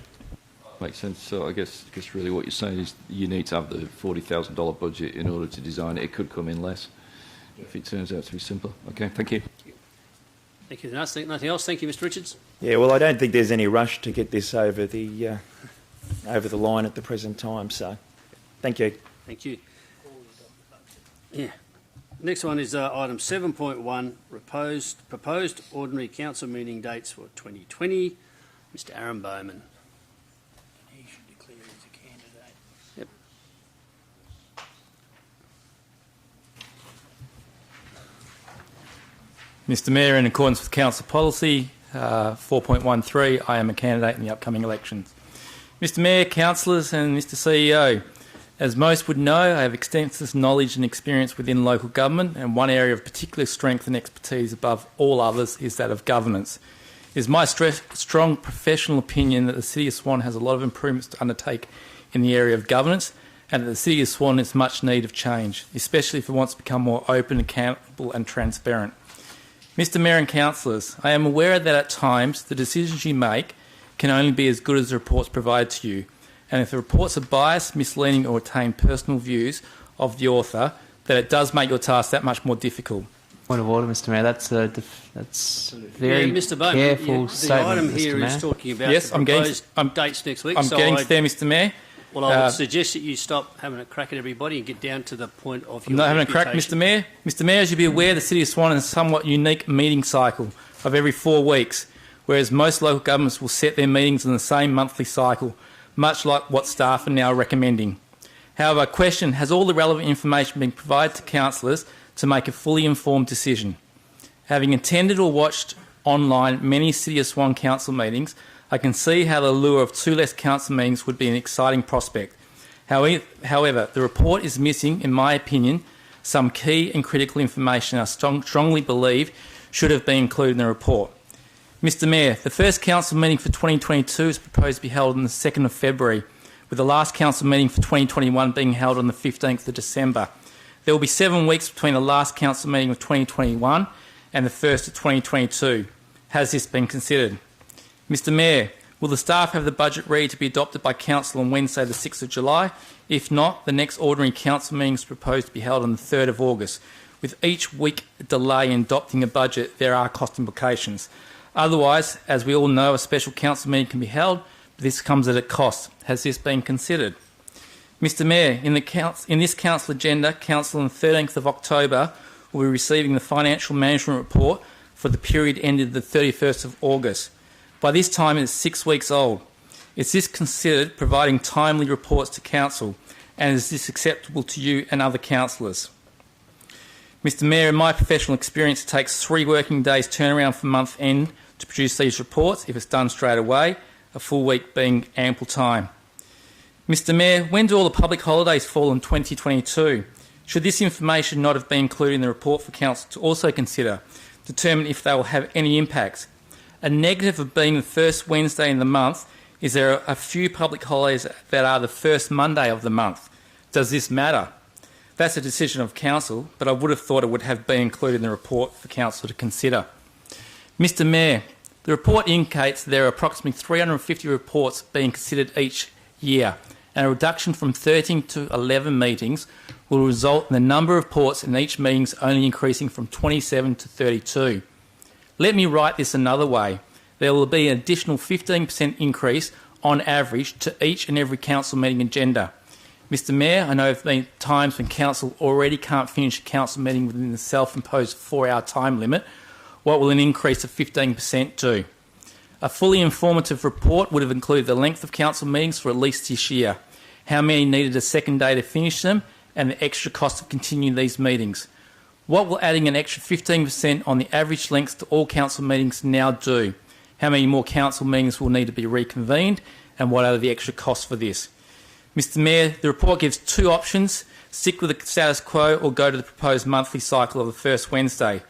Makes sense. So I guess really what you're saying is you need to have the $40,000 budget in order to design it. It could come in less if it turns out to be simpler. Okay, thank you. Thank you. Nothing else? Thank you, Mr. Richards. Yeah, well, I don't think there's any rush to get this over the line at the present time, so thank you. Thank you. Yeah. Next one is item 7.1, proposed ordinary council meeting dates for 2020. Mr Aaron Bowman. He should declare as a candidate. Yep. Mr Mayor, in accordance with council policy 4.13, I am a candidate in the upcoming elections. Mr Mayor, councillors and Mr CEO, as most would know, I have extensive knowledge and experience within local government, and one area of particular strength and expertise above all others is that of governance. It is my strong professional opinion that the City of Swan has a lot of improvements to undertake in the area of governance, and that the City of Swan is much need of change, especially if it wants to become more open, accountable and transparent. Mr Mayor and councillors, I am aware that at times the decisions you make can only be as good as the reports provided to you, and if the reports are biased, misleading or attain personal views of the author, that it does make your task that much more difficult. Point of order, Mr Mayor. That's very Mr. Bowman, careful the statement, item Mr. here Mayor. is talking about Yes, the I'm getting- proposed dates next week. I'm so getting to there, Mr Mayor. Well, I would suggest that you stop having a crack at everybody and get down to the point of your I'm not having a crack, reputation. Mr Mayor. Mr Mayor, as you'll be aware, the City of Swan has a somewhat unique meeting cycle of every 4 weeks, whereas most local governments will set their meetings in the same monthly cycle, much like what staff are now recommending. However, I question, has all the relevant information been provided to councillors to make a fully informed decision? Having attended or watched online many City of Swan council meetings, I can see how the allure of 2 less council meetings would be an exciting prospect. However, the report is missing, in my opinion, some key and critical information I strongly believe should have been included in the report. Mr Mayor, the first council meeting for 2022 is proposed to be held on the 2nd of February, with the last council meeting for 2021 being held on the 15th of December. There will be 7 weeks between the last council meeting of 2021 and the first of 2022. Has this been considered? Mr Mayor, will the staff have the budget ready to be adopted by council on Wednesday the 6th of July? If not, the next ordinary council meeting is proposed to be held on the 3rd of August. With each week delay in adopting a budget, there are cost implications. Otherwise, as we all know, a special council meeting can be held, but this comes at a cost. Has this been considered? Mr Mayor, in this council agenda, council on the 13th of October will be receiving the financial management report for the period ended the 31st of August. By this time, it's 6 weeks old. Is this considered providing timely reports to council, and is this acceptable to you and other councillors? Mr Mayor, in my professional experience, it takes 3 working days turnaround for month end to produce these reports if it's done straight away, a full week being ample time. Mr Mayor, when do all the public holidays fall in 2022? Should this information not have been included in the report for council to also consider, determine if they will have any impacts? A negative of being the first Wednesday in the month is there are a few public holidays that are the first Monday of the month. Does this matter? That's a decision of council, but I would have thought it would have been included in the report for council to consider. Mr Mayor, the report indicates there are approximately 350 reports being considered each year, and a reduction from 13 to 11 meetings will result in the number of reports in each meeting only increasing from 27 to 32. Let me write this another way. There will be an additional 15% increase on average to each and every council meeting agenda. Mr Mayor, I know there have been times when council already can't finish a council meeting within the self-imposed 4-hour time limit. What will an increase of 15% do? A fully informative report would have included the length of council meetings for at least this year, how many needed a second day to finish them, and the extra cost of continuing these meetings. What will adding an extra 15% on the average length to all council meetings now do? How many more council meetings will need to be reconvened, and what are the extra costs for this? Mr Mayor, the report gives 2 options: stick with the status quo or go to the proposed monthly cycle of the first Wednesday.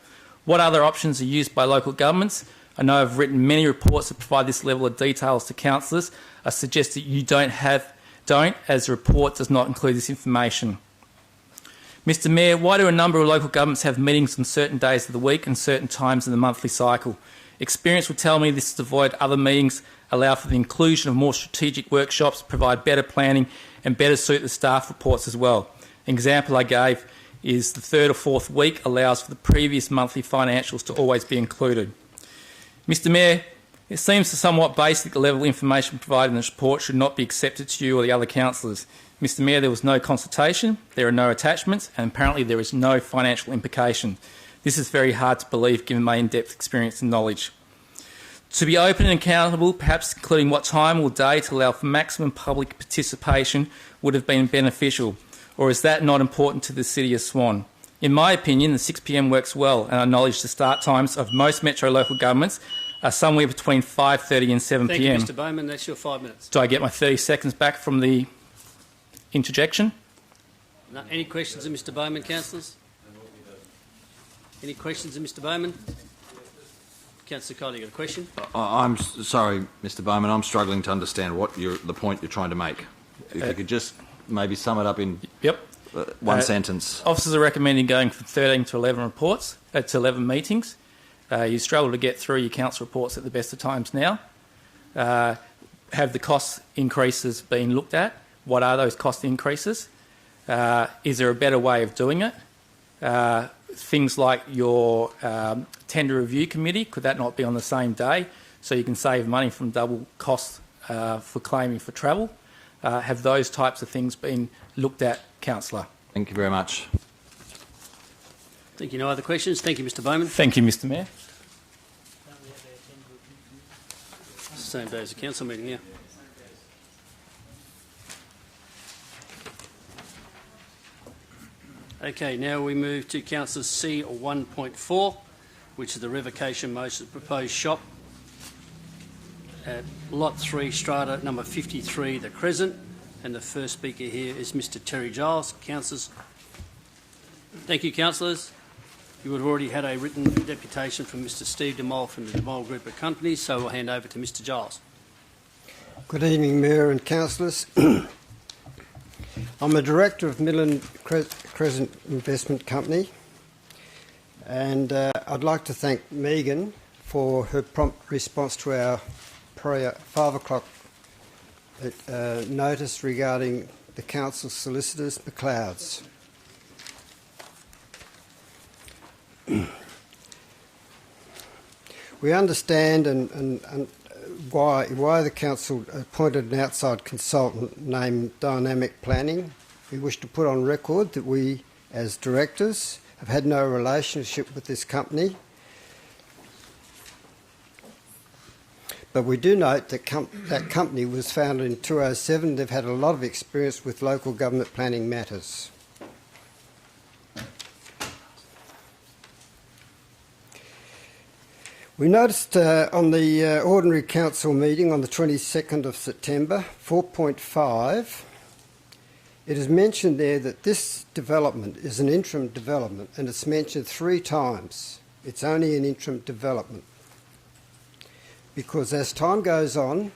What other options are used by local governments? I know I've written many reports that provide this level of details to councillors. I suggest that you don't, as the report does not include this information. Mr Mayor, why do a number of local governments have meetings on certain days of the week and certain times in the monthly cycle? Experience would tell me this is to avoid other meetings, allow for the inclusion of more strategic workshops, provide better planning and better suit the staff reports as well. An example I gave is the 3rd or 4th week allows for the previous monthly financials to always be included. Mr Mayor, It seems the somewhat basic level information provided in this report should not be accepted to you or the other councillors. Mr Mayor, there was no consultation, there are no attachments, and apparently there is no financial implication. This is very hard to believe given my in-depth experience and knowledge. To be open and accountable, perhaps including what time or day to allow for maximum public participation, would have been beneficial. Or is that not important to the City of Swan? In my opinion, the 6 p.m. works well, and I acknowledge the start times of most metro local governments are somewhere between 5:30 and 7 Thank p.m. you, Mr Bowman. That's your 5 minutes. Do I get my 30 seconds back from the interjection? No, any questions of Mr Bowman, councillors? Any questions of Mr Bowman? Councillor Cole, you got a question? I'm sorry, Mr Bowman, I'm struggling to understand what the point you're trying to make. If you could just maybe sum it up in one sentence. Officers are recommending going from 13 to 11 reports, to 11 meetings. You struggle to get through your council reports at the best of times now. Have the cost increases been looked at? What are those cost increases? Is there a better way of doing it? Things like your tender review committee, could that not be on the same day so you can save money from double costs for claiming for travel? Have those types of things been looked at, Councillor? Thank you very much. Thank you. No other questions? Thank you, Mr Bowman. Thank you, Mr Mayor. Same day as the council meeting, yeah. Okay, now we move to Councillor C 1.4, which is the revocation motion of the proposed shop at Lot 3, Strata number 53, The Crescent. And the first speaker here is Mr Terry Giles. Councillors. Thank you, councillors. You would have already had a written deputation from Mr Steve DeMol from the DeMol Group of Companies, so we'll hand over to Mr Giles. Good evening, Mayor and councillors. I'm a director of Midland Crescent Investment Company, and I'd like to thank Megan for her prompt response to our prior 5 o'clock notice regarding the council solicitors, McLeod's. We understand and why the council appointed an outside consultant named Dynamic Planning. We wish to put on record that we, as directors, have had no relationship with this company. But we do note that that company was founded in 2007. They've had a lot of experience with local government planning matters. We noticed on the ordinary council meeting on the 22nd of September, 4.5, it is mentioned there that this development is an interim development, and it's mentioned 3 times. It's only an interim development. Because as time goes on,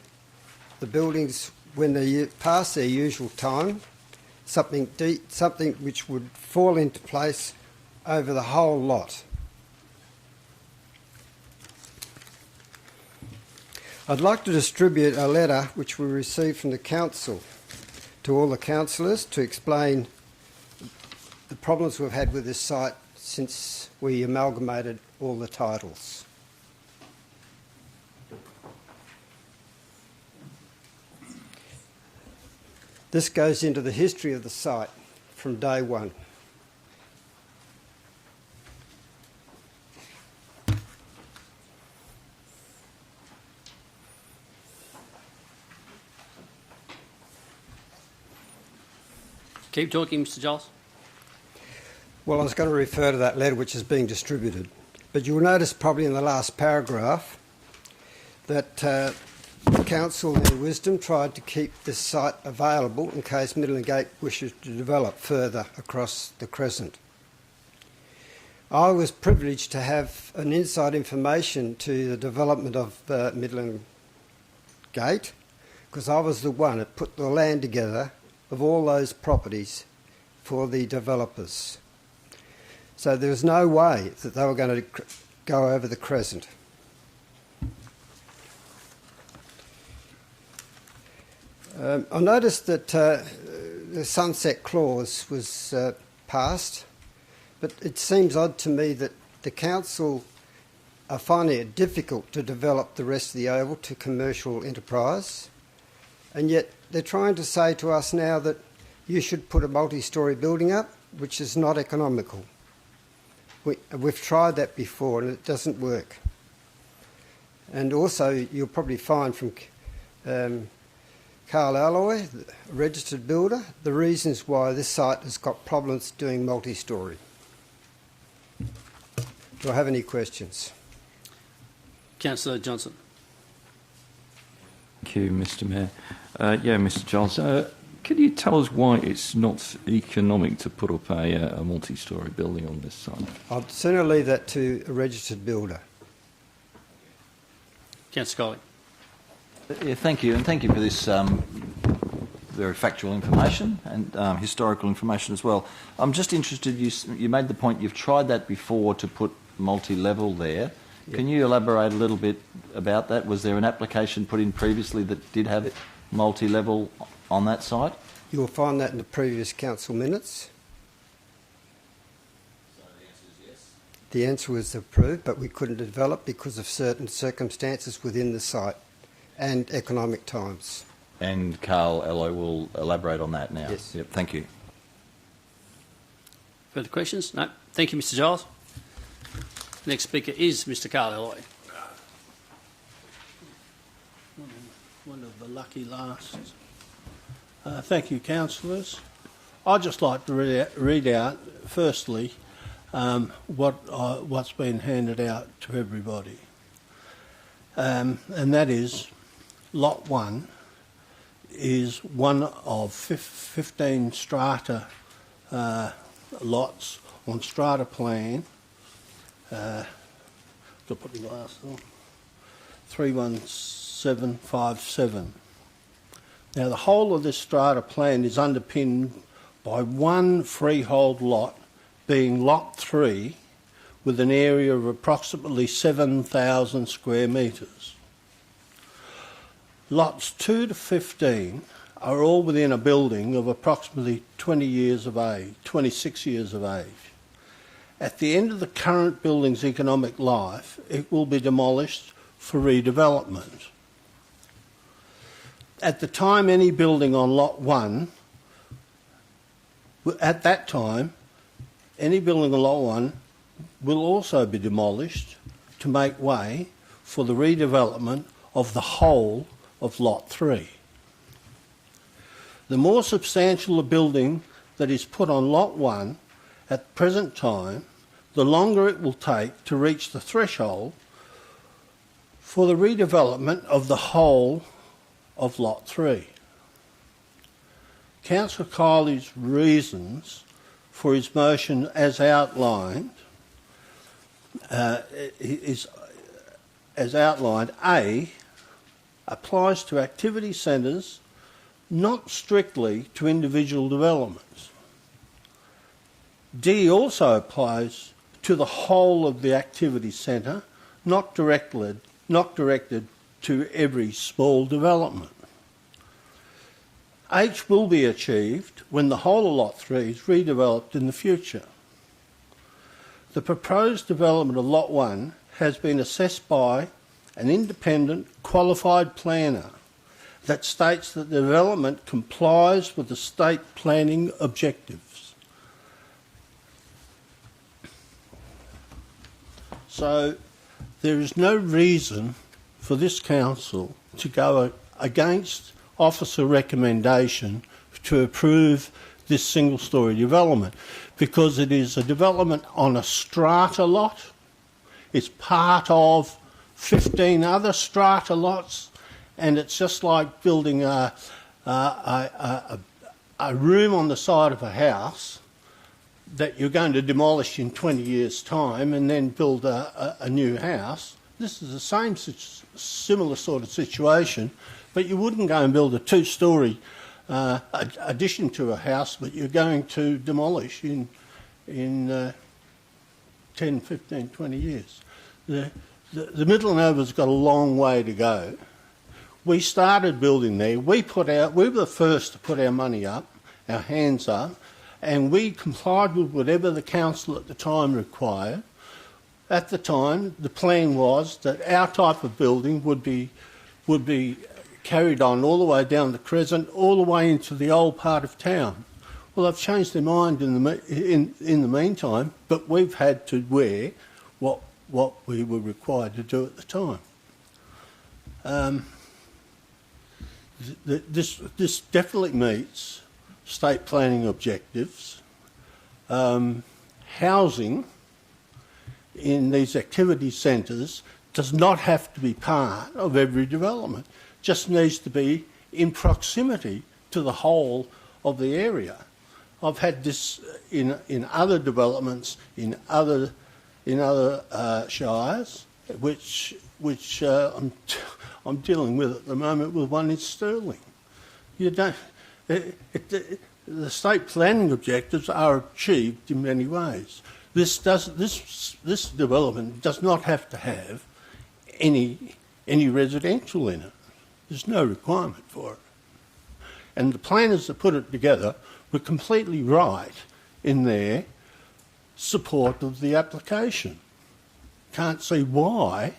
the buildings, when they pass their usual time, something which would fall into place over the whole lot. I'd like to distribute a letter which we received from the council to all the councillors to explain the problems we've had with this site since we amalgamated all the titles. This goes into the history of the site from day one. Keep talking, Mr Giles. Well, I was going to refer to that letter which is being distributed. But you'll notice probably in the last paragraph that the council, in their wisdom, tried to keep this site available in case Midland Gate wishes to develop further across the Crescent. I was privileged to have an inside information to the development of Midland Gate because I was the one that put the land together of all those properties for the developers. So there was no way that they were going to go over the Crescent. I noticed that the sunset clause was passed, but it seems odd to me that the council are finding it difficult to develop the rest of the oval to commercial enterprise, and yet they're trying to say to us now that you should put a multi-storey building up, which is not economical. We've tried that before and it doesn't work. And also, you'll probably find from Carl Alloy, a registered builder, the reasons why this site has got problems doing multi-storey. Do I have any questions? Councillor Johnson. Thank you, Mr. Mayor. Mr. Giles, can you tell us why it's not economic to put up a multi-storey building on this site? I'd sooner leave that to a registered builder. Councillor Coley. Yeah, thank you, and thank you for this very factual information and historical information as well. I'm just interested, you made the point you've tried that before to put multi-level there. Yeah. Can you elaborate a little bit about that? Was there an application put in previously that did have multi-level on that site? You'll find that in the previous council minutes. So the answer is yes? The answer was approved, but we couldn't develop because of certain circumstances within the site and economic times. And Carl Alloy will elaborate on that now. Yes. Yep, thank you. Further questions? No. Thank you, Mr. Giles. Next speaker is Mr. Carl Alloy. One of the lucky last. Thank you, councillors. I'd just like to read out, firstly, what's been handed out to everybody. And that is, Lot 1 is one of 15 strata lots on strata plan. Got to put the glass on. 31757. Now, the whole of this strata plan is underpinned by one freehold lot, being Lot 3, with an area of approximately 7,000 square metres. Lots 2 to 15 are all within a building of approximately 20 years of age, 26 years of age. At the end of the current building's economic life, it will be demolished for redevelopment. At the time any building on Lot 1, at that time, any building on Lot 1 will also be demolished to make way for the redevelopment of the whole of Lot 3. The more substantial a building that is put on Lot 1 at the present time, the longer it will take to reach the threshold for the redevelopment of the whole of Lot 3. Councillor Kiley's reasons for his motion as outlined A applies to activity centres, not strictly to individual developments. D also applies to the whole of the activity centre, not directed to every small development. H will be achieved when the whole of Lot 3 is redeveloped in the future. The proposed development of Lot 1 has been assessed by an independent qualified planner that states that the development complies with the state planning objectives. So there is no reason for this council to go against officer recommendation to approve this single-storey development, because it is a development on a strata lot. It's part of 15 other strata lots, and it's just like building a room on the side of a house that you're going to demolish in 20 years' time and then build a new house. This is the same similar sort of situation, but you wouldn't go and build a two-storey addition to a house that you're going to demolish in 10, 15, 20 years. The Midland Oval's got a long way to go. We started building there. We were the first to put our money up, our hands up, and we complied with whatever the council at the time required. at the time, the plan was that our type of building would be carried on all the way down the Crescent, all the way into the old part of town. Well, they've changed their mind in the meantime, but we've had to wear what we were required to do at the time. This definitely meets state planning objectives. Housing in these activity centres does not have to be part of every development, just needs to be in proximity to the whole of the area. I've had this in other developments in other shires, which I'm dealing with at the moment with one in Stirling. You don't. The state planning objectives are achieved in many ways. This development does not have to have any residential in it. There's no requirement for it. And the planners that put it together were completely right in their support of the application. Can't see why.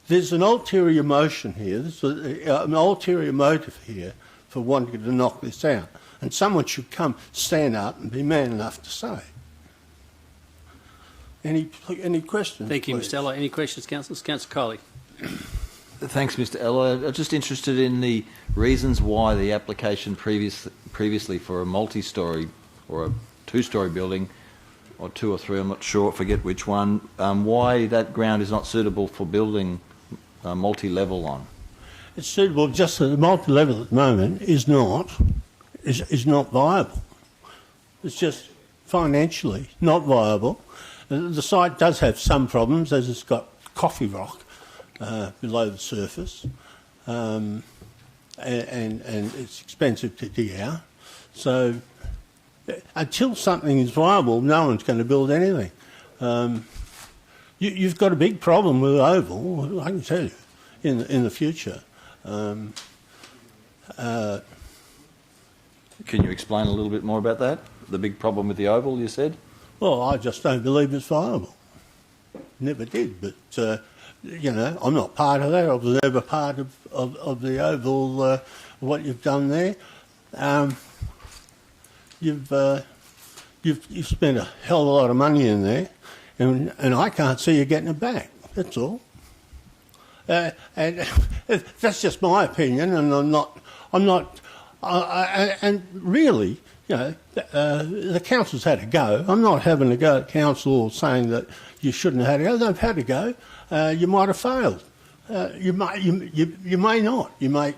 There's an ulterior motion here, there's an ulterior motive here for wanting to knock this out. And someone should stand up and be man enough to say. Any questions? Thank you, please? Mr. Ello. Any questions, councillors? Councillor Coley. Thanks, Mr. Ello. I'm just interested in the reasons why the application previously for a multi-storey or a two-storey building, or two or three, I'm not sure, forget which one, why that ground is not suitable for building multi-level on. It's suitable, just that the multi-level at the moment is not viable. It's just financially not viable. The site does have some problems, as it's got coffee rock below the surface, and it's expensive to dig out. So until something is viable, no one's going to build anything. You've got a big problem with Oval, I can tell you, in the future. Can you explain a little bit more about that? The big problem with the Oval, you said? Well, I just don't believe it's viable. Never did, but, I'm not part of that. I was never part of the Oval, what you've done there. You've spent a hell of a lot of money in there, and I can't see you getting it back, that's all. And that's just my opinion, and and really, the council's had a go. I'm not having a go at council or saying that you shouldn't have had a go. They've had a go. You might have failed. You may not. You might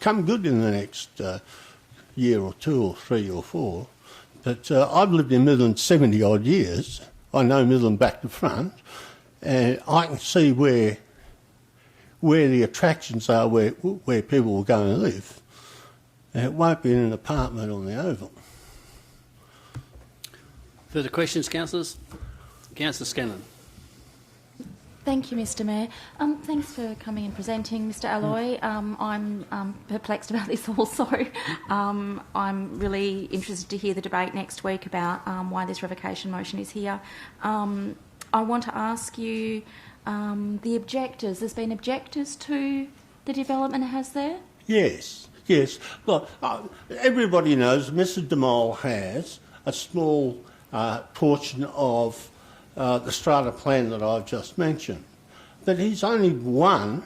come good in the next year or two or three or four. But I've lived in Midland 70 odd years. I know Midland back to front, and I can see where the attractions are, where people will go and live. And it won't be in an apartment on the Oval. Further questions, councillors? Councillor Scanlon. Thank you, Mr. Mayor. Thanks for coming and presenting, Mr. Alloy. I'm perplexed about this also. I'm really interested to hear the debate next week about why this revocation motion is here. I want to ask you the objectors. There's been objectors to the development, has there? Yes. Look, everybody knows Mr. de Mol has a small portion of the strata plan that I've just mentioned. But he's only one.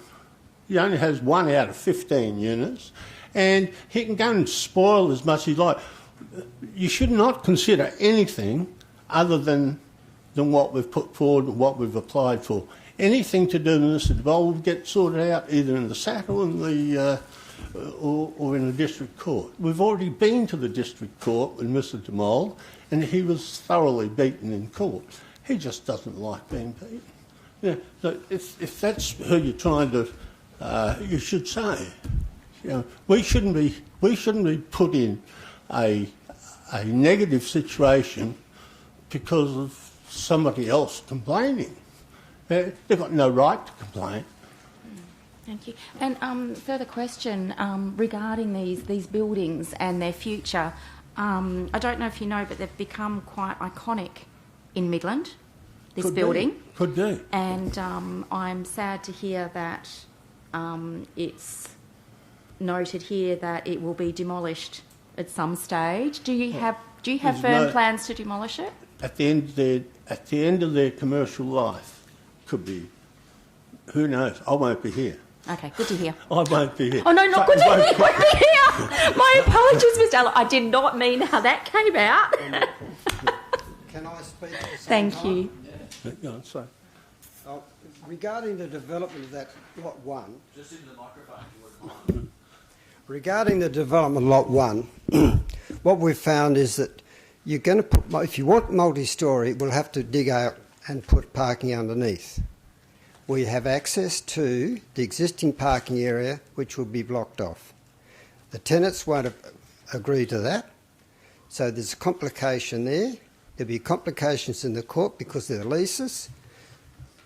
He only has 1 out of 15 units, and he can go and spoil as much as he likes. You should not consider anything other than what we've put forward and what we've applied for. Anything to do with Mr. de Mol will get sorted out either in the SAT or in the or in the district court. We've already been to the district court with Mr. de Mol, and he was thoroughly beaten in court. He just doesn't like being beaten. So if that's who you're trying to, you should say, we shouldn't be put in a negative situation because of somebody else complaining. They've got no right to complain. Thank you. And further question regarding these buildings and their future. I don't know if you know, but they've become quite iconic in Midland. this building. Could do. And I'm sad to hear that it's noted here that it will be demolished at some stage. Do you have firm plans to demolish it? At the end of their commercial life, could be. Who knows? I won't be here. Okay, good to hear. I won't be here. Oh, no, not good to hear. You won't be here. My apologies, Mr. Allen. I did not mean how that came out. Can I speak at the same Thank time? you. Go on, sorry. Regarding the development of that Lot 1... Just in the microphone. Regarding the development of Lot 1, what we've found is that you're going to put... If you want multi-storey, we'll have to dig out and put parking underneath. We have access to the existing parking area, which will be blocked off. The tenants won't agree to that, so there's a complication there. There'll be complications in the court because of the leases.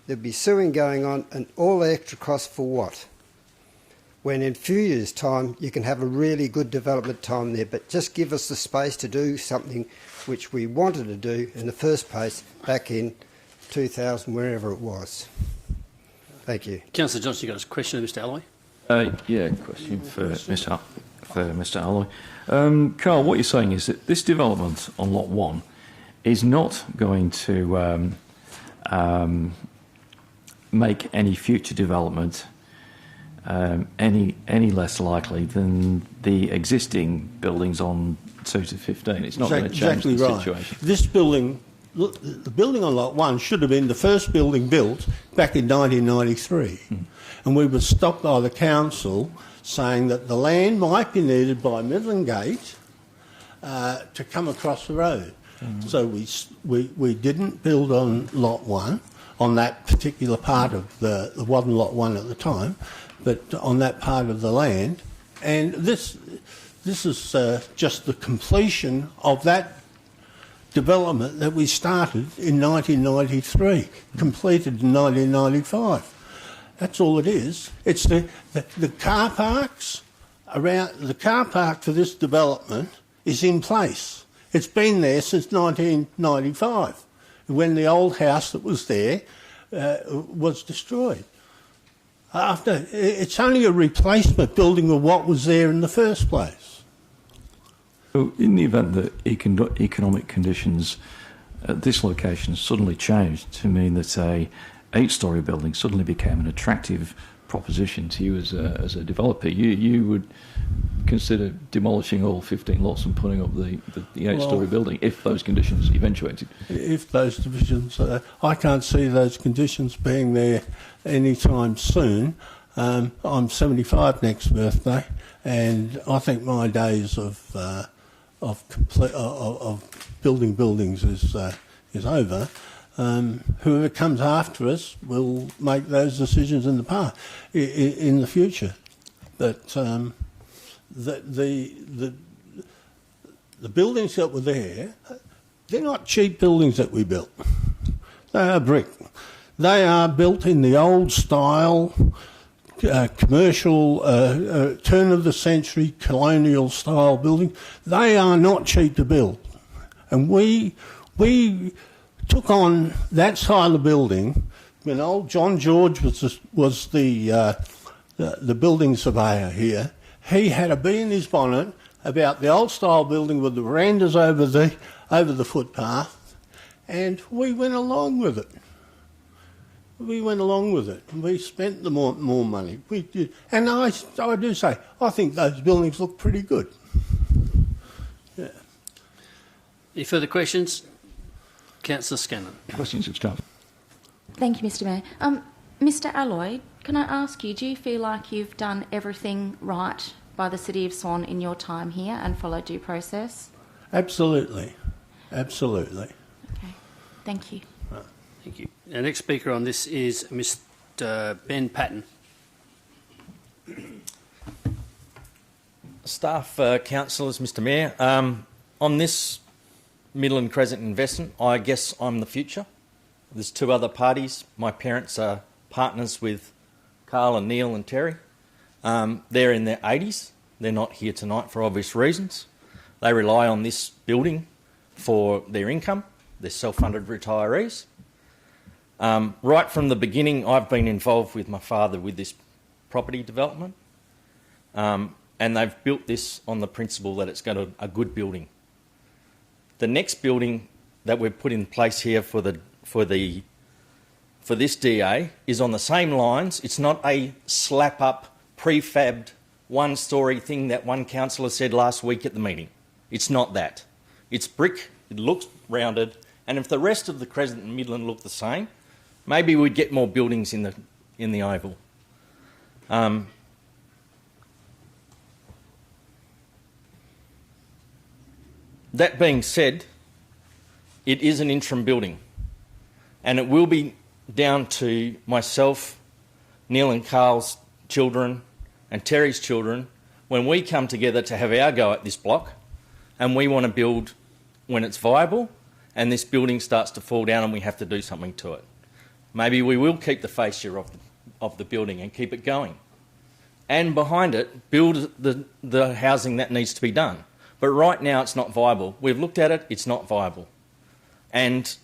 There'll be suing going on, and all the extra costs for what? When in a few years' time, you can have a really good development time there, but just give us the space to do something which we wanted to do in the first place back in 2000, wherever it was. Thank you. Councillor Johnson, you got a question of Mr. Alloy? Question for Mr. Alloy. Carl, what you're saying is that this development on Lot 1 is not going to make any future development any less likely than the existing buildings on 2 to 15. It's not going to change the situation. This building, the building on Lot 1 should have been the first building built back in 1993. And we were stopped by the council saying that the land might be needed by Midland Gate to come across the road. So we didn't build on Lot 1, on that particular part of the wasn't Lot 1 at the time, but on that part of the land. And this is just the completion of that development that we started in 1993, completed in 1995. That's all it is. It's the car parks around the car park for this development is in place. It's been there since 1995, when the old house that was there was destroyed. It's only a replacement building of what was there in the first place. So in the event that economic conditions at this location suddenly changed to mean that a 8-storey building suddenly became an attractive proposition to you as a developer, you would consider demolishing all 15 lots and putting up the 8-storey building if those conditions eventuated? If those conditions, I can't see those conditions being there anytime soon. I'm 75 next birthday, and I think my days of building buildings is over. Whoever comes after us will make those decisions in the future. But the buildings that were there, they're not cheap buildings that we built. They are brick. They are built in the old style, commercial, turn of the century, colonial style building. They are not cheap to build. And we took on that side of the building when old John George was the building surveyor here. He had a bee in his bonnet about the old style building with the verandas over the footpath, and we went along with it. We spent the more money. We did, and I do say I think those buildings look pretty good. Yeah. Any further questions? Councillor Scanlon. Questions of staff. Thank you, Mr. Mayor. Mr. Alloy, can I ask you, do you feel like you've done everything right by the City of Swan in your time here and followed due process? Absolutely. Okay. Thank you. Thank you. Our next speaker on this is Mr. Ben Patton. Staff, councillors, Mr. Mayor, on this Midland Crescent investment, I guess I'm the future. There's 2 other parties. My parents are partners with Carl and Neil and Terry. They're in their 80s. They're not here tonight for obvious reasons. They rely on this building for their income. They're self-funded retirees. Right from the beginning, I've been involved with my father with this property development, and they've built this on the principle that it's a good building. The next building that we've put in place here for this DA is on the same lines. It's not a slap-up, prefabbed, one-storey thing that one councillor said last week at the meeting. It's not that. It's brick, it looks rounded, and if the rest of the Crescent and Midland look the same, maybe we'd get more buildings in the oval. That being said, it is an interim building, and it will be down to myself, Neil and Carl's children, and Terry's children when we come together to have our go at this block, and we want to build when it's viable, and this building starts to fall down and we have to do something to it. Maybe we will keep the fascia of the building and keep it going. And behind it, build the housing that needs to be done. But right now it's not viable. We've looked at it, it's not viable. And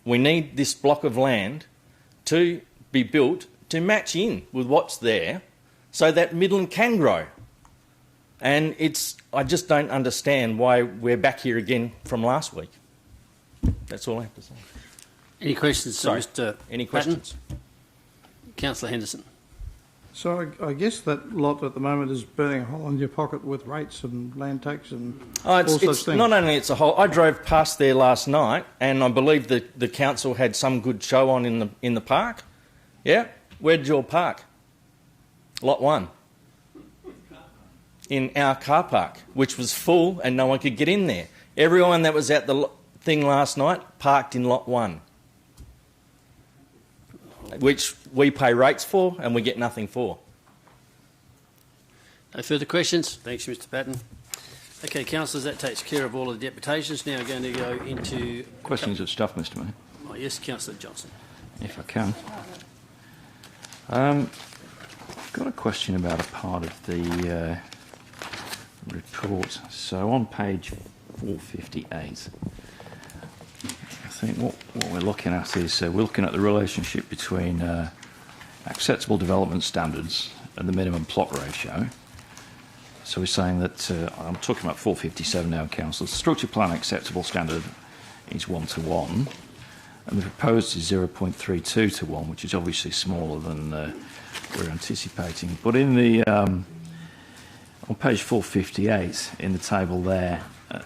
we need this block of land to be built to match in with what's there so that Midland can grow. And I just don't understand why we're back here again from last week. That's all I have to say. Any questions, Sorry. Mr. Any questions? Councillor Henderson. So I guess that lot at the moment is burning a hole in your pocket with rates and land tax and all such things. Not only it's a hole. I drove past there last night, and I believe the council had some good show on in the park. Yeah, where did you all park? Lot 1. In our car park, which was full and no one could get in there. Everyone that was at the thing last night parked in Lot 1, which we pay rates for and we get nothing for. No further questions? Thanks, Mr. Patton. Okay, councillors, that takes care of all of the deputations. Now we're going to go into... Questions of staff, Mr Mayor. Oh, yes, Councillor Johnson. If I can. I've got a question about a part of the report. So on page 458, I think what we're looking at is we're looking at the relationship between acceptable development standards and the minimum plot ratio. So we're saying that, I'm talking about 457 now, Council. The structure plan acceptable standard is 1:1, and the proposed is 0.32:1, which is obviously smaller than we're anticipating. But in the on page 458, in the table there, at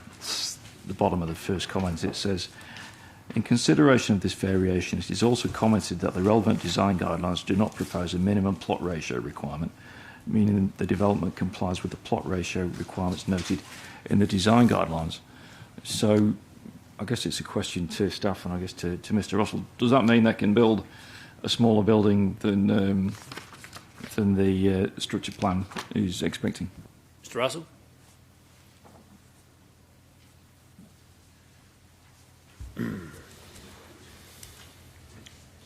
the bottom of the first comment, it says, in consideration of this variation, it is also commented that the relevant design guidelines do not propose a minimum plot ratio requirement, meaning the development complies with the plot ratio requirements noted in the design guidelines. So I guess it's a question to staff and I guess to Mr Russell. Does that mean they can build a smaller building than the structure plan is expecting? Mr Russell?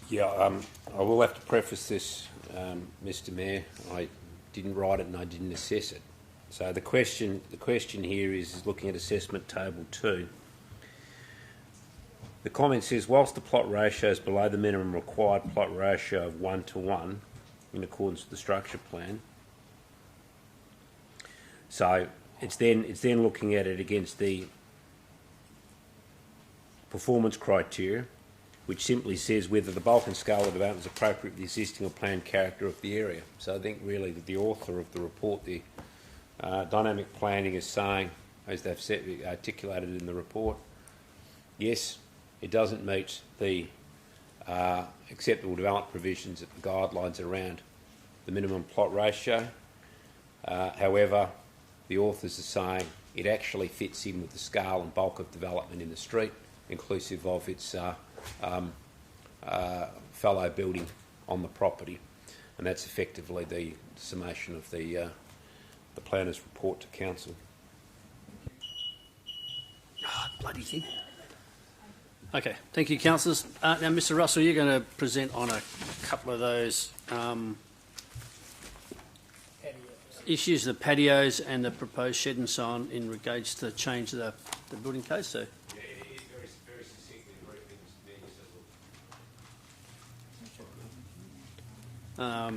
Yeah, I will have to preface this, Mr Mayor. I didn't write it and I didn't assess it. So the question here is looking at assessment table 2. The comment says, whilst the plot ratio is below the minimum required plot ratio of 1:1 in accordance with the structure plan, so it's then looking at it against the performance criteria, which simply says whether the bulk and scale of development is appropriate with the existing or planned character of the area. So I think really that the author of the report, the dynamic planning, is saying, as they've articulated in the report, yes, it doesn't meet the acceptable development provisions of the guidelines around the minimum plot ratio. However, the authors are saying it actually fits in with the scale and bulk of development in the street, inclusive of its fellow building on the property, and that's effectively the summation of the planner's report to council. Oh, bloody thing. Okay, thank you, councillors. Now, Mr Russell, you're going to present on a couple of those issues, the patios and the proposed shed and so on, in regards to the change of the building code. So. All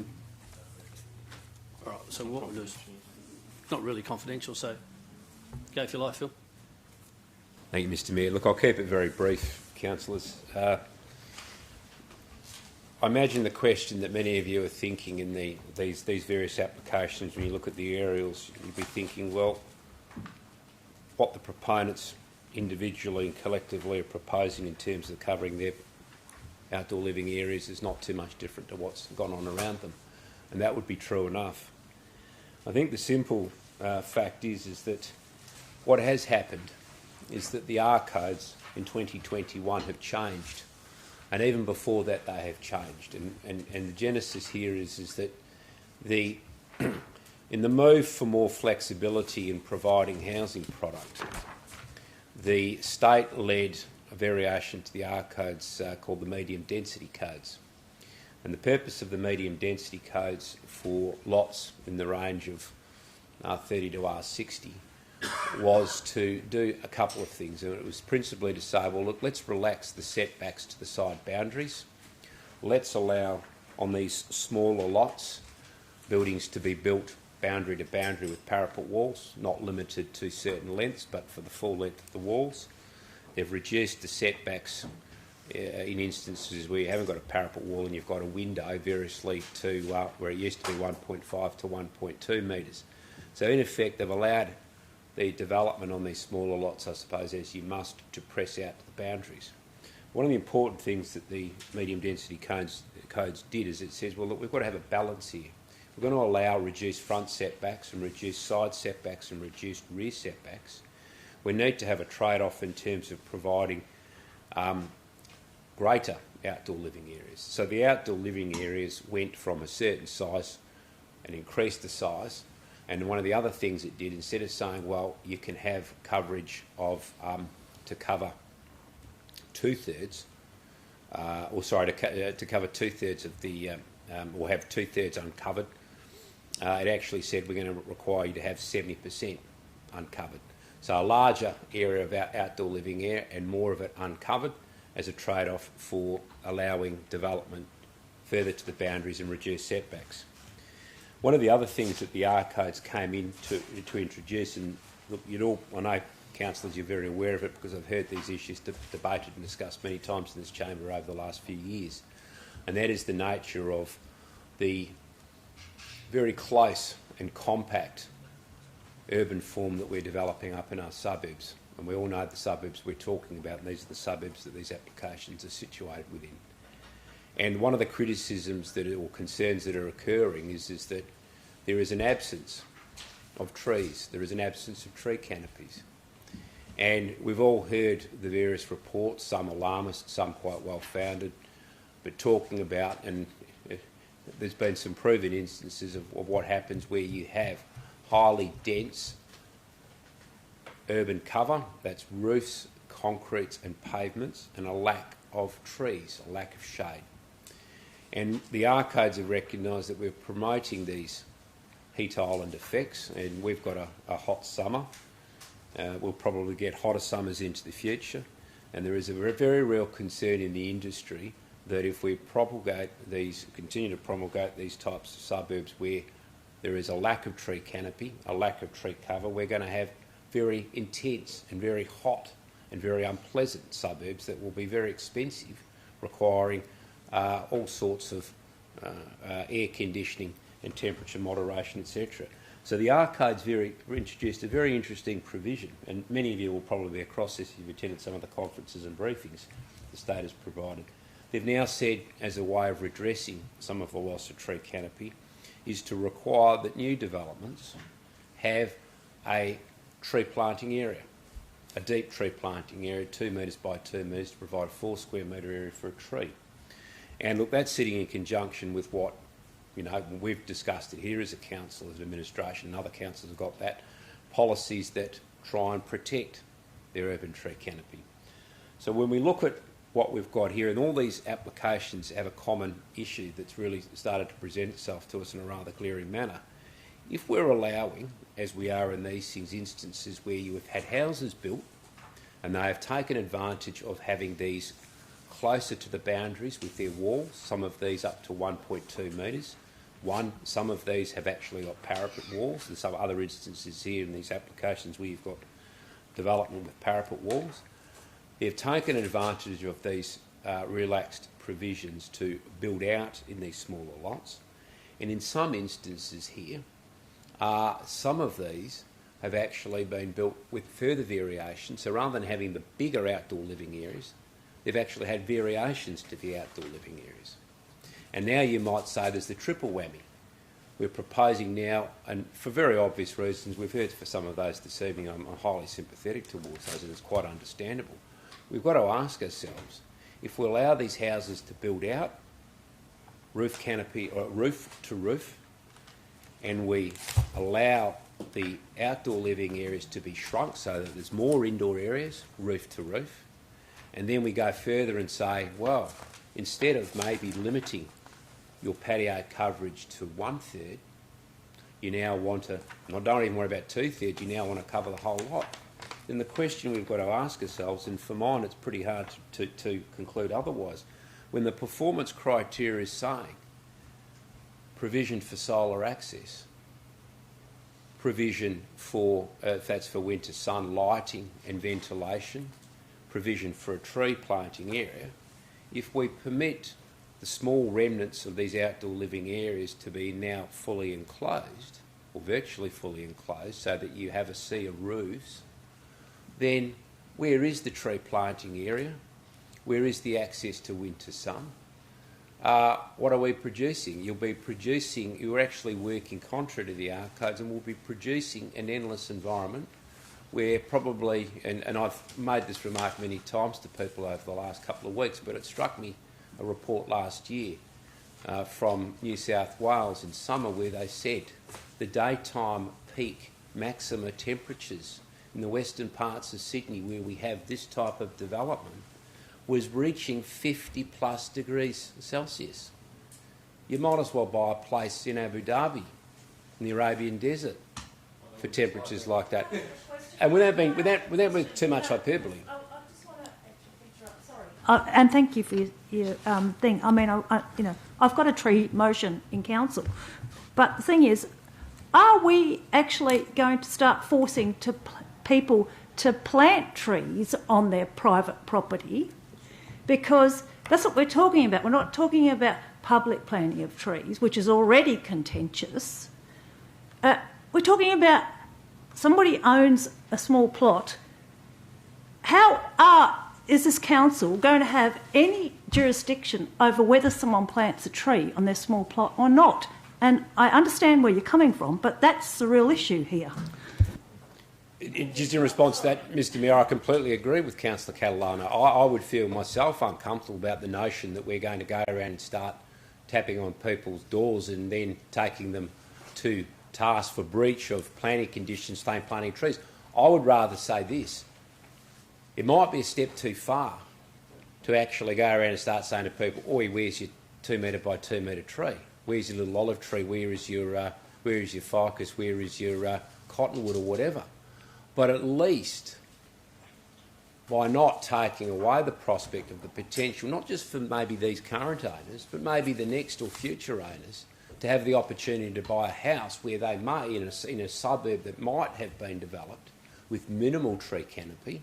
right, so what we'll do is not really confidential, so go for your life, Phil. Thank you, Mr Mayor. Look, I'll keep it very brief, councillors. I imagine the question that many of you are thinking in these various applications, when you look at the aerials, you'd be thinking, well, what the proponents individually and collectively are proposing in terms of covering their outdoor living areas is not too much different to what's gone on around them. And that would be true enough. I think the simple fact is that what has happened is that the R codes in 2021 have changed. And even before that, they have changed. And the genesis here is that in the move for more flexibility in providing housing product, the state led a variation to the R codes called the medium density codes. And the purpose of the medium density codes for lots in the range of R30 to R60 was to do a couple of things. And it was principally to say, well, look, let's relax the setbacks to the side boundaries. Let's allow, on these smaller lots, buildings to be built boundary to boundary with parapet walls, not limited to certain lengths, but for the full length of the walls. They've reduced the setbacks in instances where you haven't got a parapet wall and you've got a window variously to where it used to be 1.5 to 1.2 metres. So in effect, they've allowed the development on these smaller lots, I suppose, as you must, to press out to the boundaries. One of the important things that the medium density codes did is it says, well, look, we've got to have a balance here. We're going to allow reduced front setbacks and reduced side setbacks and reduced rear setbacks. We need to have a trade-off in terms of providing greater outdoor living areas. So the outdoor living areas went from a certain size and increased the size. And one of the other things it did, instead of saying, well, you can have coverage of to cover two-thirds, to cover two-thirds of the, or have two-thirds uncovered, it actually said we're going to require you to have 70% uncovered. So a larger area of outdoor living area and more of it uncovered as a trade-off for allowing development further to the boundaries and reduce setbacks. One of the other things that the R codes came in to introduce, and look, I know, councillors, you're very aware of it because I've heard these issues debated and discussed many times in this chamber over the last few years, and that is the nature of the very close and compact urban form that we're developing up in our suburbs. And we all know the suburbs we're talking about, and these are the suburbs that these applications are situated within. And one of the criticisms or concerns that are occurring is that there is an absence of trees. There is an absence of tree canopies. And we've all heard the various reports, some alarmist, some quite well-founded, but talking about, and there's been some proven instances of what happens where you have highly dense urban cover, that's roofs, concretes and pavements, and a lack of trees, a lack of shade. And the R codes have recognised that we're promoting these heat island effects, and we've got a hot summer. We'll probably get hotter summers into the future, and there is a very real concern in the industry that if we continue to promulgate these types of suburbs where there is a lack of tree canopy, a lack of tree cover, we're going to have very intense and very hot and very unpleasant suburbs that will be very expensive, requiring all sorts of air conditioning and temperature moderation, etc. So the R code's introduced a very interesting provision, and many of you will probably be across this if you've attended some of the conferences and briefings the state has provided. They've now said, as a way of redressing some of the loss of tree canopy, is to require that new developments have a tree planting area, a deep tree planting area, 2 metres by 2 metres, to provide a 4 square metre area for a tree. And look, that's sitting in conjunction with what, we've discussed it here as a council, as an administration, and other councils have got that, policies that try and protect their urban tree canopy. So when we look at what we've got here, and all these applications have a common issue that's really started to present itself to us in a rather glaring manner. If we're allowing, as we are in these instances where you have had houses built and they have taken advantage of having these closer to the boundaries with their walls, some of these up to 1.2 metres. Some of these have actually got parapet walls, and some other instances here in these applications where you've got development with parapet walls. They've taken advantage of these relaxed provisions to build out in these smaller lots. And in some instances here, some of these have actually been built with further variation. So rather than having the bigger outdoor living areas, they've actually had variations to the outdoor living areas. And now you might say there's the triple whammy. We're proposing now, and for very obvious reasons, we've heard for some of those this evening, I'm highly sympathetic towards those, and it's quite understandable. We've got to ask ourselves, if we allow these houses to build out, roof canopy or roof to roof, and we allow the outdoor living areas to be shrunk so that there's more indoor areas, roof to roof, and then we go further and say, well, instead of maybe limiting your patio coverage to 1/3, you now want to, and I don't even worry about 2/3, you now want to cover the whole lot. Then the question we've got to ask ourselves, and for mine it's pretty hard to conclude otherwise, when the performance criteria is saying provision for solar access, provision for, if that's for winter sun, lighting and ventilation, provision for a tree planting area, if we permit the small remnants of these outdoor living areas to be now fully enclosed, or virtually fully enclosed, so that you have a sea of roofs, then where is the tree planting area? Where is the access to winter sun? What are we producing? You're actually working contrary to the art codes, and we'll be producing an endless environment where probably, and I've made this remark many times to people over the last couple of weeks, but it struck me, a report last year from New South Wales in summer where they said the daytime peak maxima temperatures in the western parts of Sydney where we have this type of development was reaching 50 plus degrees Celsius. You might as well buy a place in Abu Dhabi, in the Arabian desert, for temperatures like that. And without being too much hyperbole. And thank you for your thing. I mean, I've got a tree motion in council, but the thing is, are we actually going to start forcing people to plant trees on their private property? Because that's what we're talking about. We're not talking about public planting of trees, which is already contentious. We're talking about somebody owns a small plot. Is this council going to have any jurisdiction over whether someone plants a tree on their small plot or not? And I understand where you're coming from, but that's the real issue here. Just in response to that, Mr Mayor, I completely agree with Councillor Catalano. I would feel myself uncomfortable about the notion that we're going to go around and start tapping on people's doors and then taking them to task for breach of planning conditions, planting trees. I would rather say this. It might be a step too far to actually go around and start saying to people, oi, where's your 2 metre by 2 metre tree? Where's your little olive tree? Where is your ficus? Where is your cottonwood or whatever? But at least by not taking away the prospect of the potential, not just for maybe these current owners, but maybe the next or future owners, to have the opportunity to buy a house where they may, in a suburb that might have been developed with minimal tree canopy,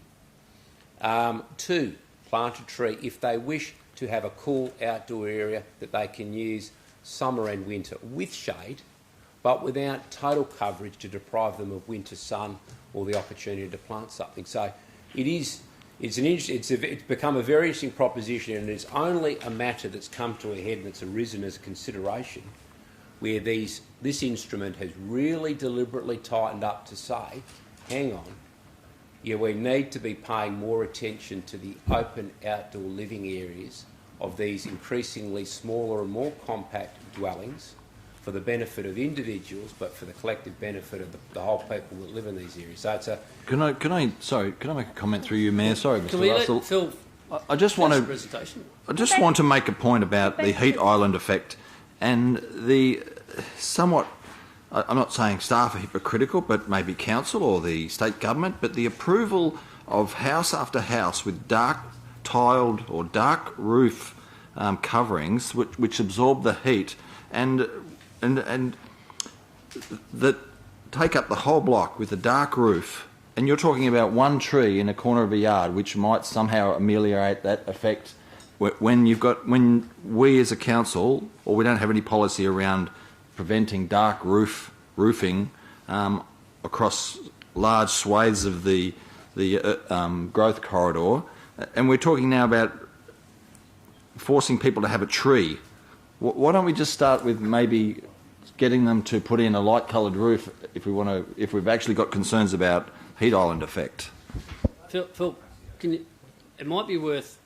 to plant a tree if they wish to have a cool outdoor area that they can use summer and winter with shade, but without total coverage to deprive them of winter sun or the opportunity to plant something. So it's become a very interesting proposition, and it's only a matter that's come to a head and it's arisen as a consideration where this instrument has really deliberately tightened up to say, hang on, we need to be paying more attention to the open outdoor living areas of these increasingly smaller and more compact dwellings for the benefit of individuals, but for the collective benefit of the whole people that live in these areas. So it's a... Can I make a comment through you, Mayor? Sorry, Mr. Can we Russell. let Phil I just want to make a point about the heat island effect and the somewhat, I'm not saying staff are hypocritical, but maybe council or the state government, but the approval of house after house with dark tiled or dark roof coverings which absorb the heat and that take up the whole block with a dark roof, and you're talking about one tree in a corner of a yard which might somehow ameliorate that effect when we as a council, or we don't have any policy around preventing dark roofing across large swathes of the growth corridor, and we're talking now about forcing people to have a tree. Why don't we just start with maybe getting them to put in a light-coloured roof if we've actually got concerns about heat island effect? Phil, it might be worth.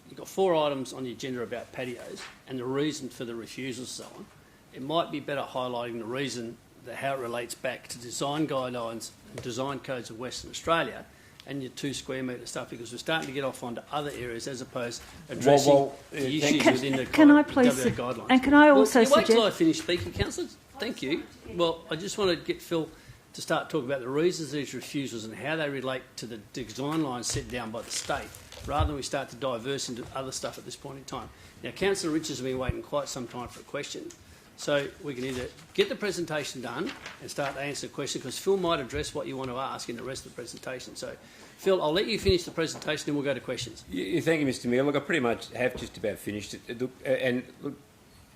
You've got 4 items on the agenda about patios and the reason for the refusal, so on. It might be better highlighting the reason, how it relates back to design guidelines and design codes of Western Australia and your 2 square metre stuff, because we're starting to get off onto other areas as opposed to addressing the issues within the WA guidelines. And can I also suggest... Wait till I suggest... finish speaking, councillors. Thank you. Well, I just want to get Phil to start talking about the reasons of these refusals and how they relate to the design lines set down by the state, rather than we start to diverse into other stuff at this point in time. Now, Councillor Richards has been waiting quite some time for a question, so we can either get the presentation done and start to answer the question, because Phil might address what you want to ask in the rest of the presentation. So, Phil, I'll let you finish the presentation and we'll go to questions. Thank you, Mr Mayor. Look, I pretty much have just about finished it. And look,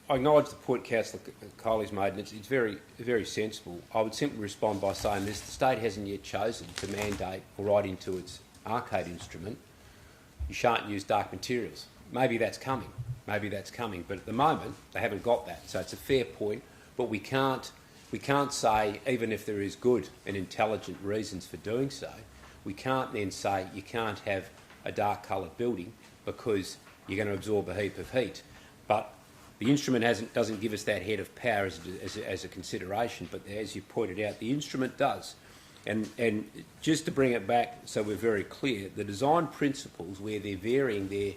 I acknowledge the point Councillor Coley's made, and it's very, very sensible. I would simply respond by saying this: the state hasn't yet chosen to mandate or write into its arcade instrument, you shan't use dark materials. Maybe that's coming. But at the moment, they haven't got that. So it's a fair point. But we can't say, even if there is good and intelligent reasons for doing so, we can't then say you can't have a dark-coloured building because you're going to absorb a heap of heat. But the instrument doesn't give us that head of power as a consideration. But as you pointed out, the instrument does. And just to bring it back so we're very clear, the design principles where they're varying the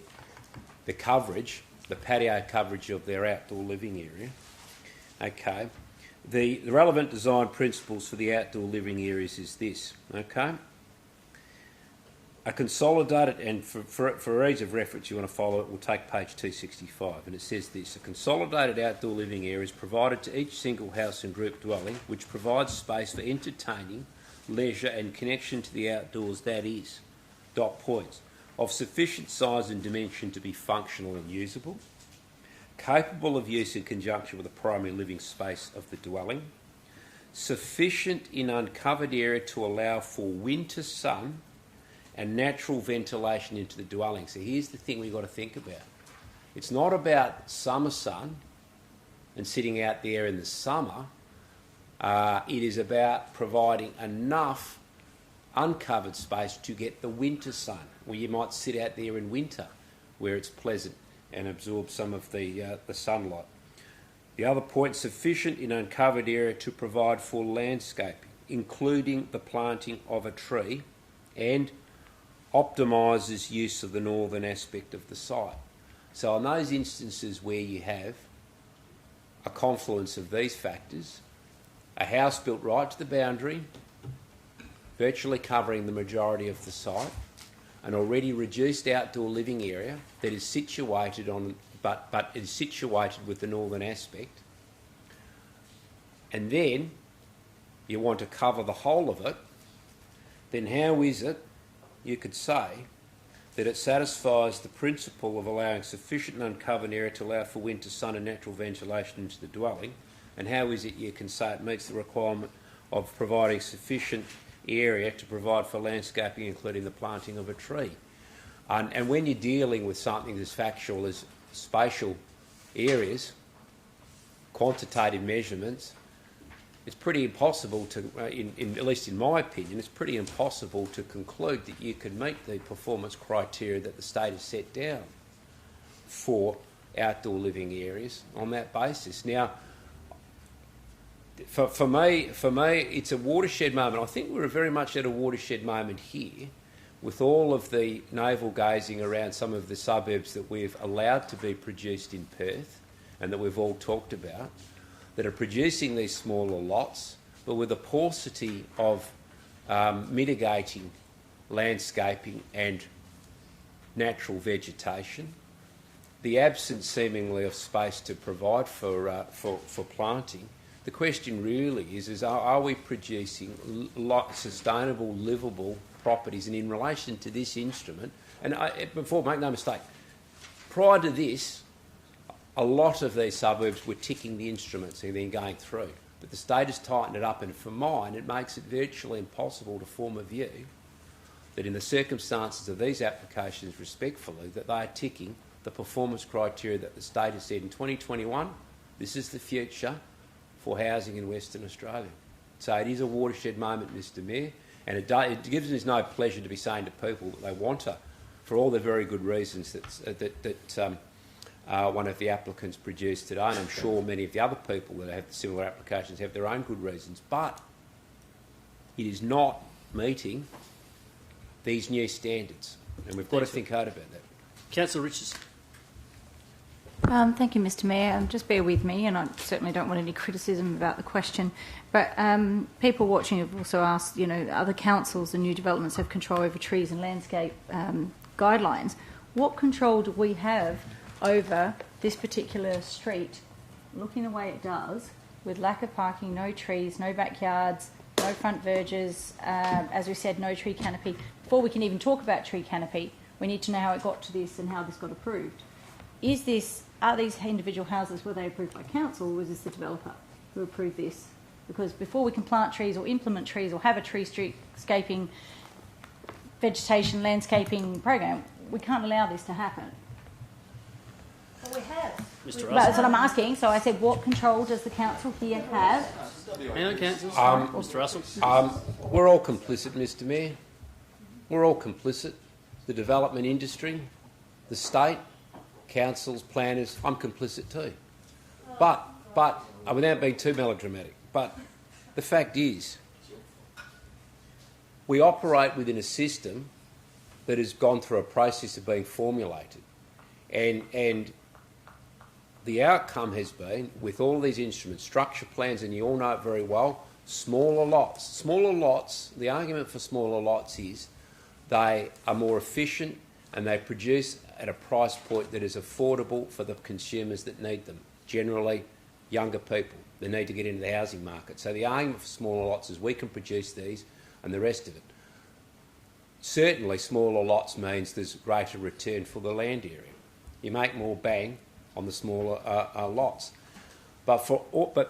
coverage, the patio coverage of their outdoor living area, okay, the relevant design principles for the outdoor living areas is this, okay? A consolidated, and for ease of reference you want to follow it, we'll take page 265, and it says this: a consolidated outdoor living area is provided to each single house and group dwelling which provides space for entertaining, leisure and connection to the outdoors, that is, points, of sufficient size and dimension to be functional and usable, capable of use in conjunction with the primary living space of the dwelling, sufficient in uncovered area to allow for winter sun and natural ventilation into the dwelling. So here's the thing we've got to think about. It's not about summer sun and sitting out there in the summer. It is about providing enough uncovered space to get the winter sun, where you might sit out there in winter where it's pleasant and absorb some of the sunlight. The other point, sufficient in uncovered area to provide for landscaping, including the planting of a tree, and optimises use of the northern aspect of the site. So in those instances where you have a confluence of these factors, a house built right to the boundary, virtually covering the majority of the site, an already reduced outdoor living area that is situated on, but is situated with the northern aspect, and then you want to cover the whole of it, then how is it, you could say, that it satisfies the principle of allowing sufficient uncovered area to allow for winter sun and natural ventilation into the dwelling, and how is it you can say it meets the requirement of providing sufficient area to provide for landscaping, including the planting of a tree? And when you're dealing with something as factual as spatial areas, quantitative measurements, it's pretty impossible to, at least in my opinion, it's pretty impossible to conclude that you can meet the performance criteria that the state has set down for outdoor living areas on that basis. Now, for me, it's a watershed moment. I think we're very much at a watershed moment here, with all of the navel gazing around some of the suburbs that we've allowed to be produced in Perth and that we've all talked about, that are producing these smaller lots, but with a paucity of mitigating landscaping and natural vegetation, the absence seemingly of space to provide for planting. The question really is are we producing sustainable, livable properties? And in relation to this instrument, and before, make no mistake, prior to this, a lot of these suburbs were ticking the instruments and then going through. But the state has tightened it up, and for mine, it makes it virtually impossible to form a view that in the circumstances of these applications, respectfully, that they are ticking the performance criteria that the state has said in 2021, this is the future for housing in Western Australia. So it is a watershed moment, Mr Mayor, and it gives us no pleasure to be saying to people that they want to, for all the very good reasons that one of the applicants produced today, and I'm sure many of the other people that have similar applications have their own good reasons, but it is not meeting these new standards, and we've got to think hard about that. Councillor Richardson. Thank you, Mr Mayor. Just bear with me, and I certainly don't want any criticism about the question, but people watching have also asked, other councils and new developments have control over trees and landscape guidelines. What control do we have over this particular street, looking the way it does, with lack of parking, no trees, no backyards, no front verges, as we said, no tree canopy? Before we can even talk about tree canopy, we need to know how it got to this and how this got approved. Are these individual houses, were they approved by council, or was this the developer who approved this? Because before we can plant trees or implement trees or have a tree streetscaping, vegetation, landscaping program, we can't allow this to happen. Well, we have. Mr. Russell. That's what I'm asking. So I said, what control does the council here have? Hang on, Councillor. Mr. Russell. We're all complicit, Mr Mayor. We're all complicit. The development industry, the state, councils, planners, I'm complicit too. But without being too melodramatic, but the fact is, we operate within a system that has gone through a process of being formulated. And the outcome has been, with all these instruments, structure plans, and you all know it very well, smaller lots. Smaller lots, the argument for smaller lots is they are more efficient and they produce at a price point that is affordable for the consumers that need them, generally younger people that need to get into the housing market. So the argument for smaller lots is we can produce these and the rest of it. Certainly smaller lots means there's greater return for the land area. You make more bang on the smaller lots. But for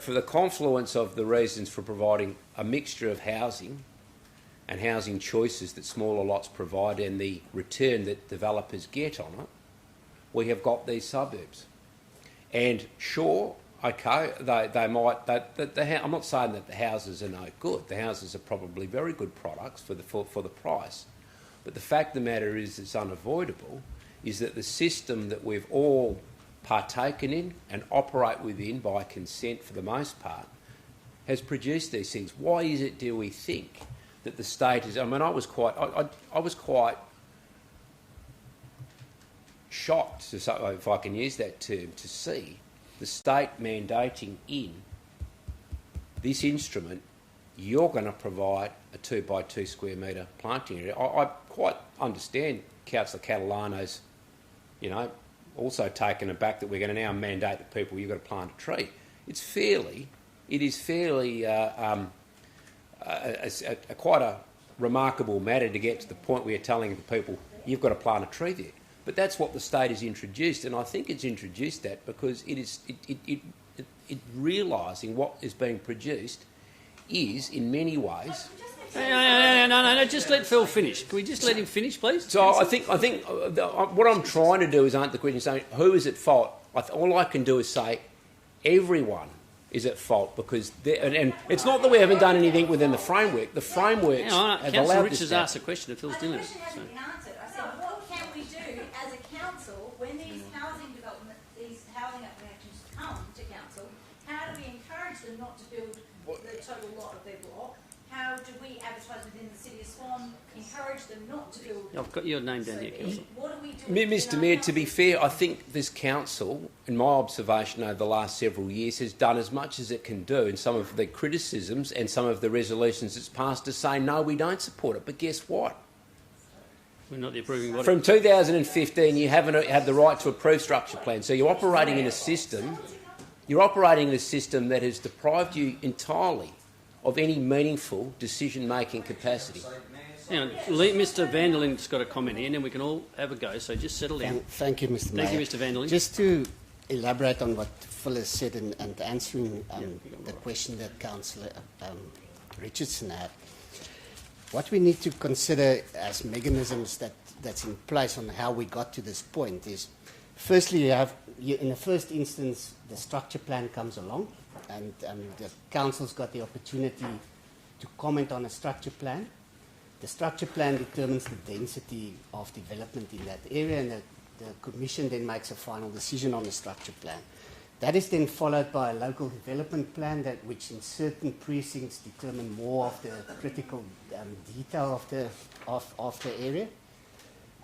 the confluence of the reasons for providing a mixture of housing and housing choices that smaller lots provide and the return that developers get on it, we have got these suburbs. And sure, okay, they might. I'm not saying that the houses are no good. The houses are probably very good products for the price. But the fact of the matter is, it's unavoidable, is that the system that we've all partaken in and operate within by consent for the most part has produced these things. Why is it, do we think, that the state is... I mean, I was quite shocked, if I can use that term, to see the state mandating in this instrument, you're going to provide a 2 by 2 square metre planting area. I quite understand Councillor Catalano's, also taken aback that we're going to now mandate that people, you've got to plant a tree. It is fairly quite a remarkable matter to get to the point where you're telling the people you've got to plant a tree there. But that's what the state has introduced, and I think it's introduced that because it realising what is being produced is in many ways. No, just let Phil finish. Can we just let him finish, please? So I think what I'm trying to do is answer the question saying who is at fault. All I can do is say everyone is at fault because and it's not that we haven't done anything within the framework. The framework has allowed this. Councillor Richards asked a question and Phil's dealing with it. I said, what can we do as a council when these housing applications come to council? How do we encourage them not to build the total lot of their block? How do we advertise within the City of Swan, encourage them not to build... I've got your name down here, Councillor. What do we do? Mr Mayor, to be fair, I think this council, in my observation over the last several years, has done as much as it can do in some of the criticisms and some of the resolutions it's passed to say, no, we don't support it. But guess what? We're not the approving body. From 2015, you haven't had the right to approve structure plans. So you're operating in a system. You're operating in a system that has deprived you entirely of any meaningful decision-making capacity. Hang on, Mr. Vanderlin's got a comment here, and then we can all have a go. So just settle down. Thank you, Mr. Mayor. Thank you, Mr. Vanderlin. Just to elaborate on what Phil has said and answering the question that Councillor Richardson had, what we need to consider as mechanisms that's in place on how we got to this point is, firstly, in the first instance, the structure plan comes along, and the council's got the opportunity to comment on a structure plan. The structure plan determines the density of development in that area, and the Commission then makes a final decision on the structure plan. That is then followed by a local development plan which in certain precincts determine more of the critical detail of the area.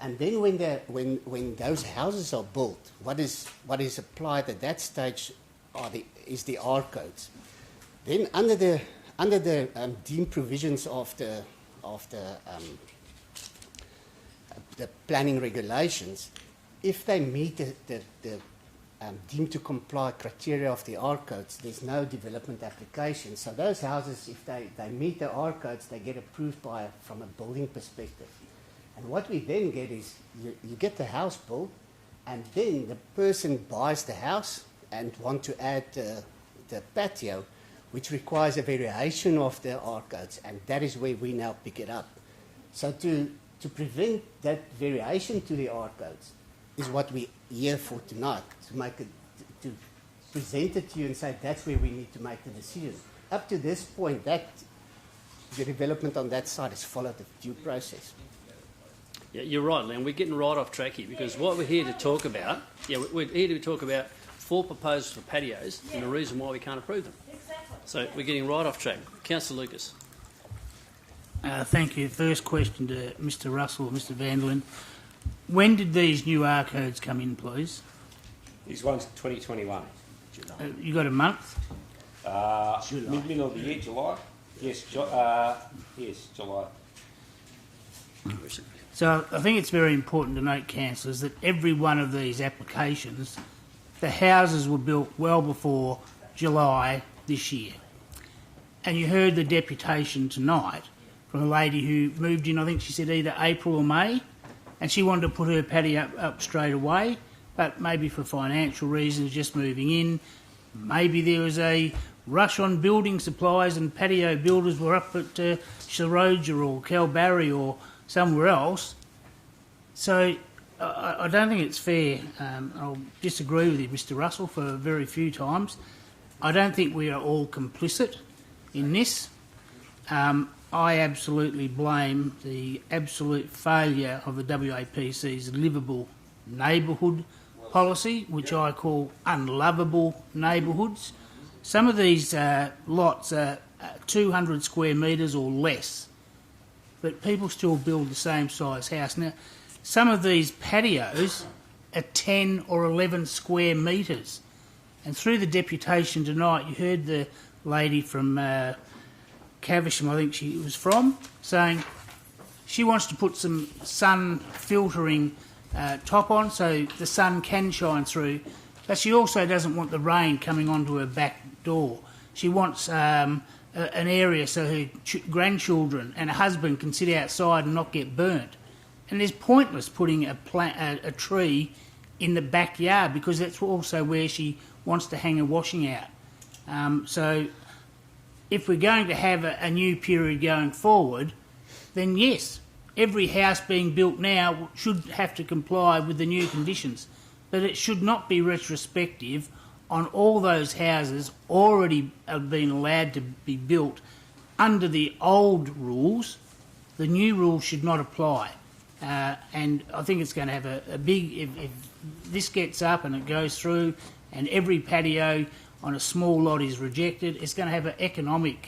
And then when those houses are built, what is applied at that stage is the R codes. Then under the deemed provisions of the planning regulations, if they meet the deemed to comply criteria of the R codes, there's no development application. So those houses, if they meet the R codes, they get approved from a building perspective. And what we then get is you get the house built, and then the person buys the house and want to add the patio, which requires a variation of the R codes, and that is where we now pick it up. So to prevent that variation to the R codes is what we're here for tonight, to present it to you and say that's where we need to make the decision. Up to this point, the development on that side has followed the due process. Yeah, you're right, Len. We're getting right off track here because what we're here to talk about, we're here to talk about 4 proposals for patios and the reason why we can't approve them. Exactly. So we're getting right off track. Councillor Lucas. Thank you. First question to Mr. Russell or Mr. Vanderlin. When did these new R codes come in, please? These ones 2021. You got a month? Middle of the year, July. Yes, yes, July. So I think it's very important to note, councillors, that every one of these applications, the houses were built well before July this year. And you heard the deputation tonight from a lady who moved in, I think she said either April or May, and she wanted to put her patio up straight away, but maybe for financial reasons, just moving in. Maybe there was a rush on building supplies and patio builders were up at Sharoja or Kalbarri or somewhere else. So I don't think it's fair. I'll disagree with you, Mr. Russell, for very few times. I don't think we are all complicit in this. I absolutely blame the absolute failure of the WAPC's livable neighbourhood policy, which I call unlovable neighbourhoods. Some of these lots are 200 square metres or less, but people still build the same size house. Now, some of these patios are 10 or 11 square metres. And through the deputation tonight, you heard the lady from Caversham, I think she was from, saying she wants to put some sun filtering top on so the sun can shine through, but she also doesn't want the rain coming onto her back door. She wants an area so her grandchildren and her husband can sit outside and not get burnt. And it's pointless putting a tree in the backyard because that's also where she wants to hang her washing out. So if we're going to have a new period going forward, then yes, every house being built now should have to comply with the new conditions. But it should not be retrospective on all those houses already been allowed to be built under the old rules. The new rules should not apply. And I think it's going to have a big... If this gets up and it goes through and every patio on a small lot is rejected, it's going to have an economic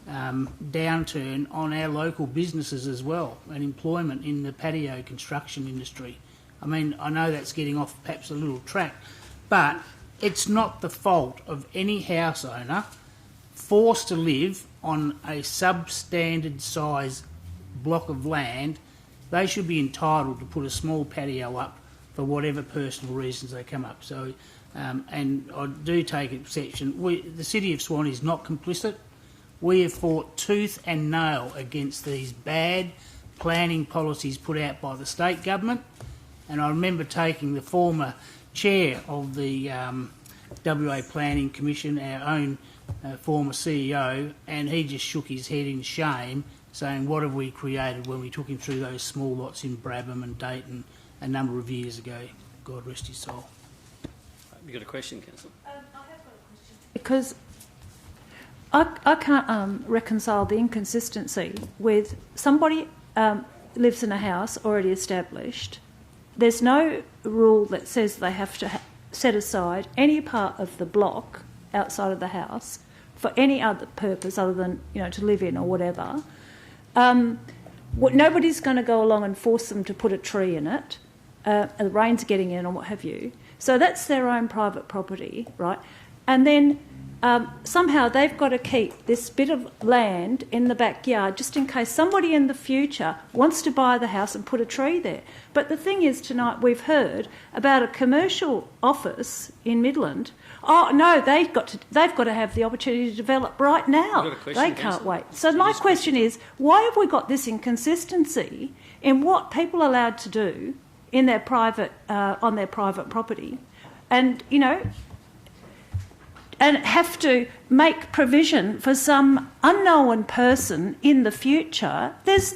downturn on our local businesses as well and employment in the patio construction industry. I mean, I know that's getting off perhaps a little track, but it's not the fault of any house owner forced to live on a substandard size block of land they should be entitled to put a small patio up for whatever personal reasons they come up. So, and I do take exception. The City of Swan is not complicit. We have fought tooth and nail against these bad planning policies put out by the state government, and I remember taking the former chair of the WA Planning Commission, our own former CEO, and he just shook his head in shame, saying, what have we created, when we took him through those small lots in Brabham and Dayton a number of years ago. God rest his soul. You got a question, Councillor? I have got a question. Because I can't reconcile the inconsistency with somebody lives in a house already established. There's no rule that says they have to set aside any part of the block outside of the house for any other purpose other than, to live in or whatever. Nobody's going to go along and force them to put a tree in it. The rain's getting in or what have you. So that's their own private property, right? And then somehow they've got to keep this bit of land in the backyard just in case somebody in the future wants to buy the house and put a tree there. But the thing is, tonight we've heard about a commercial office in Midland. Oh no, they've got to have the opportunity to develop right now. They can't wait. So my question is, why have we got this inconsistency in what people are allowed to do in their private on their private property, and and have to make provision for some unknown person in the future? There's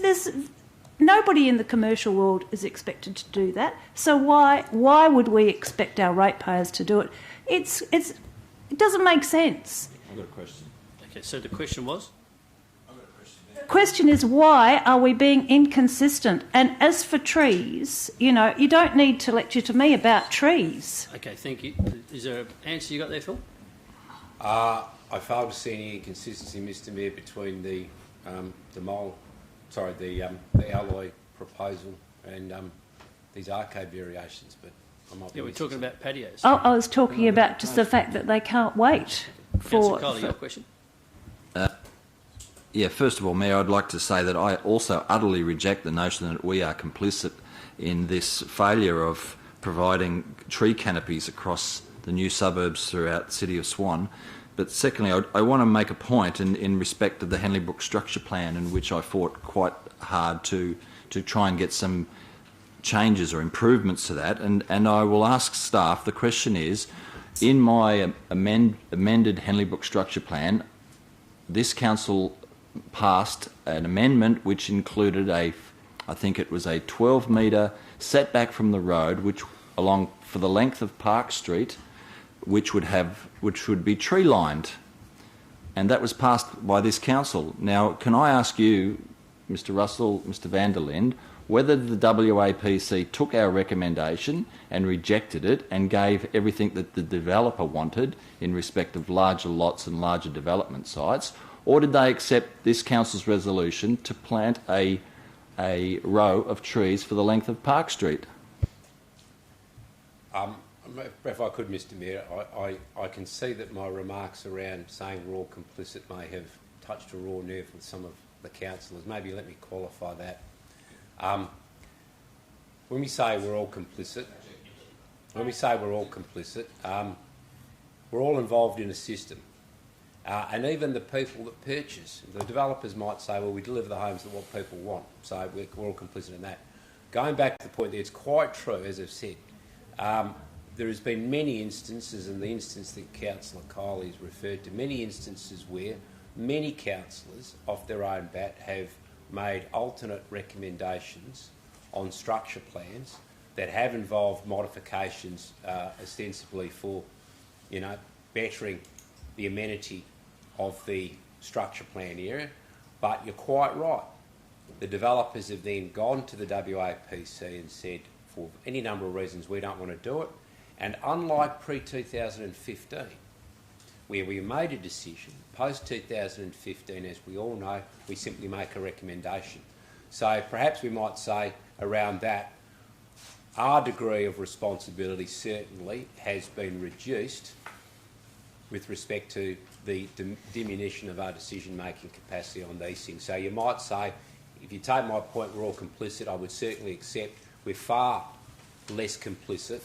nobody in the commercial world is expected to do that. So why would we expect our ratepayers to do it? It doesn't make sense. I've got a question. Okay, so the question was? The question is, why are we being inconsistent? And as for trees, you don't need to lecture to me about trees. Okay, thank you. Is there an answer you got there, Phil? I fail to see any inconsistency, Mr. Mayor, between the alloy proposal and these arcade variations. But I might be we're talking about patios. Oh, I was talking about just the fact that they can't wait for. Councillor Coley, your question. Yeah, first of all, Mayor, I'd like to say that I also utterly reject the notion that we are complicit in this failure of providing tree canopies across the new suburbs throughout the City of Swan. But secondly, I want to make a point in respect of the Henley Brook Structure Plan, in which I fought quite hard to try and get some changes or improvements to that. And I will ask staff, the question is, in my amended Henley Brook Structure Plan, this council passed an amendment which included I think it was a 12-metre setback from the road, which along for the length of Park Street, which would be tree lined, and that was passed by this council. Now, can I ask you, Mr. Russell, Mr. van der Linde, whether the WAPC took our recommendation and rejected it and gave everything that the developer wanted in respect of larger lots and larger development sites, or did they accept this council's resolution to plant a row of trees for the length of Park Street? If I could, Mr. Mayor, I can see that my remarks around saying we're all complicit may have touched a raw nerve with some of the councillors. Maybe let me qualify that. When we say we're all complicit, we're all involved in a system. And even the people that purchase, the developers might say, well, we deliver the homes that what people want, so we're all complicit in that. Going back to the point there, it's quite true, as I've said. There has been many instances, and the instance that Councillor Kiley has referred to, many instances where many councillors, off their own bat, have made alternate recommendations on structure plans that have involved modifications ostensibly for, bettering the amenity of the structure plan area. But you're quite right. The developers have then gone to the WAPC and said, for any number of reasons, we don't want to do it. And unlike pre-2015, where we made a decision, post-2015, as we all know, we simply make a recommendation. So perhaps we might say around that, our degree of responsibility certainly has been reduced with respect to the diminution of our decision-making capacity on these things. So you might say, if you take my point, we're all complicit, I would certainly accept we're far less complicit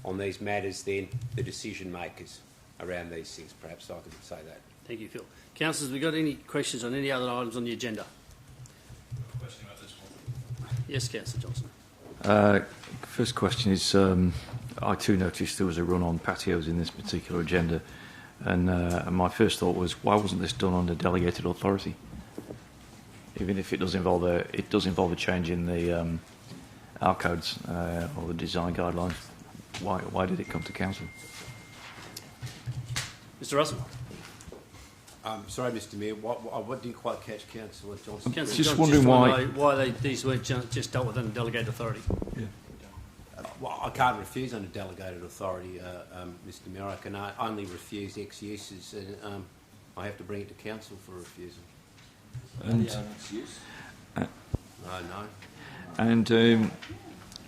on these matters than the decision makers around these things. Perhaps I could say that. Thank you, Phil. Councillors, have we got any questions on any other items on the agenda? Question about this one. Yes, Councillor Johnson. First question is, I too noticed there was a run on patios in this particular agenda, and my first thought was, why wasn't this done under delegated authority? Even if it does involve a change in the our codes or the design guidelines, why did it come to council? Mr. Russell. Sorry, Mr. Mayor. What didn't quite catch Councillor Johnson? Just wondering why these weren't just dealt with under delegated authority. Yeah. Well, I can't refuse under delegated authority, Mr. Mayor. I can only refuse X uses, and I have to bring it to council for refusal. And, No. And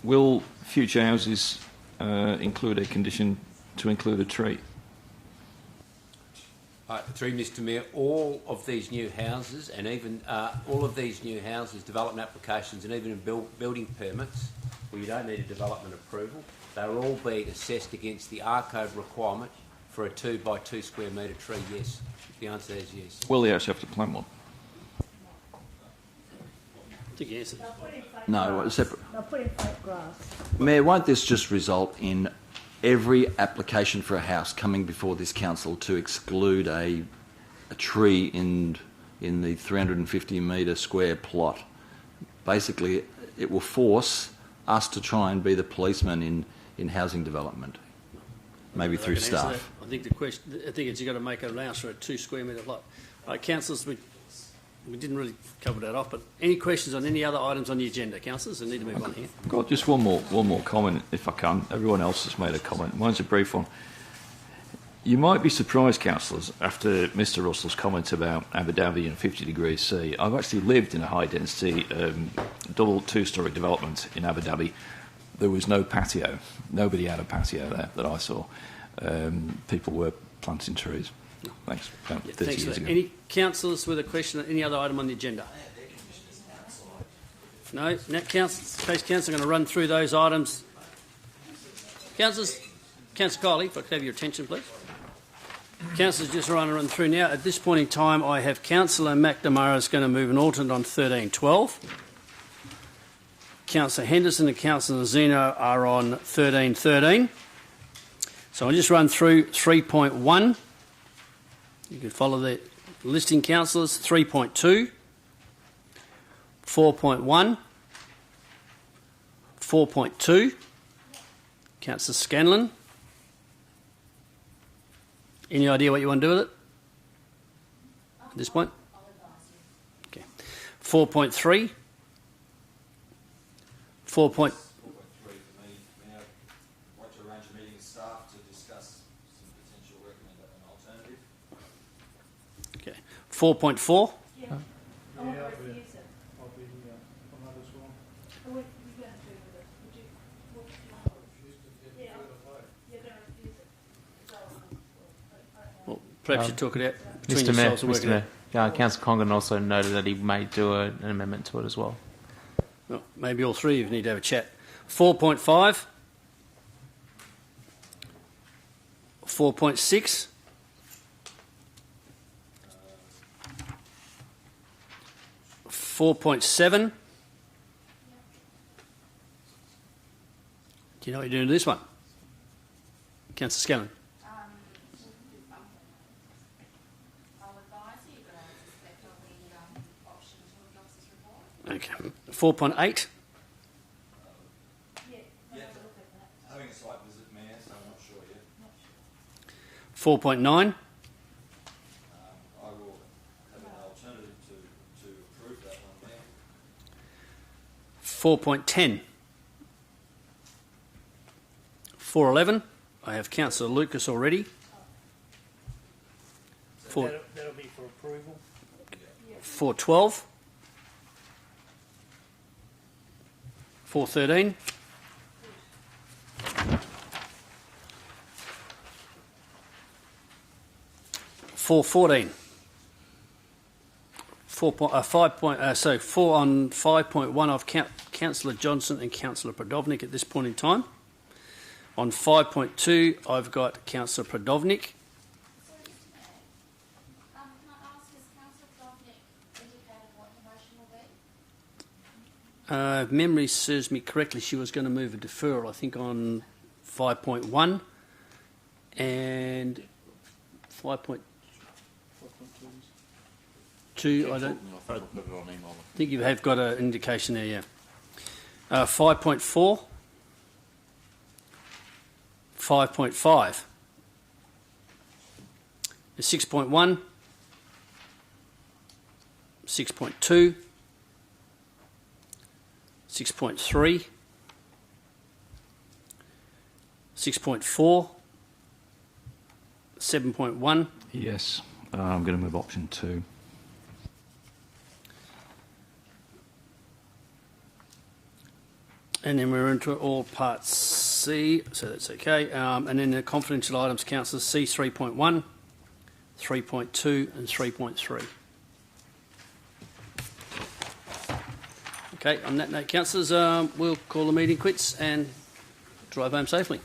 will future houses include a condition to include a tree? Through Mr. Mayor, all of these new houses, and even all of these new houses, development applications, and even building permits, where you don't need a development approval, they're all being assessed against the R code requirement for a 2 by 2 square metre tree. Yes, the answer is yes. Will they actually have to plant one? I think you answered. No, separate. They'll put in fake grass. Mayor, won't this just result in every application for a house coming before this council to exclude a tree in the 350 metre square plot? Basically, it will force us to try and be the policeman in housing development, maybe through staff. I think it's you've got to make an allowance for a 2 square metre lot. Councillors, we didn't really cover that off, but any questions on any other items on the agenda, councillors? I need to move on here. I've got just one more comment, if I can. Everyone else has made a comment. Mine's a brief one. You might be surprised, councillors, after Mr. Russell's comment about Abu Dhabi and 50 degrees C. I've actually lived in a high-density double 2-storey development in Abu Dhabi. There was no patio. Nobody had a patio there that I saw. People were planting trees. Thanks. About 30 years ago. Any councillors with a question on any other item on the agenda? No? Case council, I'm going to run through those items. Councillors, Councillor Kiley, if I could have your attention, please. Councillors, just run through now. At this point in time, I have Councillor McNamara is going to move an alternate on 1312. Councillor Henderson and Councillor Zeno are on 1313. So I'll just run through 3.1. You can follow the listing, councillors. 3.2, 4.1, 4.2. Councillor Scanlon. Any idea what you want to do with it at this point? Okay. 4.3. 4. Want to arrange a meeting with staff to discuss some potential an alternative. Okay. 4.4. Yeah. I want to refuse it. I'll be on that as well. You're going to do with it. Would you? Yeah. You're going to refuse it. Well, perhaps you talk it out between Mr. Mayor, yourselves and work it out. Councillor Congan also noted that he may do an amendment to it as well. Well, maybe all three of you need to have a chat. 4.5. 4.6. 4.7. Do you know what you're doing to this one? Councillor Scanlon. Okay. 4.8. Having a site visit, Mayor, so I'm not sure yet. 4.9. I will have an alternative to approve that one, Mayor. 4.10. 4.11. I have Councillor Lucas already. So that'll be for approval. 4.12. 4.13. 4.14. 4 on 5.1 of Councillor Johnson and Councillor Prodovnik at this point in time. On 5.2, I've got Councillor Prodovnik. If memory serves me correctly, she was going to move a deferral, I think, on 5.1 and 5.2. I don't think you have got an indication there, yeah. 5.4, 5.5, 6.1, 6.2, 6.3, 6.4, 7.1. Yes, I'm going to move option 2. And then we're into all part C, so that's okay. And then the confidential items, councillors, C 3.1, 3.2 and 3.3. Okay, on that note, councillors, we'll call the meeting quits and drive home safely.